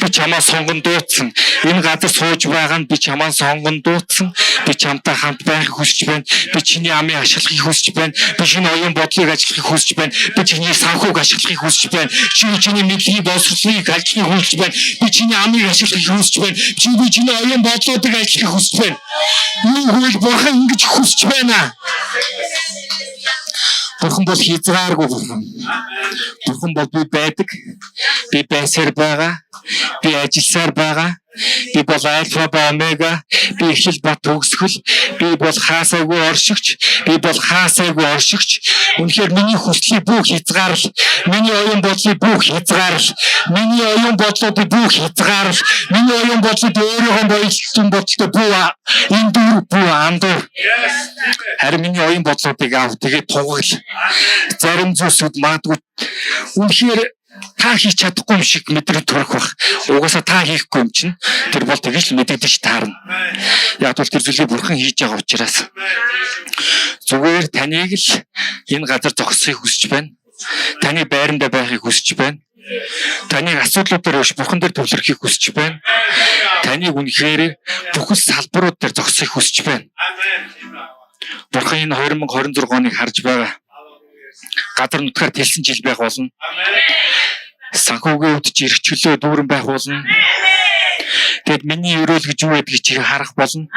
Би чамаа сонгон дуудсан. Энэ газар сууж байгаа нь би чамаа сонгон дуудсан. Би чамтай хамт байхыг хүсэж байна. Би чиний амыг ашиглахыг хүсэж байна. Би шинэ оюун бодлыг ашиглахыг хүсэж байна. Би чиний санхүүг ашиглахыг хүсэж байна. Чиний мэдлэгийг боловсруулахыг ашиглахыг хүсэж байна. Би чиний амыг ашиглахыг хүсэж байна. Би чиний оюун бодлуудыг ашиглахыг хүсэж байна. Юу хөл бурхан ингэж хүсэж байна. Бурхан бол хязгааргүй бурхан. Бурхан бол би байдаг. Би байсаар байгаа. Би ажилласаар байгаа. Би бол альфа ба омега. Би эхлэл ба төгсгөл. Би бол хаасаагүй оршигч. Би бол хаасаагүй оршигч. Үнэхээр миний хүслийг бүх хязгаарл, миний оюун бодлыг бүх хязгаарл, миний оюун бодлуудыг бүх хязгаарл, миний оюун бодлыг өөрийнхөө бодлын бодлоо бүх эндүр бүх андуур. Харин миний оюун бодлуудыг аав тэгээд тугал. Зарим зүйлсүүд магадгүй үнэхээр та хийж чадахгүй юм шиг мэдрэмж төрөх баг. Угаасаа та хийхгүй юм чинь тэр бол тэгж л мэдэгдэж таарна. Яг бол тэр зүйлийг бурхан хийж байгаа учраас зүгээр таныг л энэ газар зогсохыг хүсэж байна. Таны байранда байхыг хүсэж байна. Таныг асуудлуудаар биш бурхан дээр төвлөрөхийг хүсэж байна. Таныг үнэхээр бүхэл салбарууд дээр зогсохыг хүсэж байна. Бурхан энэ 2026 оныг харж байгаа. Газар нутгаар тэлсэн жил байх болно. Санхүүгийн үдч эрхчлөө дүүрэн байх болно. Тэгэд миний өрөөл гэж юу байдгийг чи харах болно.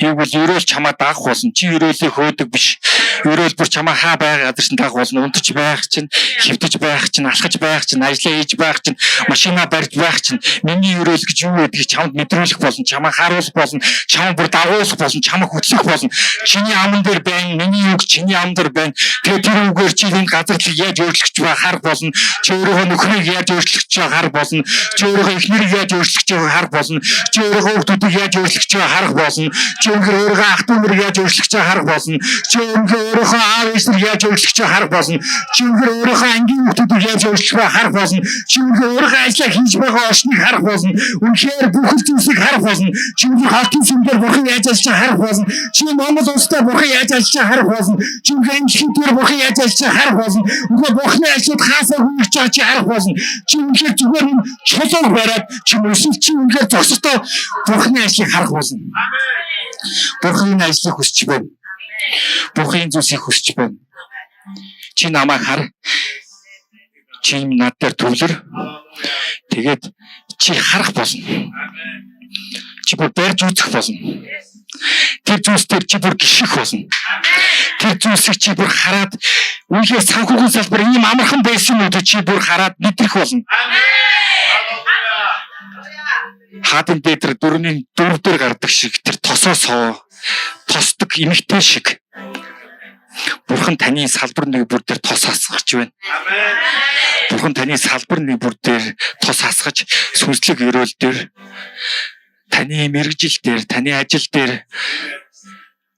Юу бол өрөөл чамаа даах болно. Чи өрөөлийг хөөдөг биш. Өрөөл бүр чамаа хаа байгаа газар чинь даах болно. Унтаж байх чинь, хөвдөж байх чинь, алхаж байх чинь, ажиллаа хийж байх чинь, машина барьж байх чинь миний өрөөл гэж юу байдгийг чамд мэдрүүлэх болно. Чамаа харуулах болно. Чамаа бүр дагуулах болно. Чамаа хөтлөх болно. Чиний аман дээр байна. Миний үг чиний аман дээр байна. Тэгээд тэр үгээр чи энэ газарлыг яаж өөрчлөж байгаа харах болно. Чи өөрийнхөө нөхрийг яаж өөрчлөж байгаа харах болно. Чи өөрийнхөө эхнэрийг яаж өөрчлөж байгааг харах болно. Чи өөрийнхөө хүүхдүүдийг яаж өөрчлөж байгааг харах болно. Чи өөрийнхөө ах дүү нарыг яаж өөрчлөж байгааг харах болно. Чи өөрийнхөө өөрийнхөө аав ээжийг яаж өөрчлөж байгааг харах болно. Чи үнэхээр өөрийнхөө ангийн хүмүүсийг яаж өөрчлөж байгааг харах болно. Чи үнэхээр өөрийнхөө ажлаа хийж байгаа орчныг харах болно. Үнэхээр бүх зүйлсийг харах болно. Чи үнэхээр халтын сүмдэр бурхан яаж ажиллаж байгааг харах болно. Чи Монгол улстай бурхан яаж ажиллаж байгааг харах болно. Чи үнэхээр эмчилгээр бурхан яаж ажиллаж байгааг харах болно. Үнэхээр бурханы ажлууд хаасаа хүрч байгаа чи харах болно. Чи үнэхээр зүгээр энэ чулууг бариад чи өсөлт чи үнэхээр зогсолтоо бурханы ажлыг харах болно. Бурханы ажлыг хүсч байна. Бурханы зүйлсийг хүсч байна. Чи намайг хар. Чи над дээр төвлөр. Тэгээд чи харах болно. Чи бүр барьж үзэх болно. Тэр зүйлс дээр чи бүр гიშих болно. Тэр зүйлсийг чи бүр хараад үнэхээр санхүүгийн салбар ийм амархан байсан үү гэж чи бүр хараад мэдрэх болно. Хаадан Петр 4-ийн 4 дээр гардаг шиг тэр тосоо соо тосдог эмэгтэй шиг Бурхан таны салбар нэг бүр дээр тос хасгаж байна. Бурхан таны салбар нэг бүр дээр тос хасгаж сүнслэг өрөөл дээр таны мэрэгжил дээр таны ажил дээр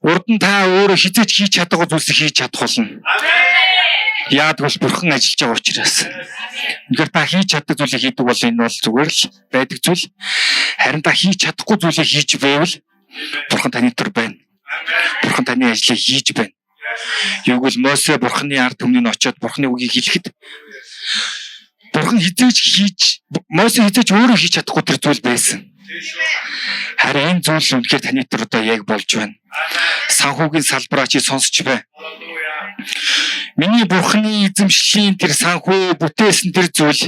урд нь та өөрөө хизээч хийж чадахгүй зүйлсийг хийж чадах болно. Яагтвэл бурхан ажиллаж байгаа учраас. Үнэхээр та хийж чаддаг зүйлийг хийдэг бол энэ бол зүгээр л байдаг зүйл. Харин та хийж чадахгүй зүйлийг хийж байвал бурхан таны төр байна. Бурхан таны ажлыг хийж байна. Юу гэвэл Мосе бурханы ард түмнийг очиод бурханы үгийг хэлэхэд бурхан Мосе хизээч өөрөө хийж чадахгүй тэр зүйл байсан. Харин энэ зүйл үнэхээр таны төр одоо яг болж байна. Санхүүгийн салбараа чи сонсч бай. Миний бурханы эзэмшлийн тэр санхүү бүтээсэн тэр зүйл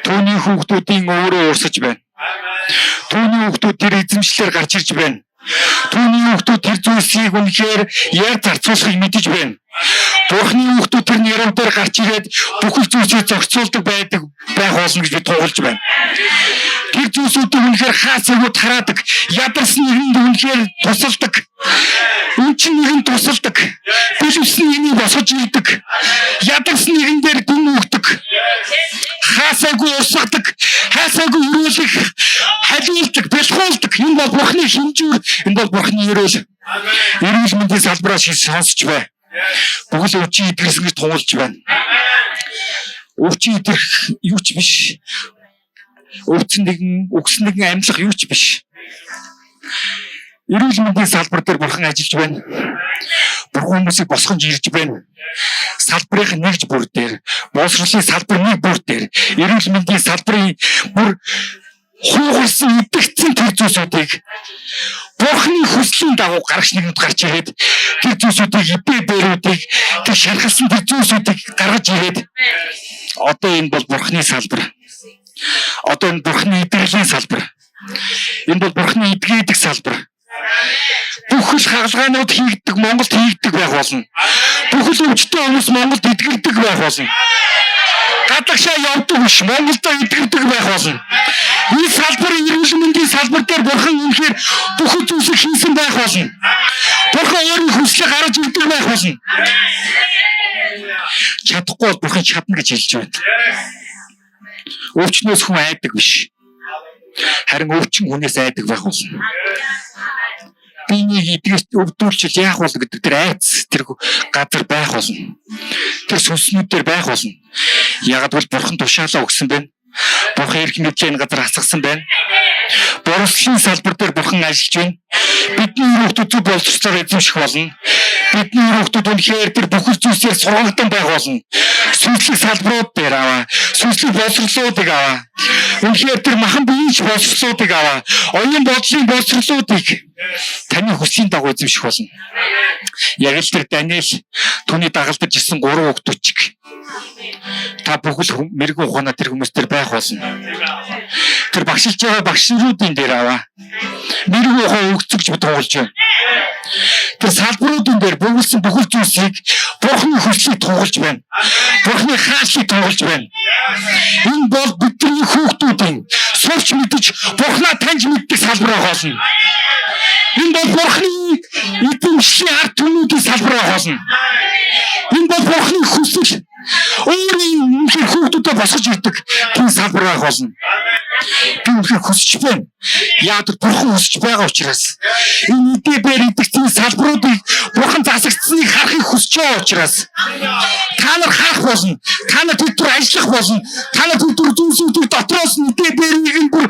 түүний хүүхдүүдийн өөрөө урсаж байна. Түүний хүүхдүүд тэр эзэмшлээр гарч ирж байна. Түүний хүүхдүүд тэр зүйлсийг үнэхээр яг зарцуулахыг мэдэж байна. Бурханы хүүхдүүд тэр нэрээр гарч ирээд бүхэл зүйлсийг зохицуулдаг байх болно гэж би туулж байна. Тэр зүйлсүүдийг үнэхээр хаасаагууд хараадаг. Ядарсан нэгэнд үнэхээр тусалдаг. Үнчин нэгэн тусалдаг. Бэлвсэн нэгийг босгож ирдэг. Ядарсан нэгэн дээр гүн өгдөг. Хаасаагүй урсгадаг. Хаасаагүй өрөөлөх. Халиулдаг, бэлхуулдаг. Энэ бол бурханы хинжүүр. Энэ бол бурханы өрөөл. Эрүүл мэндийн салбараа сонсч бай. Бүгд өвчин идэрсэн гэж туулж байна. Өвчин идэрх юу ч биш. Өвчин нэгэн, үгс нэгэн амьлах юу ч биш. Эрүүл мэндийн салбар дээр бурхан ажиллаж байна. Бурхан хүмүүсийг босгож ирж байна. Салбарын нэгж бүр дээр, боловсролын салбар нэг бүр дээр, эрүүл мэндийн салбарын бүр хуугарсан идэвхтэй тэр зүйлсүүдийг бурханы хүслийн дагуу гаргаж нэгнүүд гарч ирээд тэр зүйлсүүдийг бэрүүдийг тэр шархалсан тэр зүйлсүүдийг гаргаж ирээд одоо энэ бол бурханы салбар. Одоо энэ бурханы идэрлийн салбар. Энэ бол бурханы эдгээдэг салбар. Бүхэл хагалгаанууд хийгддэг Монголд хийгддэг байх болно. Бүхэл өвчтөе хүмүүс Монголд эдгэрдэг байх болно. Гадагшаа явдаг биш Монголдо эдгэрдэг байх болно. Энэ салбарын эрүүл мэндийн салбар дээр бурхан үнэхээр бүхэл зүйлсийг хийсэн байх болно. Бурхан өөрийн хүслийг гаргаж ирдэг байх болно. Чадахгүй бол бурхан чадна гэж хэлж байна. Өвчнөөс хүн айдаг биш. Харин өвчин хүнээс айдаг байх болно. Бинийг эдгэж өвдүүлчихэл яах бол гэдэг тэр айц тэр газар байх болно. Тэр сүнснүүдээр байх болно. Ягаад бол бурхан тушаалаа өгсөн байна. Бурхан эрх мэдлийн газар хасгасан байна. Борлуулалтын салбар дээр бурхан ажиллаж байна. Бидний хүүхдүүд зөв боловсролоор эзэмших болно. Бидний хүүхдүүд үнэхээр тэр бүхэл зүйлсээр сургагдсан байх болно. Сүнслэг салбарууд дээр аваа. Сүнслэг боловсролуудыг аваа. Үнэхээр тэр махан биеийн боловсролуудыг аваа. Оюун бодлын боловсролуудыг таны хүслийн дагуу эзэмших болно. Яг л тэр Даниэл түүний дагалдаж ирсэн 3 хүүхдүүд чиг. Та бүхэл мэрэгүү ухаанаа тэр хүмүүс төр байх болно. Тэр багшилж байгаа багшруудын дээр аваа. Мэрэгүү ухаан өгцөгч бид туулж байна. Тэр салбаруудын дээр бүгэлсэн бүхэл зүйлсийг бурханы хүслийг туулж байна. Бурханы хааллыг туулж байна. Энэ бол бидний хүүхдүүдийн сурч мэдж бурханаа таньж мэддэг салбар болно. Энэ бол бурханы эзэмшлийн ард түмнүүдийн салбар болно. Энэ бол бурханы хүсэл өөрийн хүүхдүүдэд босгож ирдэг тийм салбар болно. Би үнэхээр хүсэж байна. Яг бурхан хүсэж байгаа учраас энэ идэ бэр идэгцийн салбаруудыг бурхан засагдсныг харахыг хүсэж байгаа учраас та нар харах болно. Та нар тэдгээр ажиллах болно. Та нар тэдгээр зүйлсүүдийг дотроос нь идэ бэрийг нь бүр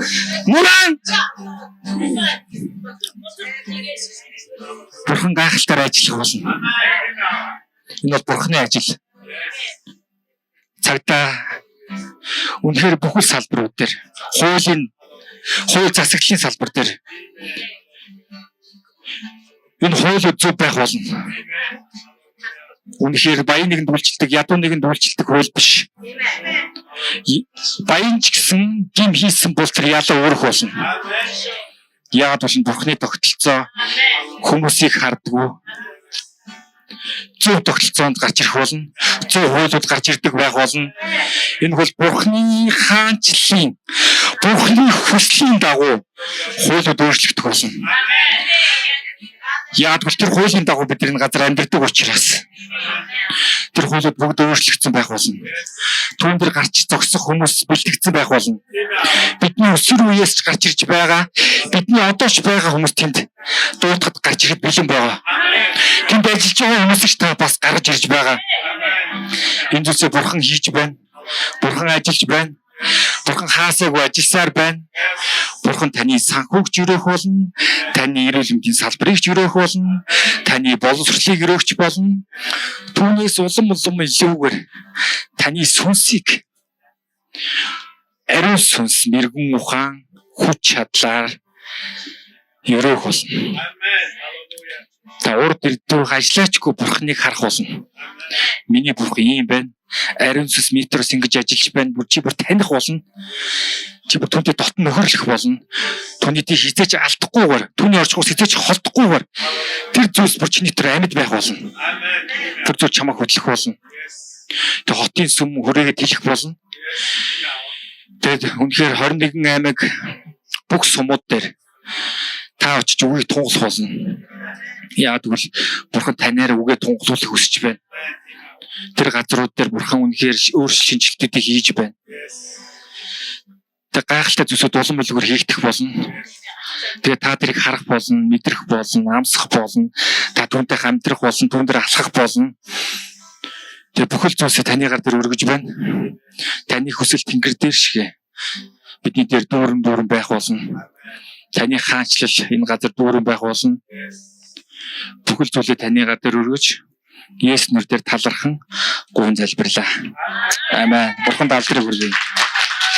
муран бурхан гайхалтаар ажиллах болно. Энэ бол бурханы ажил. Цагдаа үнэхээр бүхэл салбарууд дээр хууль засаглалын салбар дээр энэ хууль зөв байх болно. Үнэхээр баян нэгэнд үйлчлдэг, ядуу нэгэнд үйлчлдэг хууль биш. Баян ч гэсэн гим хийсэн бол тэр ялаа өөрөх болно. Яагаад бол бурхны тогтолцоо хүмүүсийг хардггүй. Зөв тогтолцоонд гарч ирэх болно. Зөв хуулиуд гарч ирдэг байх болно. Энэ бол бурхны хаанчлалын, бурхны хүслийн дагуу хуулиуд өөрчлөгдөх болно. Яагаад бол тэр хуулийн дагуу бид энэ газар амьдардаг учраас тэр хуулиуд бүгд өөрчлөгдсөн байх болно. Түүн дээр гарч зогсох хүмүүс бэлтгэгдсэн байх болно. Бидний өсвөр үеэс ч гарч ирж байгаа, бидний одоо ч байгаа хүмүүс тэнд дуутахад гарч ирэх бэлэн байгаа. Тэнд ажиллаж байгаа хүмүүс ч та бас гарч ирж байгаа. Энэ зүйлсээ бурхан хийж байна. Бурхан ажиллаж байна. Бурхан хаасаагүй ажилласаар байна. Бурхан таны санхүүгч өрөөх болно. Таны эрүүл мэндийн салбарыг ч өрөөх болно. Таны боловсролыг өрөөгч болно. Түүнээс улам илүүгээр таны сүнсийг ариун сүнс, мэрэгэн ухаан, хүч чадлаар өрөөх болно. Та урд ирдүүг ажиллаачгүй бурханыг харах болно. Миний бурхан ийм байна. Ариун сүнс метроос ингэж ажиллаж байна. Чи бүр таних болно. Чи бүр түүний дотн нөхөрлөх болно. Түүний тийм хизээч алдахгүйгээр, түүний орж хус хизээч холдохгүйгээр тэр зүйлс бүр чиний тэр амьд байх болно. Тэр зүйл чамайг хөдлөх болно. Тэг хотын сүм хүрээгээ тэлэх болно. Тэгэд үнэхээр 21 аймаг бүх сумууд дээр та очиж үгийг тунгалах болно. Яа тэгвэл бурхан танаар үгээ тунгалуулах хүсэж байна. Тэр газрууд дээр бурхан үнэхээр өөрчлөлт шинжилтүүдийг хийж байна. Тэг гайхалтай зүйлсүүд улам үлгэр хийгдэх болно. Тэгээ та тэрийг харах болно, мэдрэх болно, амсах болно. Та түүнтэй хамтрах болно, түүн дээр алхах болно. Тэгээ бүхэл зүйлсээ таны гар дээр өргөж байна. Таны хүсэл тэнгэр дээр шигэ. Бидний дээр дүүрэн байх болно. Таны хаанчлал энэ газар дүүрэн байх болно. Бүхэл зүйлээ таны гар дээр өргөж Есүс нэр дээр талархан гуйн залбирлаа. Амен. Бурхан даалдрыг хүргэе.